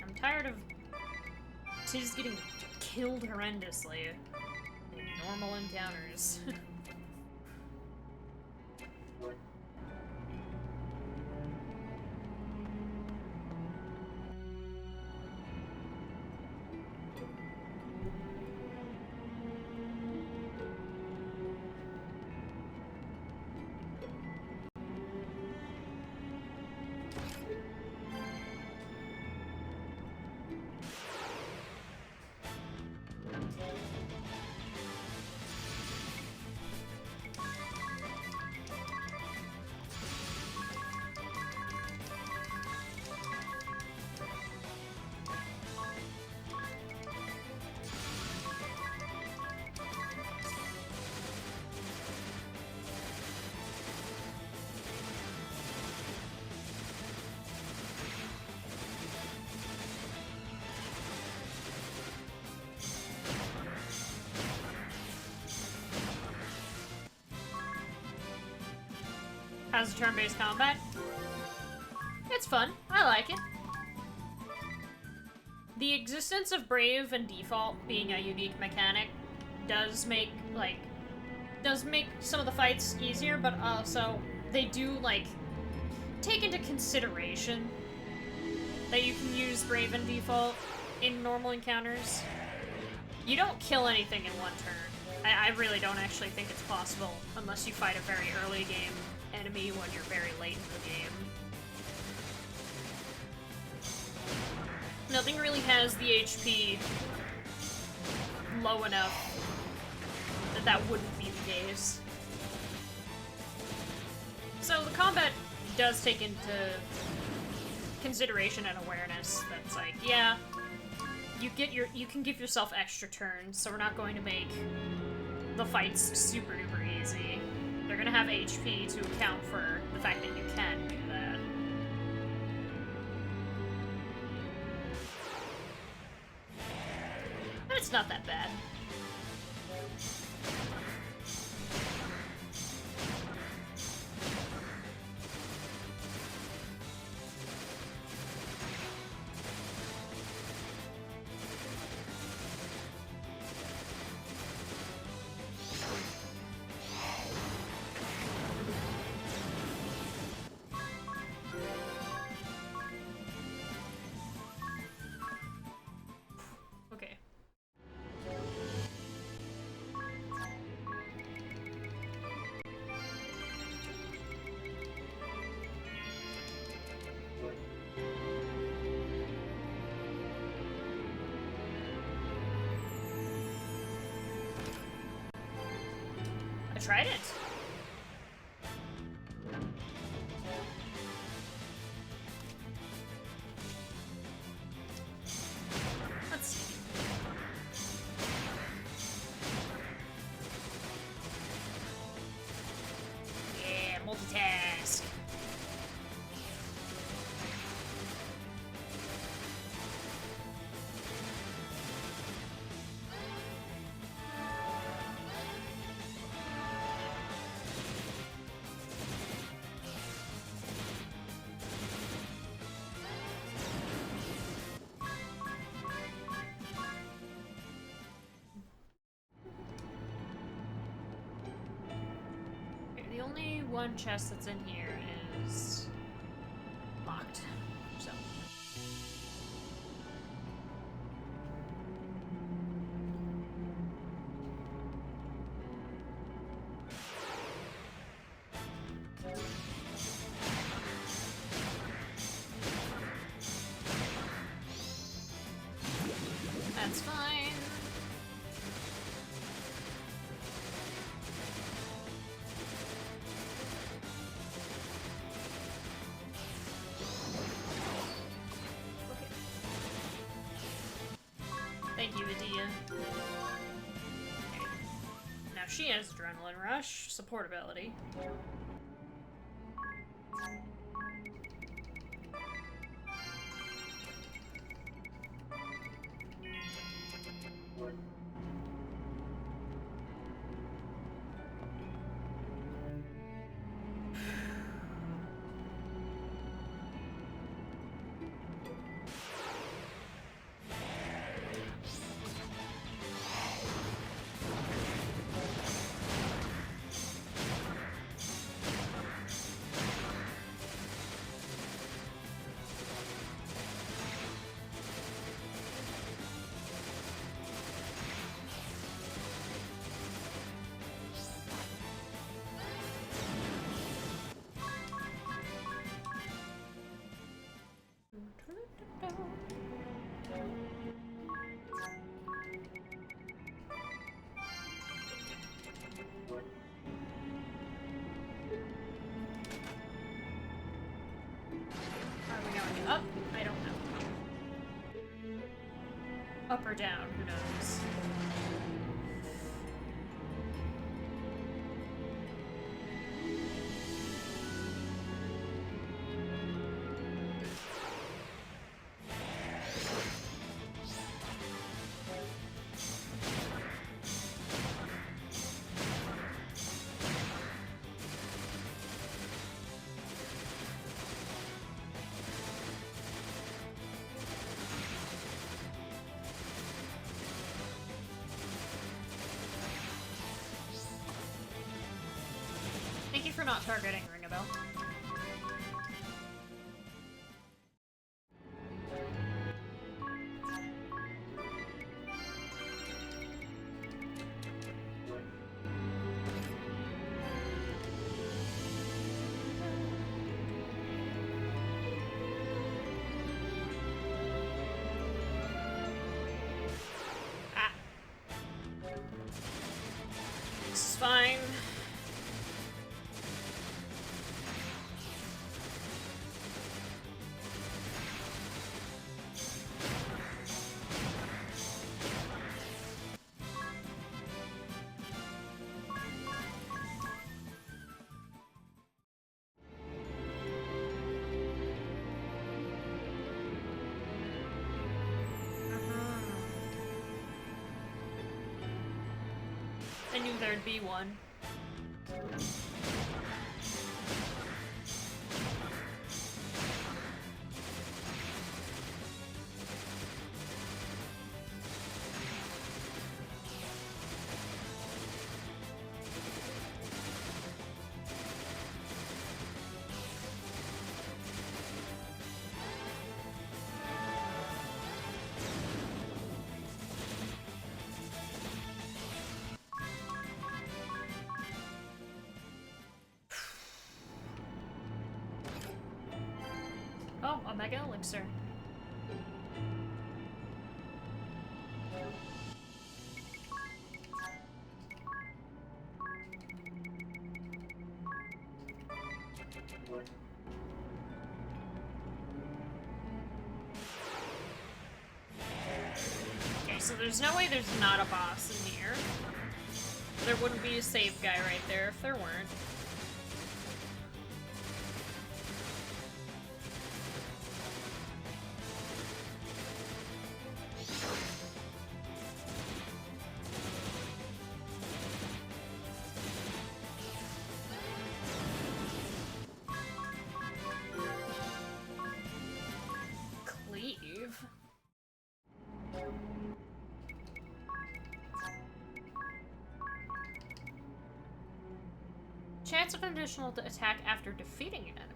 I'm tired of Tiz getting killed horrendously in normal encounters. How's the turn-based combat? It's fun. I like it. The existence of Brave and Default being a unique mechanic does make some of the fights easier, but also they do like take into consideration that you can use Raven default in normal encounters. You don't kill anything in one turn. I really don't actually think it's possible unless you fight a very early game enemy when you're very late in the game. Nothing really has the HP low enough that that wouldn't be the case. So the combat does take into consideration and awareness that's like, yeah, you can give yourself extra turns, so we're not going to make the fights super duper easy. They're gonna have HP to account for the fact that you can do that. But it's not that bad. Okay. I tried it. Let's see. Yeah, multitask. Okay, the only one chest that's in here is locked. So. That's fine. Thank you, Edea. Okay. Now she has Adrenaline Rush, support ability. Are we going up? I don't know. Up or down, who knows? not targeting ring a bell. This is fine. I knew there'd be one. Oh, a mega elixir. Okay, so there's no way there's not a boss in here. There wouldn't be a save guy right there if there weren't. Cleave. Chance of an additional attack after defeating an enemy.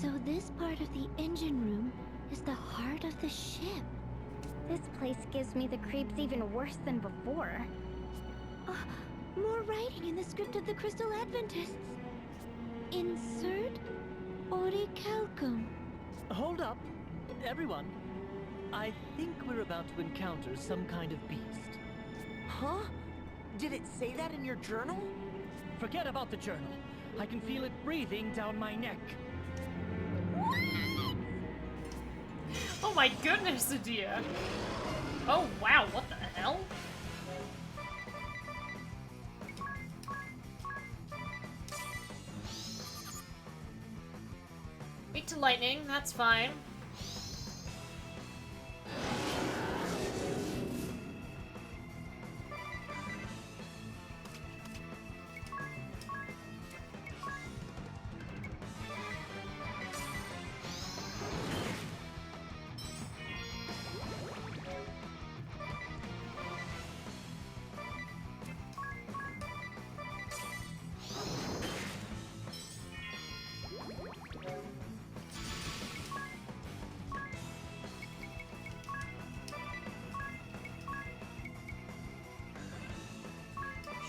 So this part of the engine room is the heart of the ship. This place gives me the creeps even worse than before. More writing in the script of the Crystal Adventists. Insert orichalcum. Hold up, everyone. I think we're about to encounter some kind of beast. Huh? Did it say that in your journal? Forget about the journal. I can feel it breathing down my neck. Oh my goodness, Edea. Oh wow, what the hell? Weak to lightning, that's fine.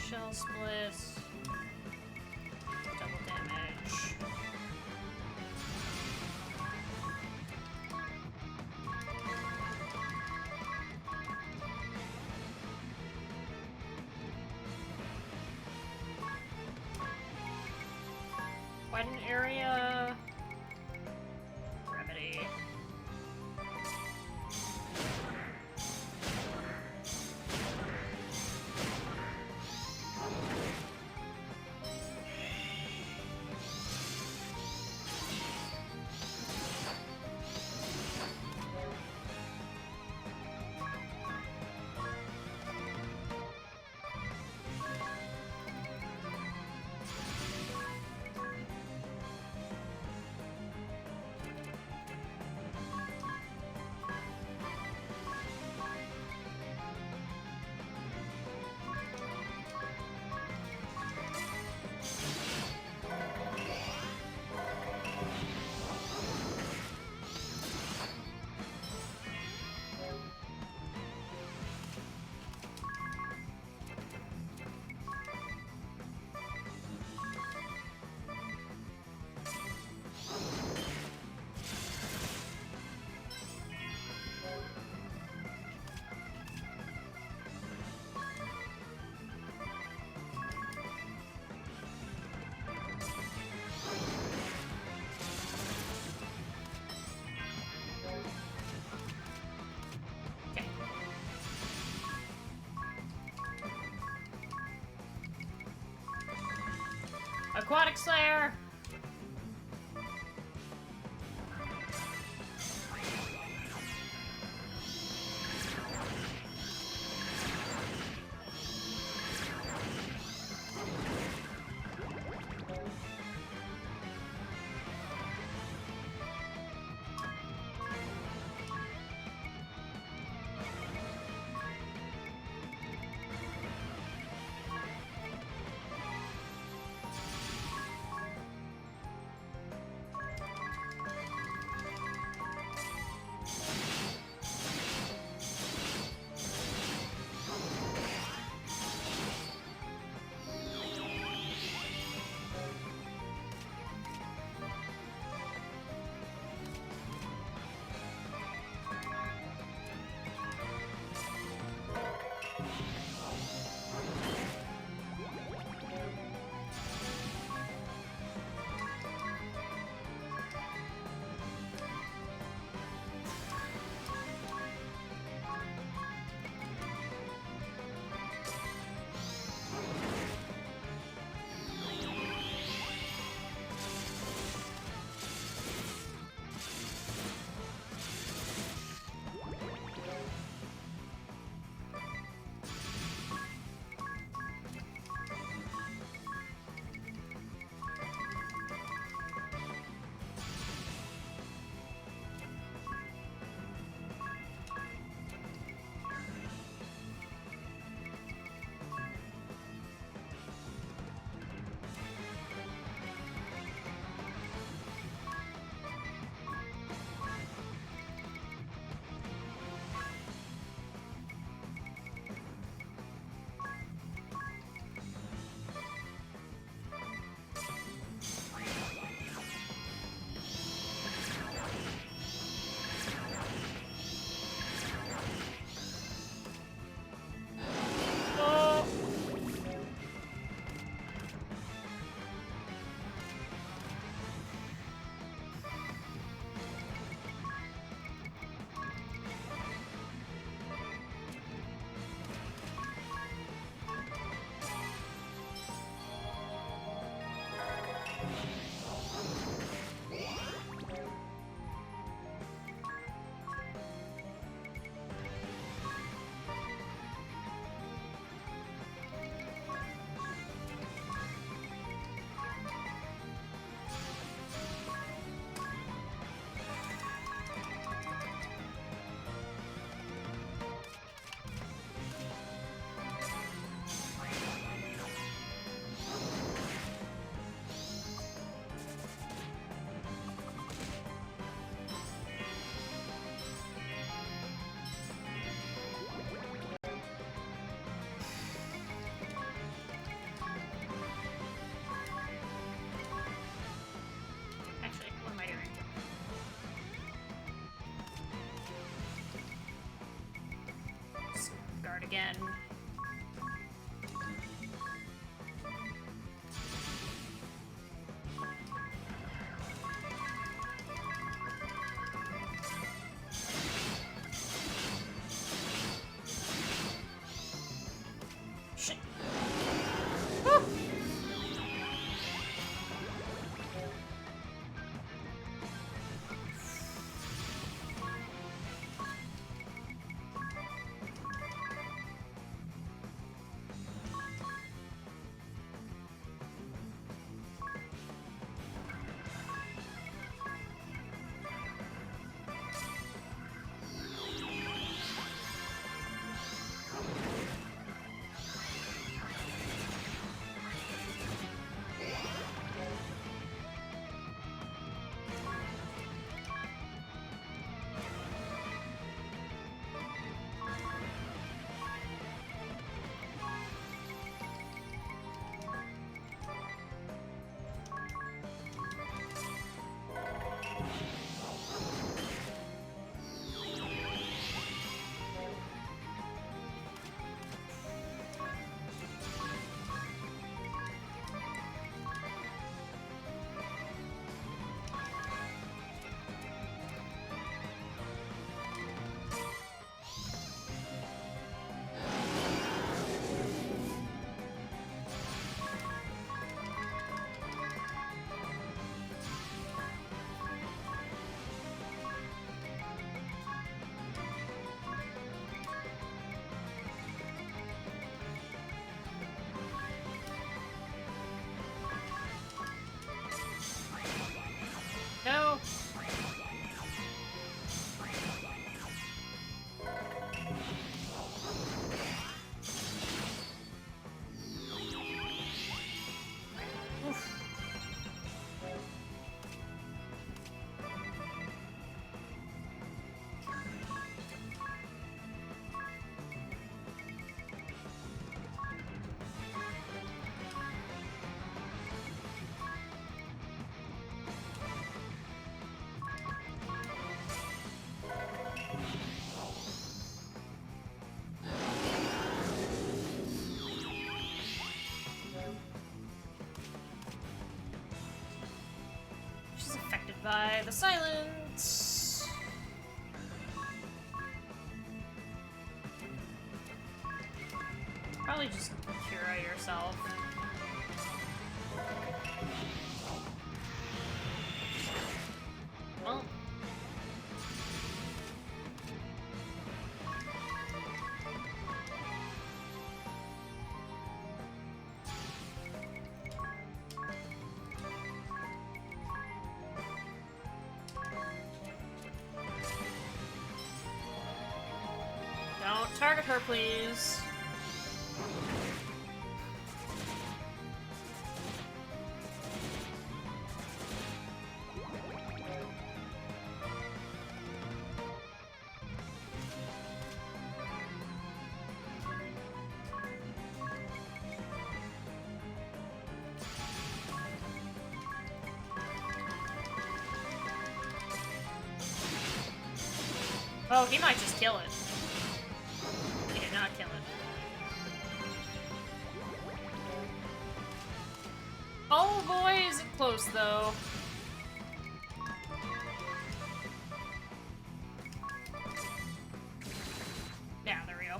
Shell split. Double damage. Widen area. Remedy. Aquatic Slayer! sword again. Shit. Woo! No. Oof. She's affected by the silence. Probably just Kira yourself. Well. Don't target her, please. Oh, he might just kill it. He did not kill it. Oh boy, is it close though. Yeah, there we go.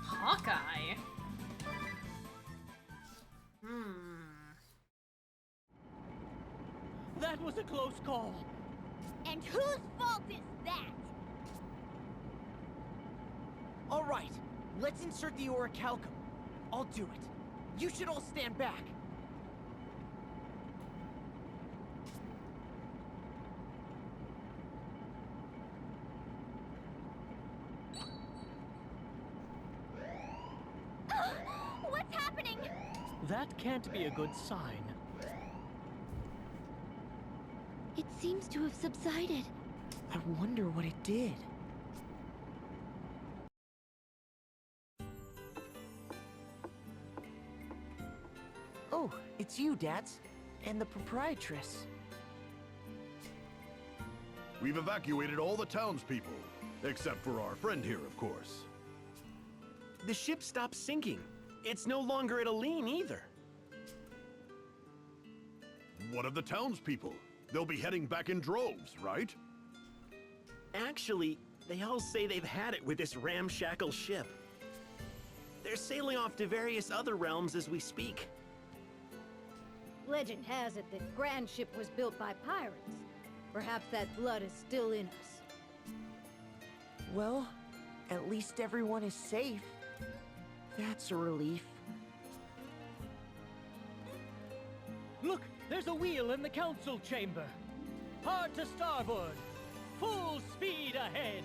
Hawkeye? That was a close call. And whose fault is that? All right, let's insert the orichalcum. I'll do it. You should all stand back. What's happening? That can't be a good sign. It seems to have subsided. I wonder what it did. Oh, it's you, Dads. And the proprietress. We've evacuated all the townspeople, except for our friend here, of course. The ship stopped sinking. It's no longer at a lean either. What of the townspeople? They'll be heading back in droves, right? Actually, they all say they've had it with this ramshackle ship. They're sailing off to various other realms as we speak. Legend has it that Grand Ship was built by pirates. Perhaps that blood is still in us. Well, at least everyone is safe. That's a relief. Look, there's a wheel in the council chamber. Hard to starboard. Full speed ahead.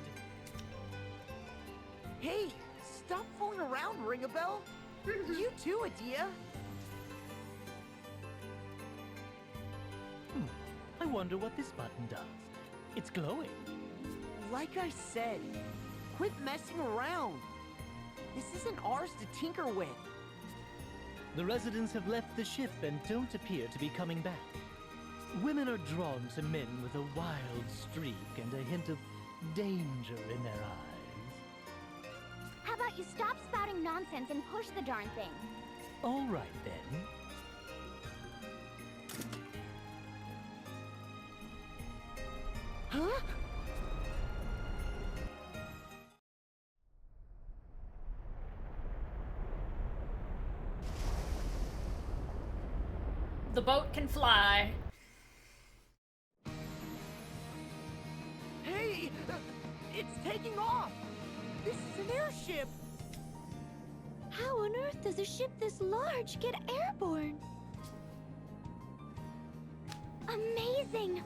Hey, stop fooling around, Ringabel. You too, Edea. I wonder what this button does. It's glowing. Like I said, quit messing around. This isn't ours to tinker with. The residents have left the ship and don't appear to be coming back. Women are drawn to men with a wild streak and a hint of danger in their eyes. How about you stop spouting nonsense and push the darn thing? All right, then. Huh? The boat can fly. Hey! It's taking off! This is an airship! How on earth does a ship this large get airborne? Amazing!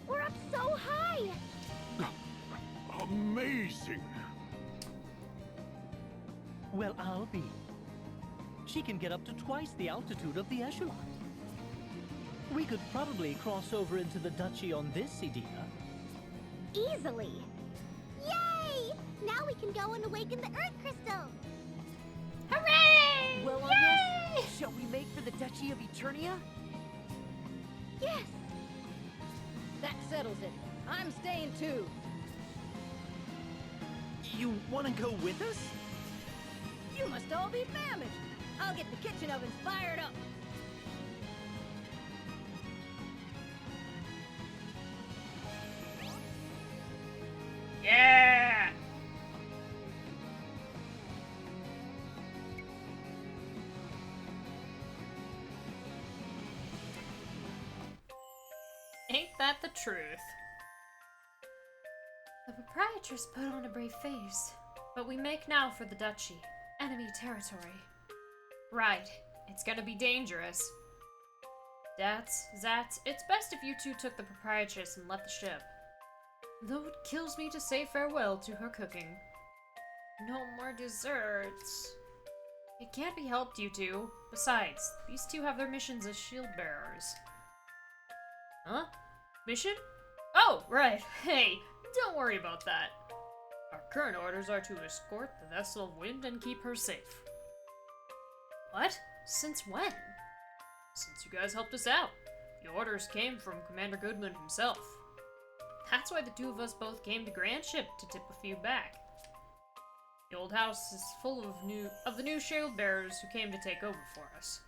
We're up so high! Amazing! Well, I'll be. She can get up to twice the altitude of the echelon. We could probably cross over into the duchy on this, Edea. Easily! Yay! Now we can go and awaken the Earth Crystal! Hooray! Well, I guess, shall we make for the Duchy of Eternia? Yes! That settles it. I'm staying too. You want to go with us? You must all be famished. I'll get the kitchen ovens fired up. Yeah! Ain't that the truth? The proprietress put on a brave face, but we make now for the duchy, enemy territory. Right, it's gonna be dangerous. Zats, it's best if you two took the proprietress and left the ship. Though it kills me to say farewell to her cooking. No more desserts. It can't be helped, you two. Besides, these two have their missions as shield bearers. Huh? Mission? Oh, right. Hey, don't worry about that. Our current orders are to escort the vessel of wind and keep her safe. What? Since when? Since you guys helped us out. The orders came from Commander Goodman himself. That's why the two of us both came to Grand Ship to tip a few back. The old house is full of the new shield bearers who came to take over for us.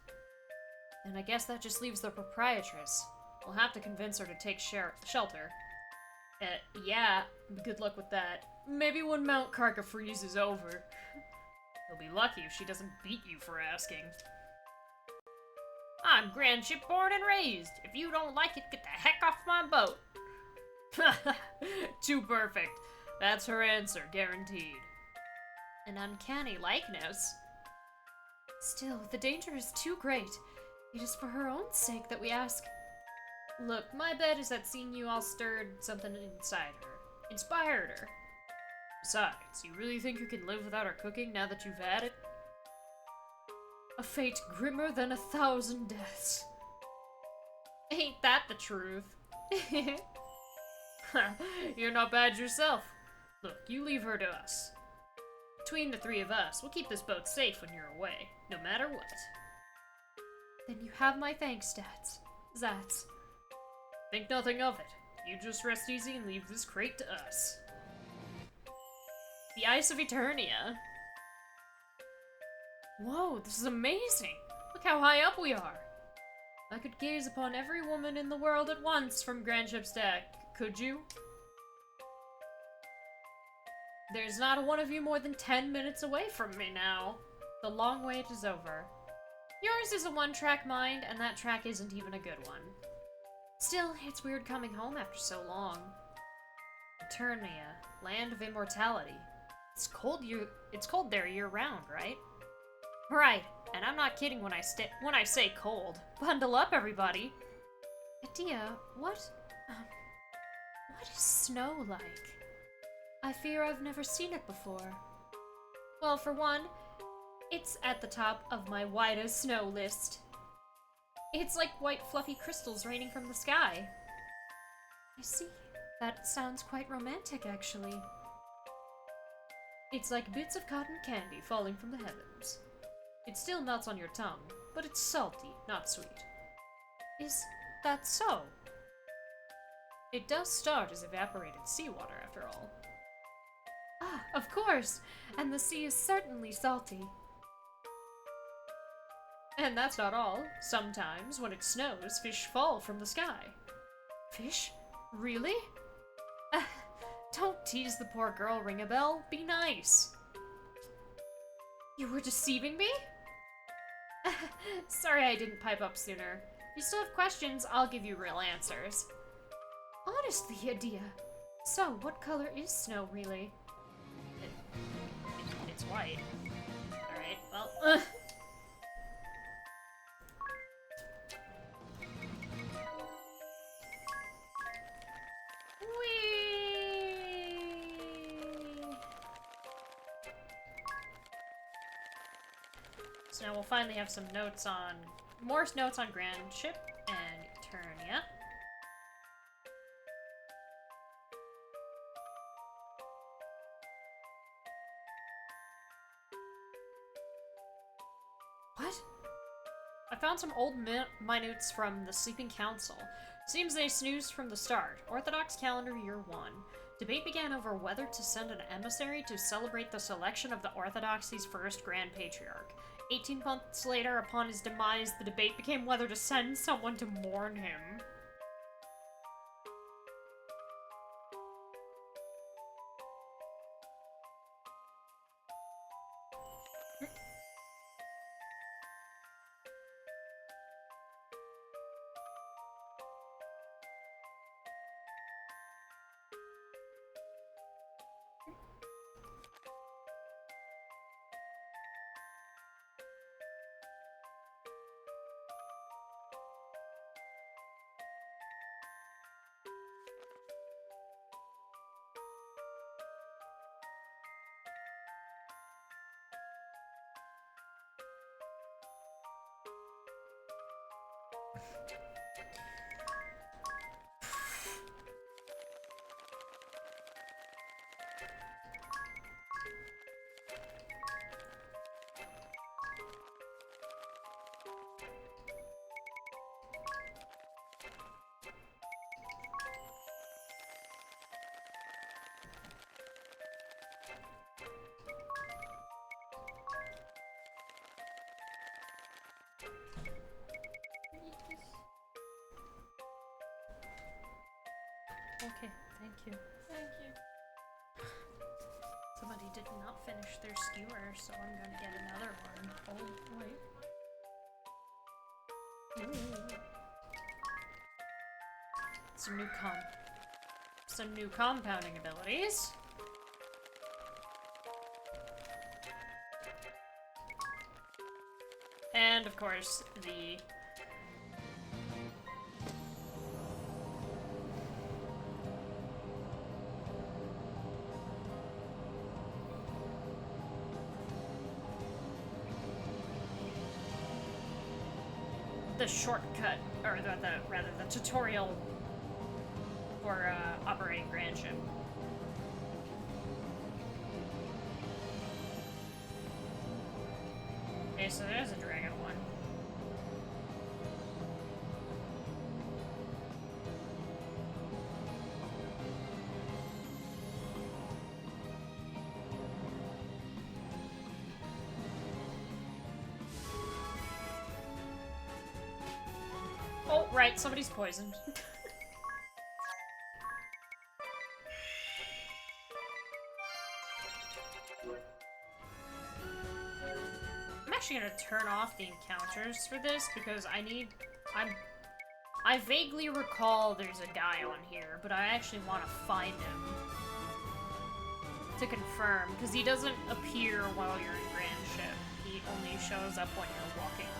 And I guess that just leaves the proprietress. We'll have to convince her to take shelter. Yeah, good luck with that. Maybe when Mount Karka freezes over. You'll be lucky if she doesn't beat you for asking. I'm Grand Ship born and raised. If you don't like it, get the heck off my boat. Too perfect. That's her answer, guaranteed. An uncanny likeness. Still, the danger is too great. It is for her own sake that we ask. Look, my bet is that seeing you all stirred something inside her. Inspired her. Besides, you really think you can live without her cooking now that you've had it? A fate grimmer than 1,000 deaths. Ain't that the truth? You're not bad yourself. Look, you leave her to us. Between the three of us, we'll keep this boat safe when you're away, no matter what. Then you have my thanks, Stats. Zats. Think nothing of it. You just rest easy and leave this crate to us. The Ice of Eternia. Whoa, this is amazing! Look how high up we are! I could gaze upon every woman in the world at once from Grand Ship's deck, could you? There's not a one of you more than 10 minutes away from me now. The long wait is over. Yours is a one-track mind, and that track isn't even a good one. Still, it's weird coming home after so long. Eternia, land of immortality. It's cold there year-round, right? Right, and I'm not kidding when I say cold. Bundle up, everybody. Edea, what is snow like? I fear I've never seen it before. Well, for one, it's at the top of my widest snow list. It's like white fluffy crystals raining from the sky. I see. That sounds quite romantic, actually. It's like bits of cotton candy falling from the heavens. It still melts on your tongue, but it's salty, not sweet. Is that so? It does start as evaporated seawater, after all. Ah, of course! And the sea is certainly salty. And that's not all. Sometimes, when it snows, fish fall from the sky. Fish? Really? Don't tease the poor girl, ring a bell. Be nice. You were deceiving me? Sorry I didn't pipe up sooner. If you still have questions, I'll give you real answers. Honestly, Edea. So, what color is snow, really? It's white. Alright, well, So now we'll finally have some notes on... more notes on Grand Ship and Eternia. What? I found some old minutes from the Sleeping Council. Seems they snoozed from the start. Orthodox calendar year 1. Debate began over whether to send an emissary to celebrate the selection of the Orthodoxy's first Grand Patriarch. 18 months later, upon his demise, the debate became whether to send someone to mourn him. Okay, thank you. Thank you. Somebody did not finish their skewer, so I'm gonna get another one. Oh, wait. Ooh. Some new compounding abilities. And, of course, the shortcut, or rather the tutorial for operating Grand Ship. Okay, so there's a dragon one. Alright, somebody's poisoned. I'm actually gonna turn off the encounters for this because I vaguely recall there's a guy on here, but I actually want to find him to confirm, because he doesn't appear while you're in Grand Ship. He only shows up when you're walking around.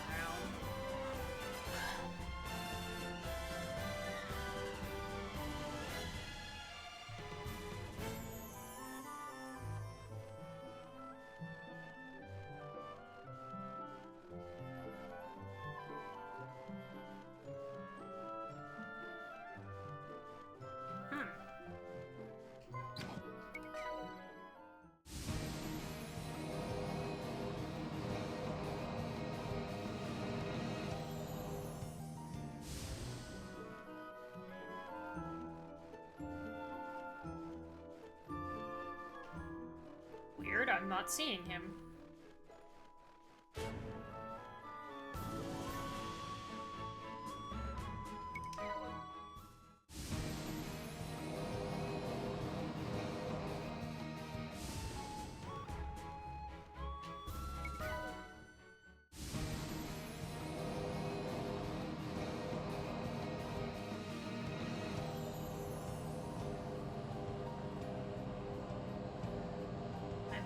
Weird, I'm not seeing him.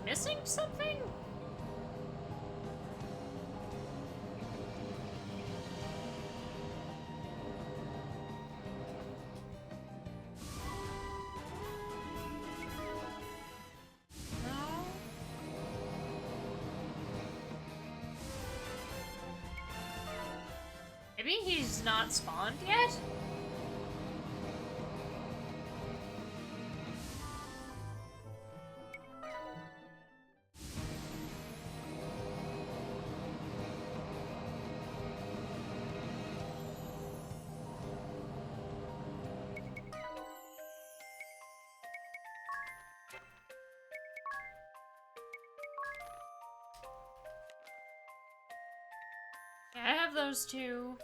Missing something? No. Maybe he's not spawned yet? I have those two.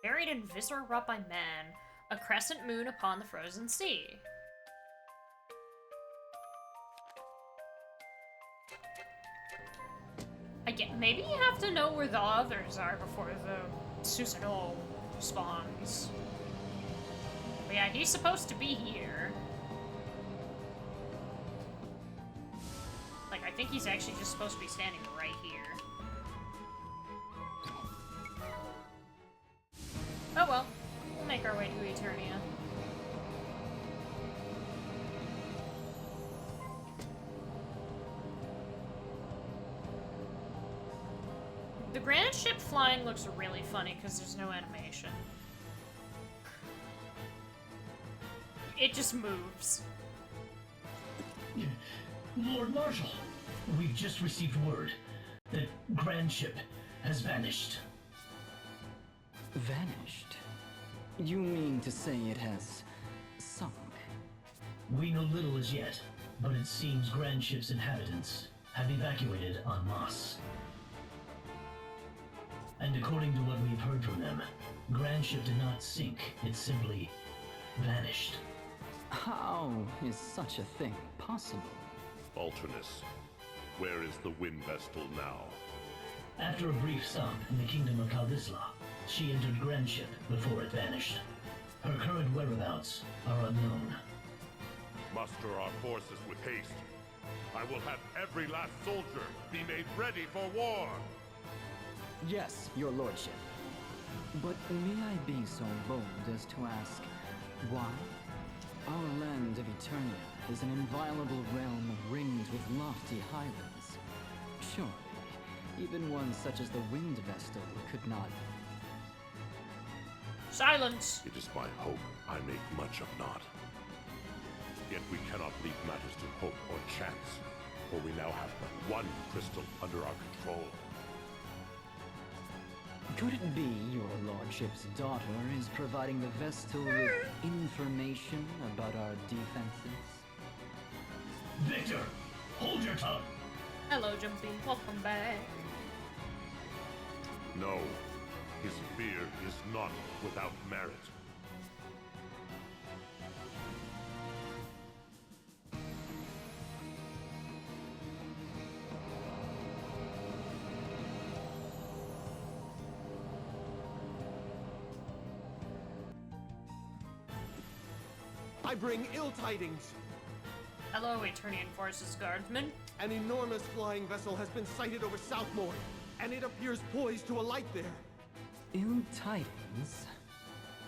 Buried in viscera wrought by man, a crescent moon upon the frozen sea. Maybe you have to know where the others are before the Susanoo spawns. But yeah, he's supposed to be here. Like, I think he's actually just supposed to be standing right here. Oh well, we'll make our way to Eternia. The grand ship flying looks really funny because there's no animation. It just moves. Lord Marshal, we've just received word that Grand Ship has vanished. Vanished? You mean to say it has sunk? We know little as yet, but it seems Grand Ship's inhabitants have evacuated en masse. And according to what we've heard from them, Grand Ship did not sink, it simply vanished. How is such a thing possible? Alternus, where is the Wind Vestal now? After a brief stop in the kingdom of Kaldisla, she entered Grand Ship before it vanished. Her current whereabouts are unknown. Muster our forces with haste. I will have every last soldier be made ready for war! Yes, your lordship. But may I be so bold as to ask, why? Our land of Eternia is an inviolable realm ringed with lofty highlands. Surely, even one such as the Wind Vestal could not... Silence! It is my hope I make much of not. Yet we cannot leave matters to hope or chance, for we now have but one crystal under our control. Could it be your lordship's daughter is providing the Vestal with information about our defenses? Victor, hold your tongue! Hello, Jumpy. Welcome back. No. His fear is not without merit. I bring ill tidings. Hello, Eternian Forces Guardsmen. An enormous flying vessel has been sighted over Southmore, and it appears poised to alight there. Ill tidings?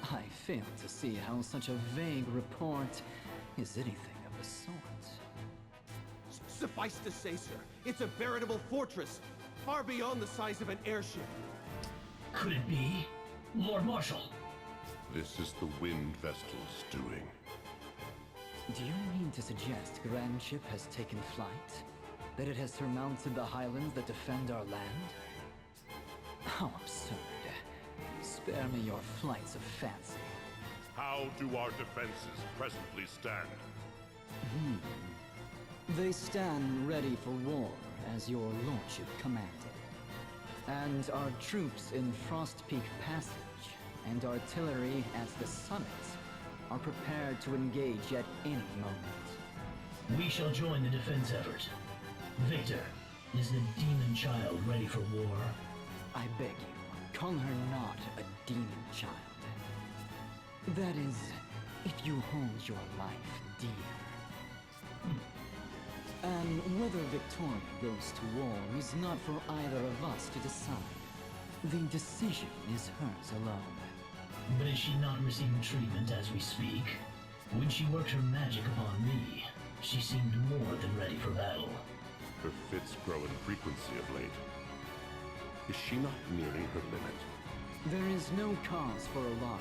I fail to see how such a vague report is anything of the sort. Suffice to say, sir, it's a veritable fortress, far beyond the size of an airship. Could it be? Lord Marshal. This is the Wind Vestal's doing. Do you mean to suggest Grand Ship has taken flight? That it has surmounted the highlands that defend our land? How absurd. Spare me your flights of fancy. How do our defenses presently stand? They stand ready for war, as your lordship commanded. And our troops in Frost Peak Passage and artillery at the summit are prepared to engage at any moment. We shall join the defense effort. Victor, is the demon child ready for war? I beg you, call her not a demon child. That is, if you hold your life dear. And whether Victoria goes to war is not for either of us to decide. The decision is hers alone. But is she not receiving treatment as we speak? When she worked her magic upon me, she seemed more than ready for battle. Her fits grow in frequency of late. Is she not nearing her limit? There is no cause for alarm.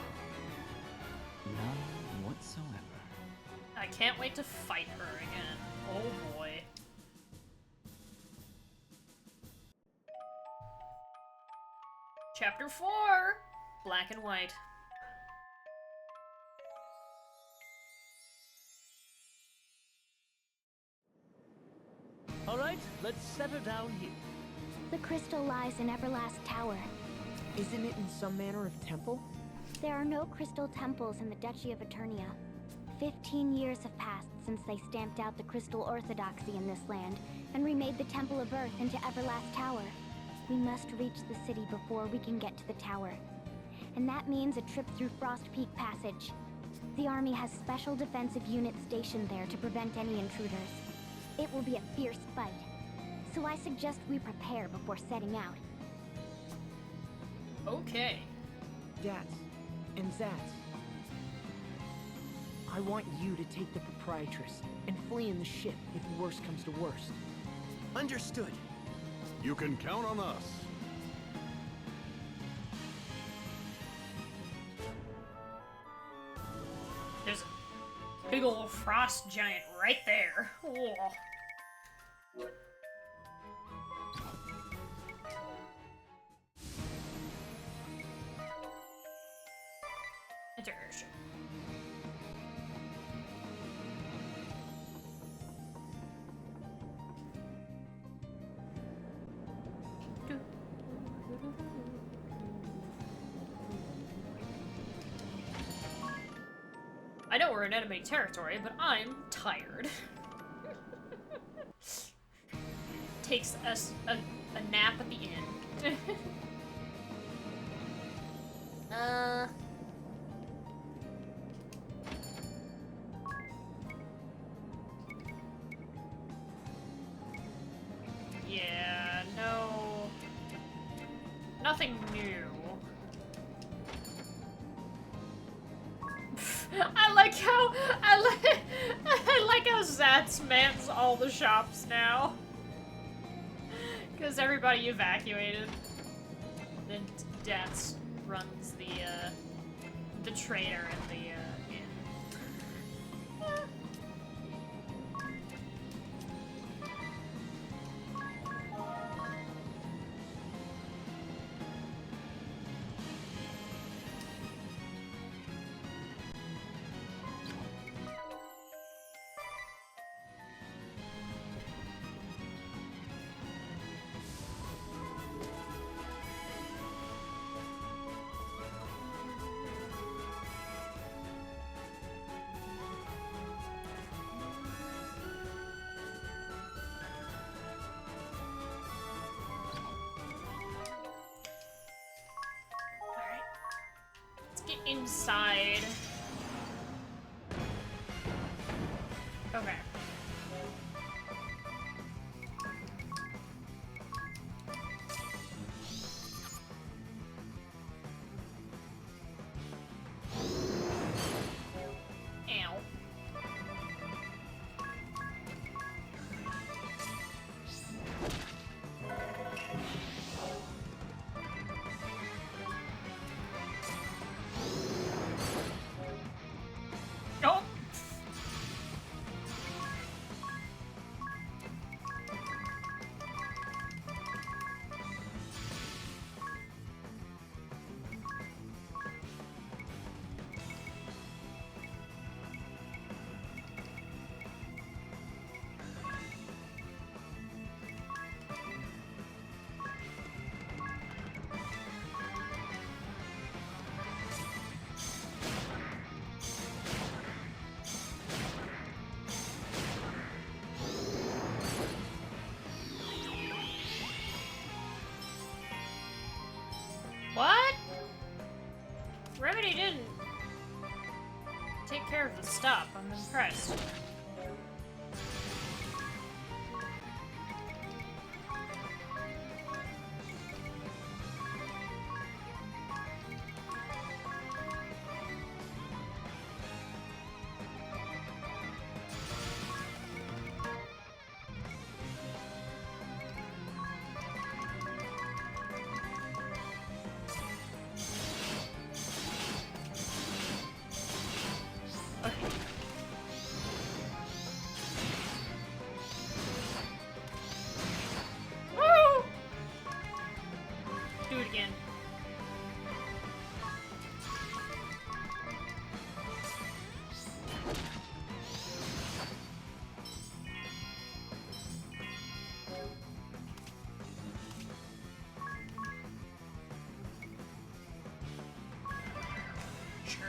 None whatsoever. I can't wait to fight her again. Oh boy. Chapter 4! Black and White. Alright, let's set her down here. The crystal lies in Everlast Tower. Isn't it in some manner of temple? There are no crystal temples in the Duchy of Eternia. 15 years have passed since they stamped out the crystal orthodoxy in this land and remade the Temple of Earth into Everlast Tower. We must reach the city before we can get to the tower. And that means a trip through Frost Peak Passage. The army has special defensive units stationed there to prevent any intruders. It will be a fierce fight, so I suggest we prepare before setting out. Okay. Dats and Zats. I want you to take the proprietress and flee in the ship if worst comes to worst. Understood. You can count on us. There's a big old frost giant right there. Whoa. Enter airship. I know we're in enemy territory, but I'm tired. Takes us a nap at the inn. Yeah, no. Nothing new. I like how Zats mans all the shops now. Because everybody evacuated. Then Dats runs the trader and the inn. side. Okay. Ow. Oh. What? Remedy didn't take care of the stuff. I'm impressed. Woo! Do it again. Sure.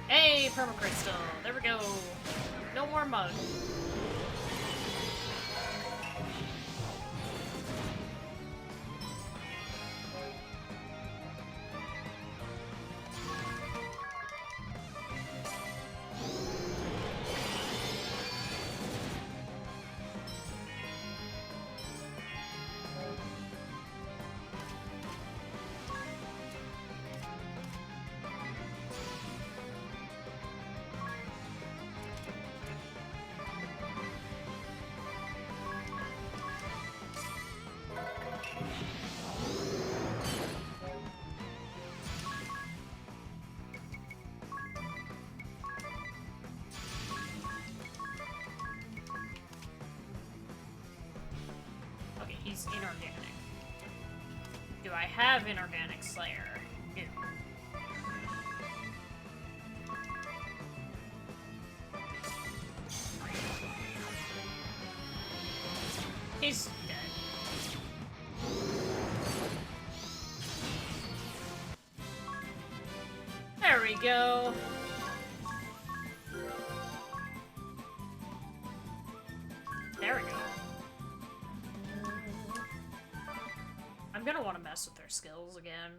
Hey, permacrystal. There we go. No more mud. Okay, he's inorganic. Do I have inorganic slayer? No. He's dead. There we go. There we go. I'm gonna want to mess with their skills again.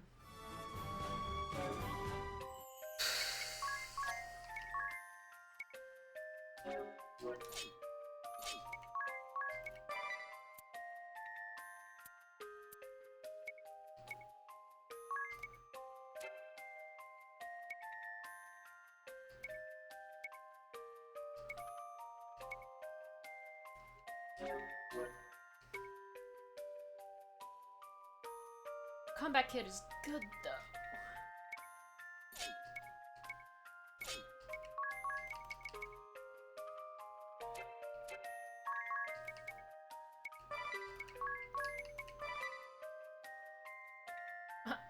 Combat kit is good though.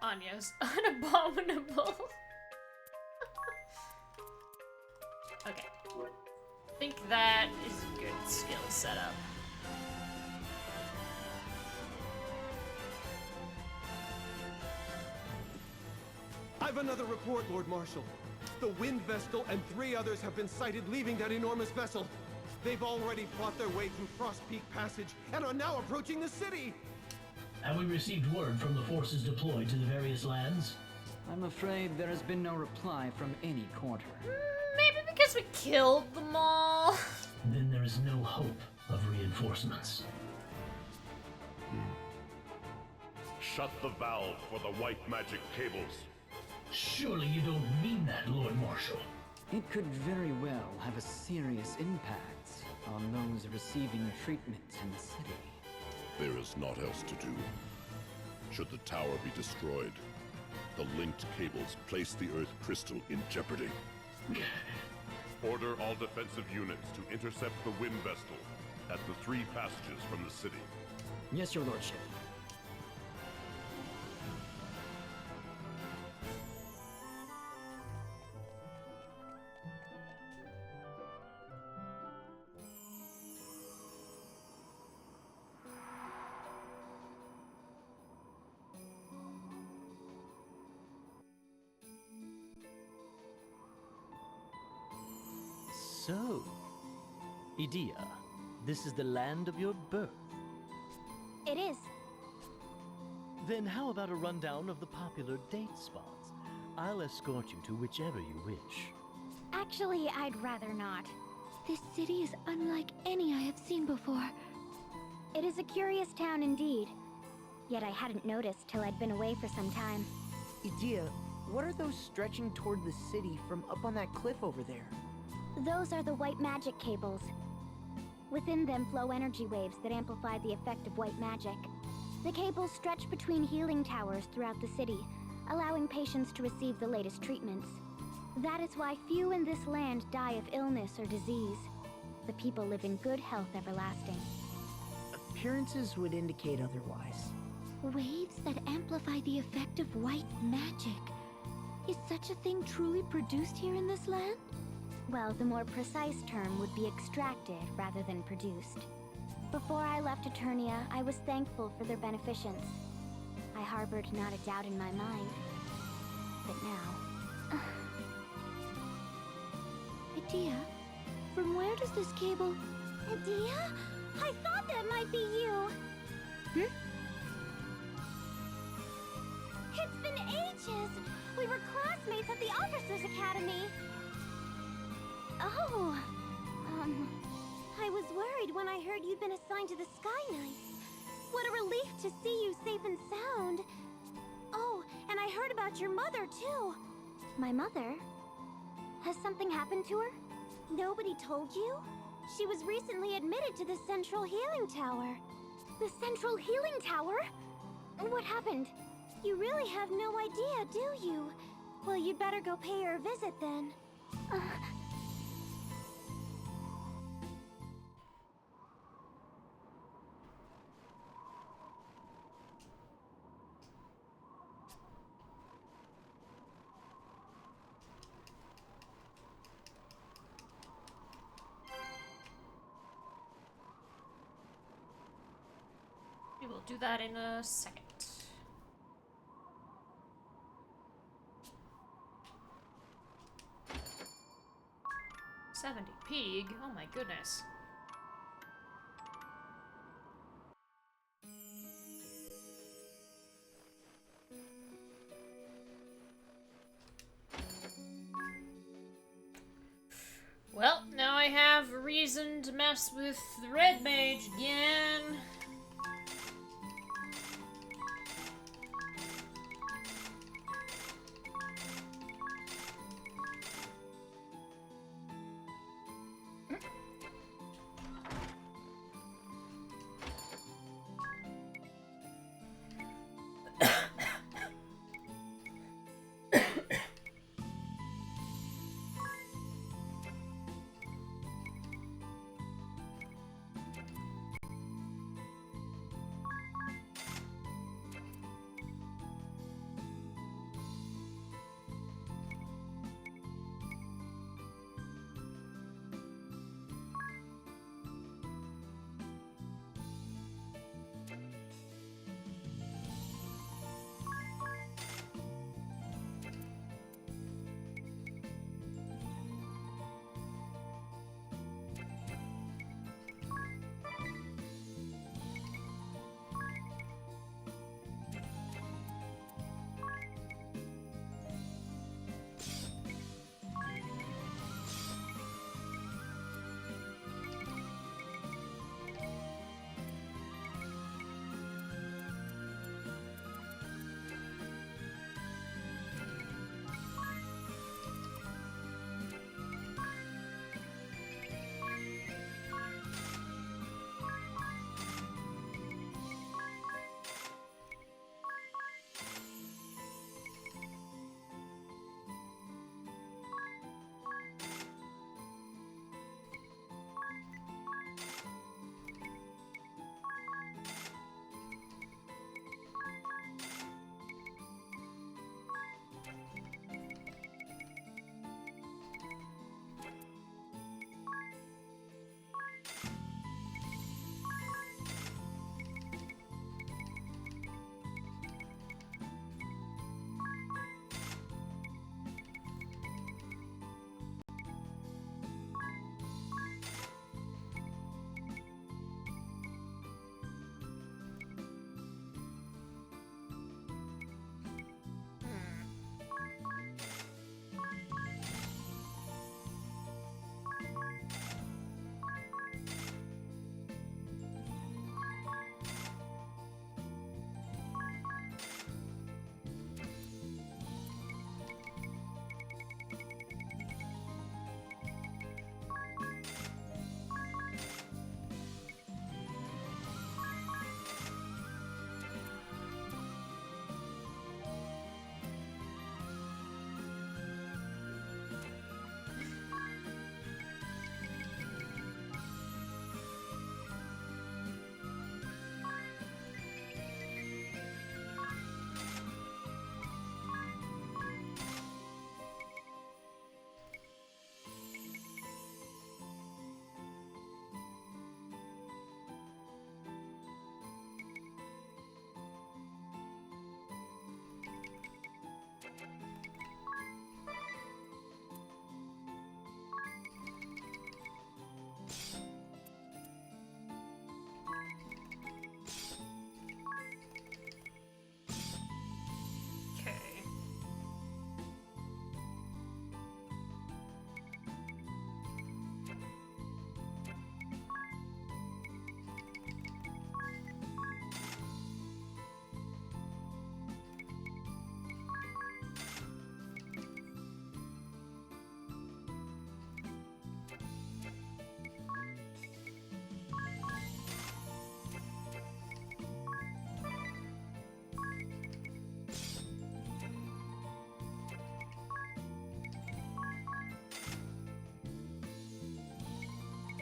Anya's unabominable. Okay. I think that is a good skill setup. I've another report, Lord Marshal. The Wind Vestal and 3 others have been sighted leaving that enormous vessel. They've already fought their way through Frost Peak Passage and are now approaching the city! Have we received word from the forces deployed to the various lands? I'm afraid there has been no reply from any quarter. Maybe because we killed them all. Then there is no hope of reinforcements. Shut the valve for the white magic cables. Surely you don't mean that, Lord Marshal. It could very well have a serious impact on those receiving treatment in the city. There is naught else to do. Should the tower be destroyed, the linked cables place the Earth crystal in jeopardy. Order all defensive units to intercept the Wind Vestal at the 3 passages from the city. Yes, your lordship. So, Edea, this is the land of your birth. It is. Then how about a rundown of the popular date spots? I'll escort you to whichever you wish. Actually, I'd rather not. This city is unlike any I have seen before. It is a curious town indeed. Yet I hadn't noticed till I'd been away for some time. Edea, what are those stretching toward the city from up on that cliff over there? Those are the white magic cables. Within them flow energy waves that amplify the effect of white magic. The cables stretch between healing towers throughout the city, allowing patients to receive the latest treatments. That is why few in this land die of illness or disease. The people live in good health everlasting. Appearances would indicate otherwise. Waves that amplify the effect of white magic. Is such a thing truly produced here in this land? Well, the more precise term would be extracted rather than produced. Before I left Eternia, I was thankful for their beneficence. I harbored not a doubt in my mind. But now... Edea? From where does this cable... Edea? I thought that might be you! Hmm? It's been ages! We were classmates at the Officers' Academy! Oh, I was worried when I heard you'd been assigned to the Sky Knights. What a relief to see you safe and sound. Oh, and I heard about your mother, too. My mother? Has something happened to her? Nobody told you? She was recently admitted to the Central Healing Tower. The Central Healing Tower? What happened? You really have no idea, do you? Well, you'd better go pay her a visit then. We will do that in a second. $70 pig? Oh my goodness. Well, now I have a reason to mess with the red mage again.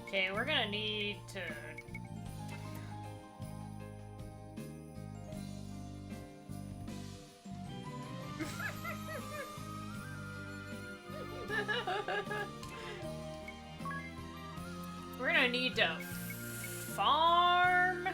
Okay, we're gonna need to... We're gonna need to farm.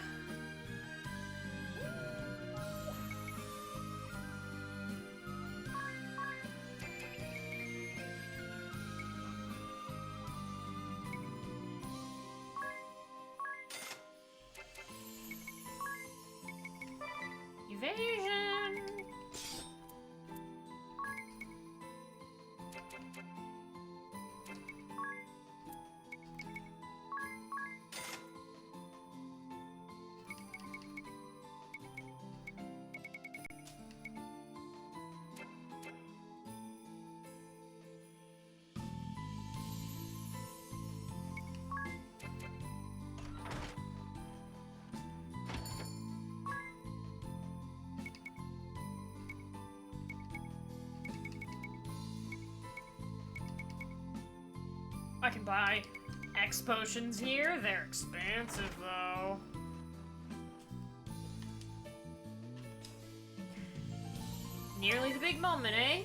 Evasion. I can buy X potions here. They're expensive, though. Nearly the big moment, eh?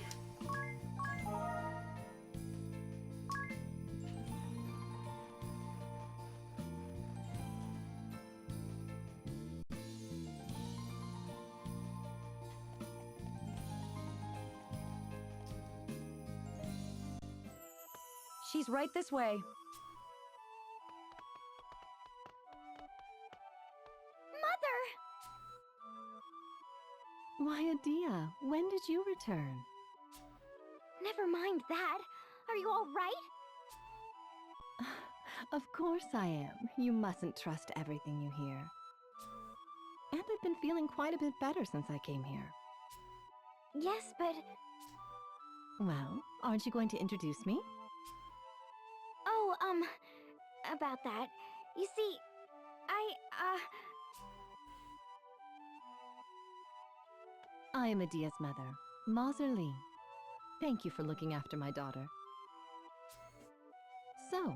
She's right this way. Mother! Why, Edea, when did you return? Never mind that. Are you all right? Of course I am. You mustn't trust everything you hear. And I've been feeling quite a bit better since I came here. Yes, but... Well, aren't you going to introduce me? Oh, about that. You see, I am Edea's mother, Mazer Lee. Thank you for looking after my daughter. So,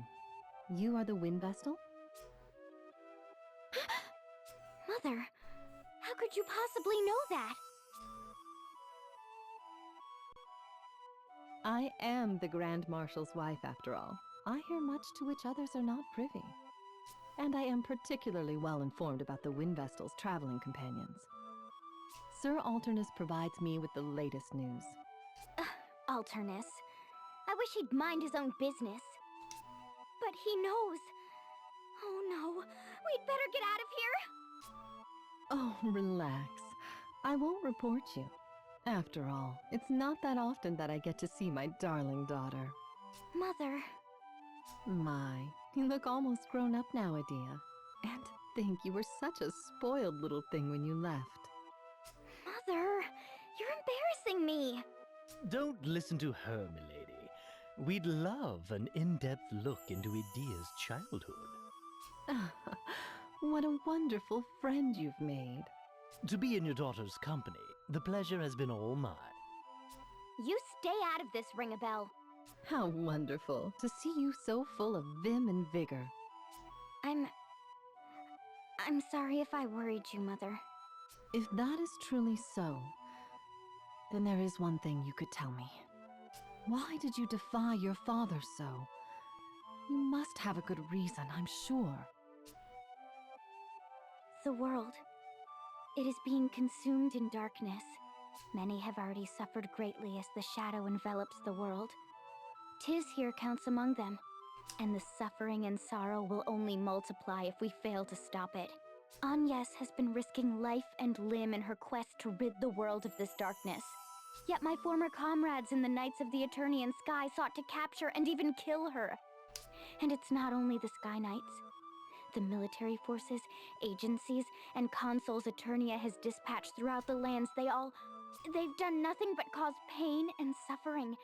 you are the Wind Vestal? Mother, how could you possibly know that? I am the Grand Marshal's wife, after all. I hear much to which others are not privy. And I am particularly well informed about the Wind Vestal's traveling companions. Sir Alternus provides me with the latest news. Alternus. I wish he'd mind his own business. But he knows. Oh no, we'd better get out of here! Oh, relax. I won't report you. After all, it's not that often that I get to see my darling daughter. Mother. My, you look almost grown up now, Edea. And think you were such a spoiled little thing when you left. Mother, you're embarrassing me. Don't listen to her, milady. We'd love an in-depth look into Edea's childhood. What a wonderful friend you've made. To be in your daughter's company, the pleasure has been all mine. You stay out of this, Ring-a-Bell. How wonderful to see you so full of vim and vigor. I'm sorry if I worried you, Mother. If that is truly so, then there is one thing you could tell me. Why did you defy your father so? You must have a good reason, I'm sure. The world. It is being consumed in darkness. Many have already suffered greatly as the shadow envelops the world. Here counts among them, and the suffering and sorrow will only multiply if we fail to stop it. Agnes has been risking life and limb in her quest to rid the world of this darkness. Yet my former comrades in the Knights of the Eternian Sky sought to capture and even kill her. And it's not only the Sky Knights. The military forces, agencies, and consuls Eternia has dispatched throughout the lands, they've done nothing but cause pain and suffering,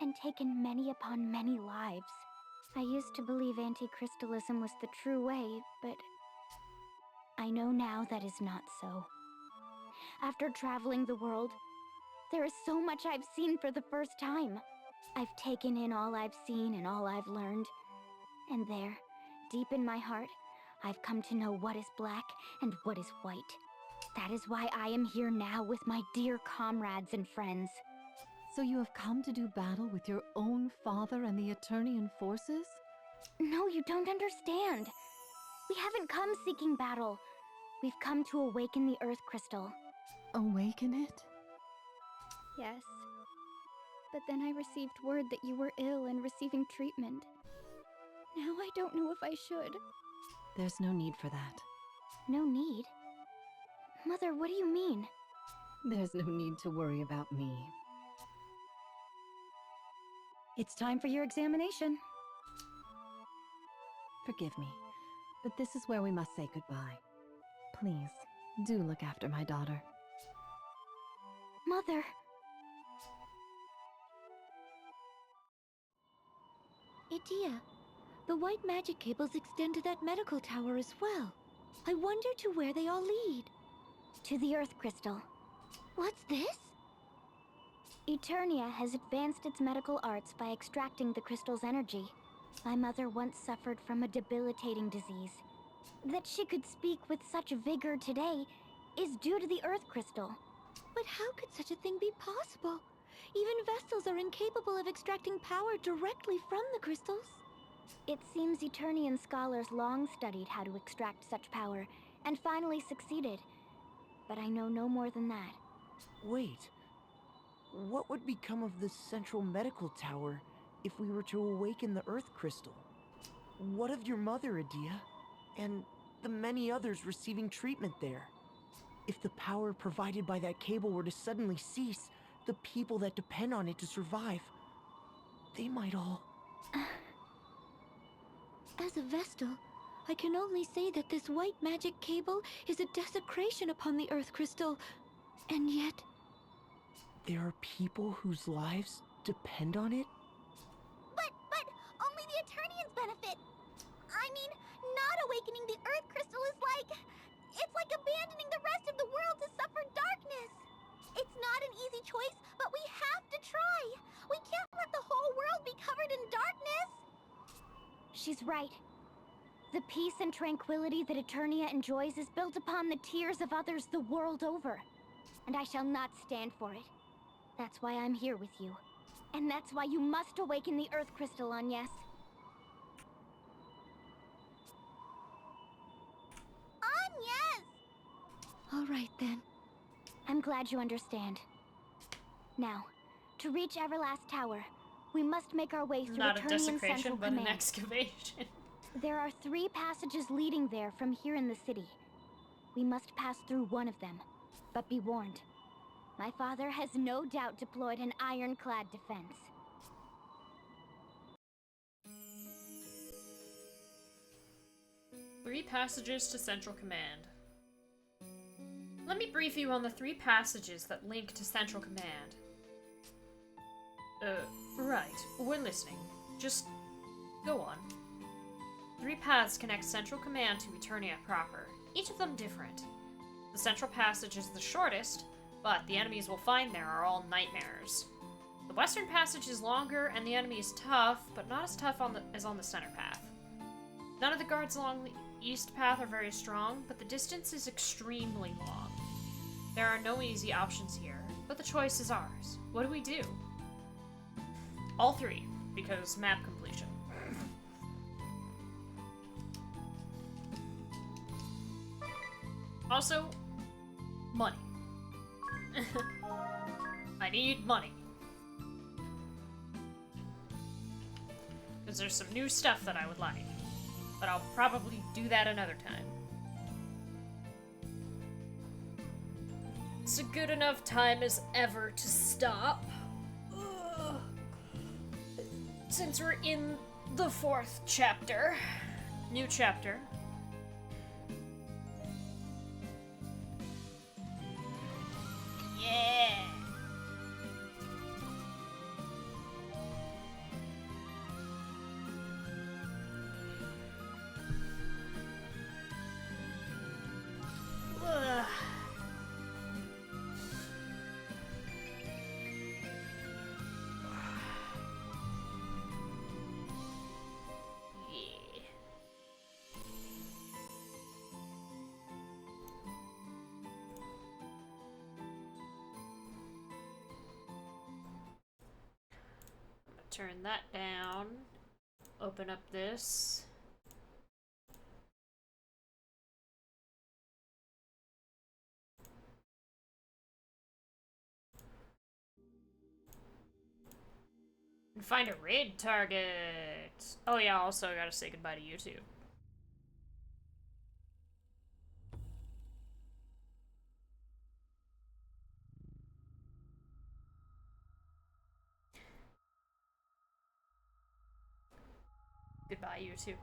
and taken many upon many lives. I used to believe anti-crystalism was the true way, but I know now that is not so. After traveling the world, there is so much I've seen for the first time. I've taken in all I've seen and all I've learned. And there, deep in my heart, I've come to know what is black and what is white. That is why I am here now with my dear comrades and friends. So you have come to do battle with your own father and the Eternian forces? No, you don't understand. We haven't come seeking battle. We've come to awaken the Earth Crystal. Awaken it? Yes. But then I received word that you were ill and receiving treatment. Now I don't know if I should. There's no need for that. No need? Mother, what do you mean? There's no need to worry about me. It's time for your examination. Forgive me, but this is where we must say goodbye. Please, do look after my daughter. Mother! Edea, the white magic cables extend to that medical tower as well. I wonder to where they all lead. To the Earth Crystal. What's this? Eternia has advanced its medical arts by extracting the crystal's energy. My mother once suffered from a debilitating disease. That she could speak with such vigor today is due to the Earth Crystal. But how could such a thing be possible? Even Vestals are incapable of extracting power directly from the crystals. It seems Eternian scholars long studied how to extract such power, and finally succeeded. But I know no more than that. Wait. What would become of the central medical tower if we were to awaken the Earth Crystal? What of your mother, Edea? And the many others receiving treatment there? If the power provided by that cable were to suddenly cease, the people that depend on it to survive, they might all... As a Vestal, I can only say that this white magic cable is a desecration upon the Earth Crystal, and yet... There are people whose lives depend on it? But only the Eternians benefit. I mean, not awakening the Earth Crystal is it's like abandoning the rest of the world to suffer darkness. It's not an easy choice, but we have to try. We can't let the whole world be covered in darkness. She's right. The peace and tranquility that Eternia enjoys is built upon the tears of others the world over. And I shall not stand for it. That's why I'm here with you. And that's why you must awaken the Earth Crystal, Agnes. Agnes! All right, then. I'm glad you understand. Now, to reach Everlast Tower, we must make our way through Not a Eternian desecration, Central but Command. an excavation. There are 3 passages leading there from here in the city. We must pass through one of them. But be warned. My father has no doubt deployed an ironclad defense. Three passages to Central Command. Let me brief you on the 3 passages that link to Central Command. Right. We're listening. Just go on. 3 paths connect Central Command to Eternia proper, each of them different. The Central Passage is the shortest, but the enemies we'll find there are all nightmares. The Western Passage is longer, and the enemy is tough, but not as tough as on the Center Path. None of the guards along the East Path are very strong, but the distance is extremely long. There are no easy options here, but the choice is ours. What do we do? All 3, because map completion. Also, money. I need money. Because there's some new stuff that I would like. But I'll probably do that another time. It's a good enough time as ever to stop. Ugh. Since we're in the 4th chapter. New chapter. Yeah! Ugh. Yeah. Turn that down. Open up this. And find a raid target. Oh yeah, also I gotta say goodbye to YouTube. Goodbye, YouTube.